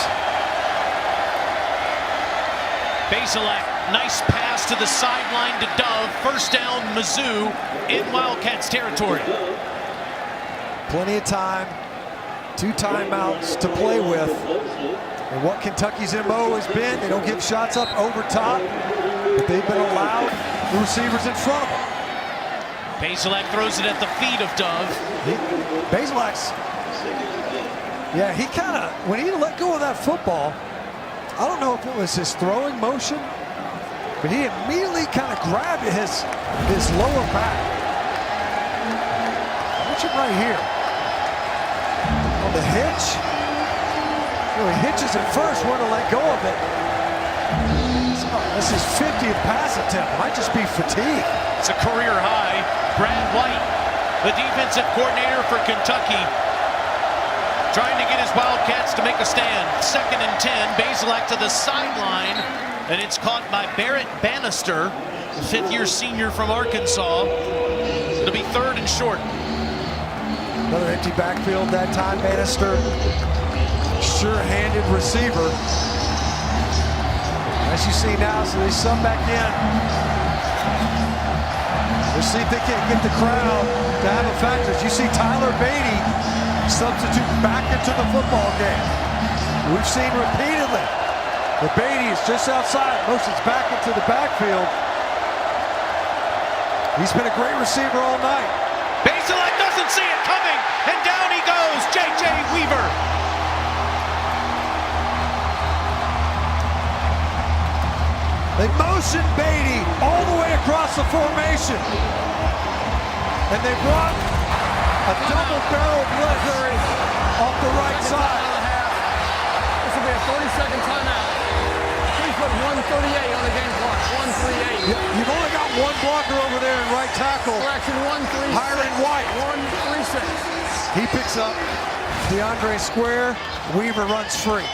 Bazelak, nice pass to the sideline to Dove. First down, Mizzou in Wildcats territory. Plenty of time, 2 timeouts to play with. And what Kentucky's MO has been, they don't give shots up over top, but they've been allowed the receivers in front of them. Bazelak throws it at the feet of Dove. Bazelak's, yeah, he kind of, when he let go of that football, I don't know if it was his throwing motion, but he immediately kind of grabbed his lower back. Watch it right here. On the hitch. Well, he hitches it first, wanted to let go of it. This is 50th pass attempt. Might just be fatigue. It's a career high. Brad White, the defensive coordinator for Kentucky, trying to get his Wildcats to make a stand. 2nd and 10. Bazelak to the sideline, and it's caught by Barrett Bannister, the 5th-year senior from Arkansas. It'll be 3rd and short. Another empty backfield that time. Bannister, sure-handed receiver. As you see now, so they sub back in. Let's see if they can't get the crowd to have a factor. As you see Tyler Beatty substitute back into the football game. We've seen repeatedly that Beatty is just outside, motions back into the backfield. He's been a great receiver all night. Bazelak doesn't see it coming, and down he goes, J.J. Weaver. They motion Beatty all the way across the formation. And they brought a double-barrel blitz off the right side. This will be a 30-second timeout. Please put 1:38 on the game clock. 1:38. You've only got one blocker over there in right tackle. Correction, 1:36. Hiram White. 1:36. He picks up DeAndre Square. Weaver runs free.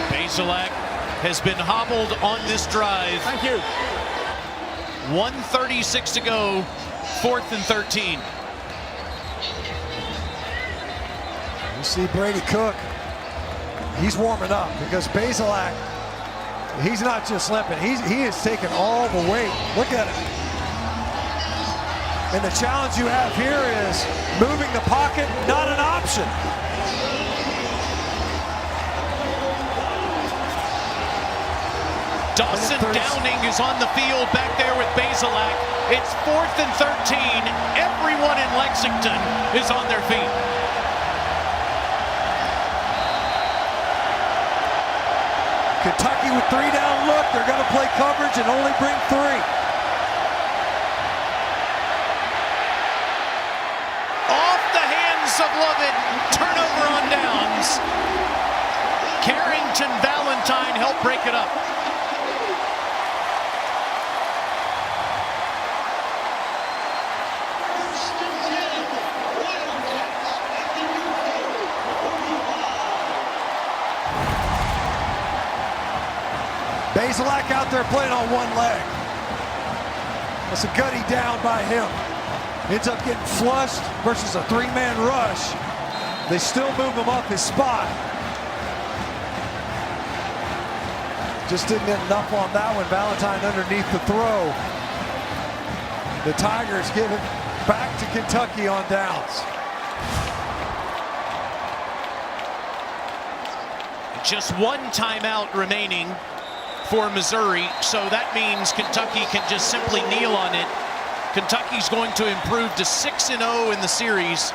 Bazelak has been hobbled on this drive. Thank you. 1:36 to go, 4th and 13. You see Brady Cook. He's warming up because Bazelak, he's not just limping. He is taking all the weight. Look at it. And the challenge you have here is moving the pocket, not an option. Dawson Downing is on the field back there with Bazelak. It's 4th and 13. Everyone in Lexington is on their feet. Kentucky with 3-down look. They're going to play coverage and only bring 3. Off the hands of Lovett. Turnover on downs. Carrington Valentine helped break it up. Bazelak out there playing on one leg. That's a gutty down by him. Ends up getting flushed versus a 3-man rush. They still move him up his spot. Just didn't get enough on that one. Valentine underneath the throw. The Tigers give it back to Kentucky on downs. Just one timeout remaining for Missouri, so that means Kentucky can just simply kneel on it Kentucky's going to improve to 6-0 in the series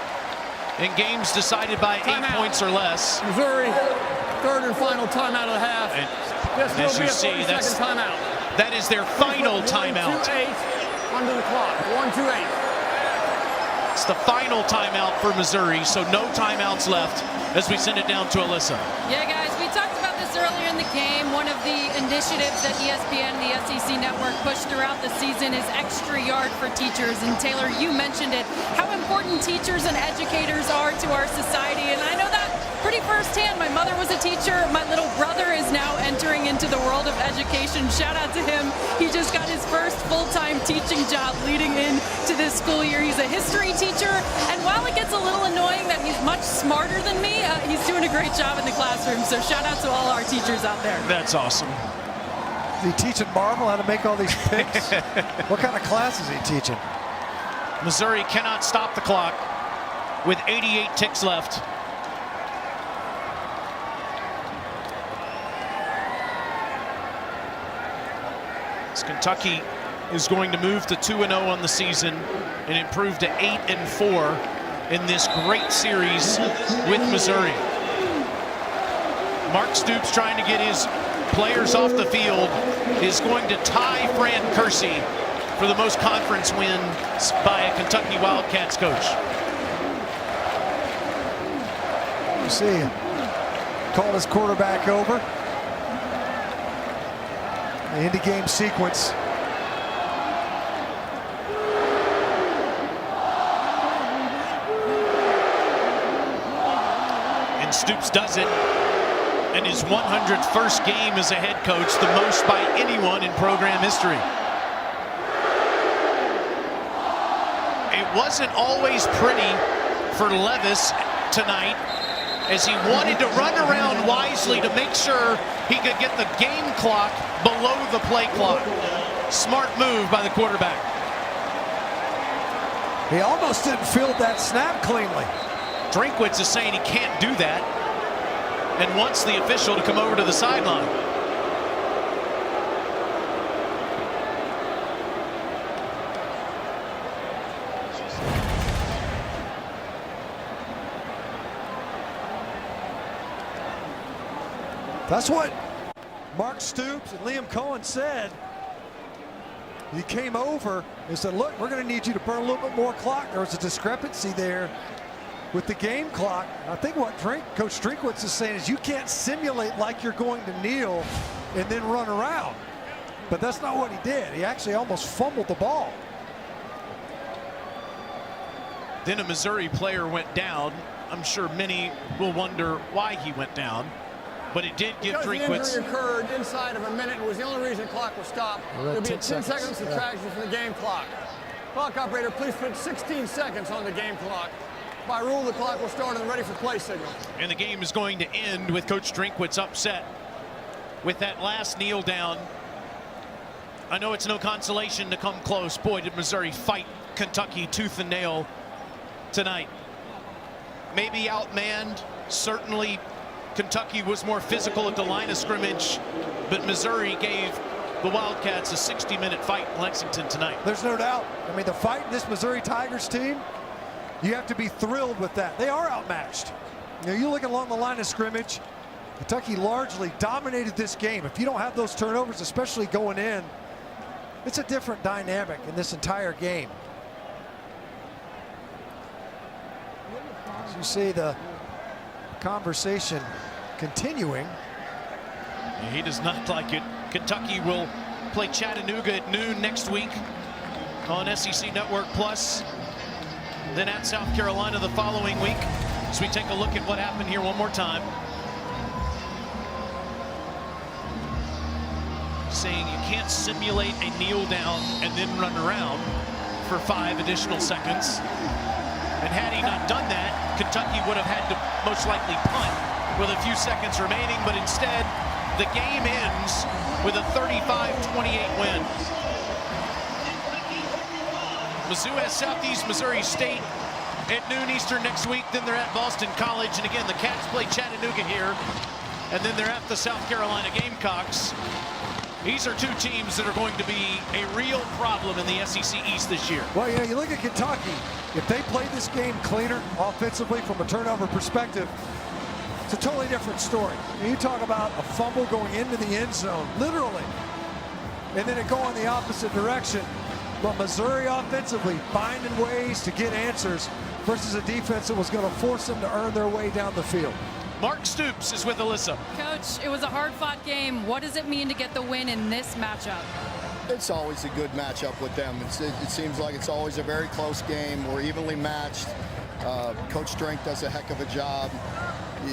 in games decided by 8 points or less. Missouri, third and final timeout of the half. And as you see, that is their final timeout. 1-8 under the clock. 1-8. It's the final timeout for Missouri, so no timeouts left as we send it down to Alyssa. Yeah, guys, we talked about this earlier in the game. One of the initiatives that ESPN and the SEC Network pushed throughout the season is extra yard for teachers. And Taylor, you mentioned it, how important teachers and educators are to our society. And I know that pretty firsthand. My mother was a teacher. My little brother is now entering into the world of education. Shout out to him. He just got his first full-time teaching job leading into this school year. He's a history teacher. And while it gets a little annoying that he's much smarter than me, he's doing a great job in the classroom. So shout out to all our teachers out there. That's awesome. Is he teaching Marvel how to make all these picks? What kind of class is he teaching? Missouri cannot stop the clock with 88 ticks left. Kentucky is going to move to 2-0 on the season and improve to 8-4 in this great series with Missouri. Mark Stoops, trying to get his players off the field, is going to tie Fran Kersey for the most conference wins by a Kentucky Wildcats coach. You see, called his quarterback over. The end-of-game sequence. And Stoops does it in his 101st game as a head coach, the most by anyone in program history. It wasn't always pretty for Levis tonight, as he wanted to run around wisely to make sure he could get the game clock below the play clock. Smart move by the quarterback. He almost didn't field that snap cleanly. Drinkwitz is saying he can't do that and wants the official to come over to the sideline. That's what Mark Stoops and Liam Cohen said. He came over and said, look, we're going to need you to burn a little bit more clock. There was a discrepancy there with the game clock. I think what Coach Drinkwitz is saying is you can't simulate like you're going to kneel and then run around. But that's not what he did. He actually almost fumbled the ball. Then a Missouri player went down. I'm sure many will wonder why he went down. But it did give Drinkwitz. Because the injury occurred inside of a minute and was the only reason the clock was stopped. There'll be a 10-second subtraction from the game clock. Clock operator, please put 16 seconds on the game clock. By rule, the clock will start on the ready for play signal. And the game is going to end with Coach Drinkwitz upset with that last kneel down. I know it's no consolation to come close. Boy, did Missouri fight Kentucky tooth and nail tonight. Maybe outmanned, certainly Kentucky was more physical at the line of scrimmage, but Missouri gave the Wildcats a 60-minute fight in Lexington tonight. There's no doubt. I mean, the fight in this Missouri Tigers team, you have to be thrilled with that. They are outmatched. You know, you look along the line of scrimmage, Kentucky largely dominated this game. If you don't have those turnovers, especially going in, it's a different dynamic in this entire game. As you see the conversation continuing. He does not like it. Kentucky will play Chattanooga at noon next week on SEC Network Plus. Then at South Carolina the following week. As we take a look at what happened here one more time. Saying you can't simulate a kneel down and then run around for 5 additional seconds. And had he not done that, Kentucky would have had to most likely punt with a few seconds remaining, but instead the game ends with a 35-28 win. Mizzou has Southeast Missouri State at noon Eastern next week. Then they're at Boston College, and again the Cats play Chattanooga here, and then they're at the South Carolina Gamecocks. These are two teams that are going to be a real problem in the SEC East this year. Well, you know, you look at Kentucky. If they play this game cleaner offensively from a turnover perspective, it's a totally different story. You talk about a fumble going into the end zone, literally, and then it go in the opposite direction. But Missouri offensively finding ways to get answers versus a defense that was going to force them to earn their way down the field. Mark Stoops is with Alyssa. Coach, it was a hard-fought game. What does it mean to get the win in this matchup? It's always a good matchup with them. It seems like it's always a very close game. We're evenly matched. Coach Drink does a heck of a job.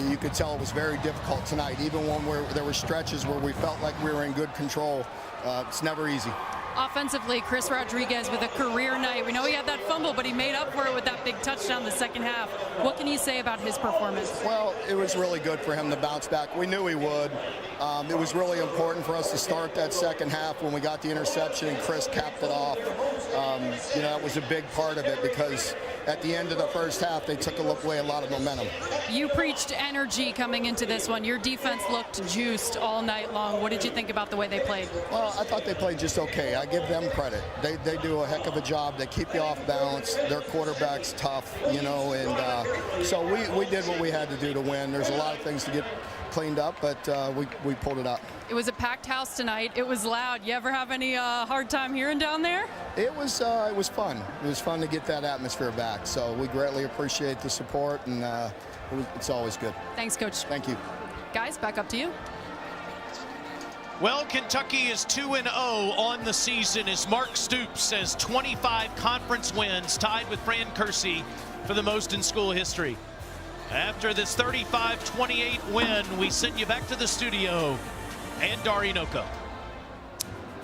You could tell it was very difficult tonight, even when there were stretches where we felt like we were in good control. It's never easy. Offensively, Chris Rodriguez with a career night. We know he had that fumble, but he made up for it with that big touchdown the second half. What can you say about his performance? Well, it was really good for him to bounce back. We knew he would. It was really important for us to start that second half when we got the interception and Chris capped it off. You know, that was a big part of it because at the end of the first half, they took away a lot of momentum. You preached energy coming into this one. Your defense looked juiced all night long. What did you think about the way they played? Well, I thought they played just okay. I give them credit. They do a heck of a job. They keep you off balance. Their quarterback's tough, you know, and so we did what we had to do to win. There's a lot of things to get cleaned up, but we pulled it out. It was a packed house tonight. It was loud. You ever have any hard time hearing down there? It was fun. It was fun to get that atmosphere back. So we greatly appreciate the support, and it's always good. Thanks, Coach. Thank you. Guys, back up to you. Well, Kentucky is 2-0 on the season as Mark Stoops has 25 conference wins, tied with Fran Kersey for the most in school history. After this 35-28 win, we send you back to the studio and Dari Noko.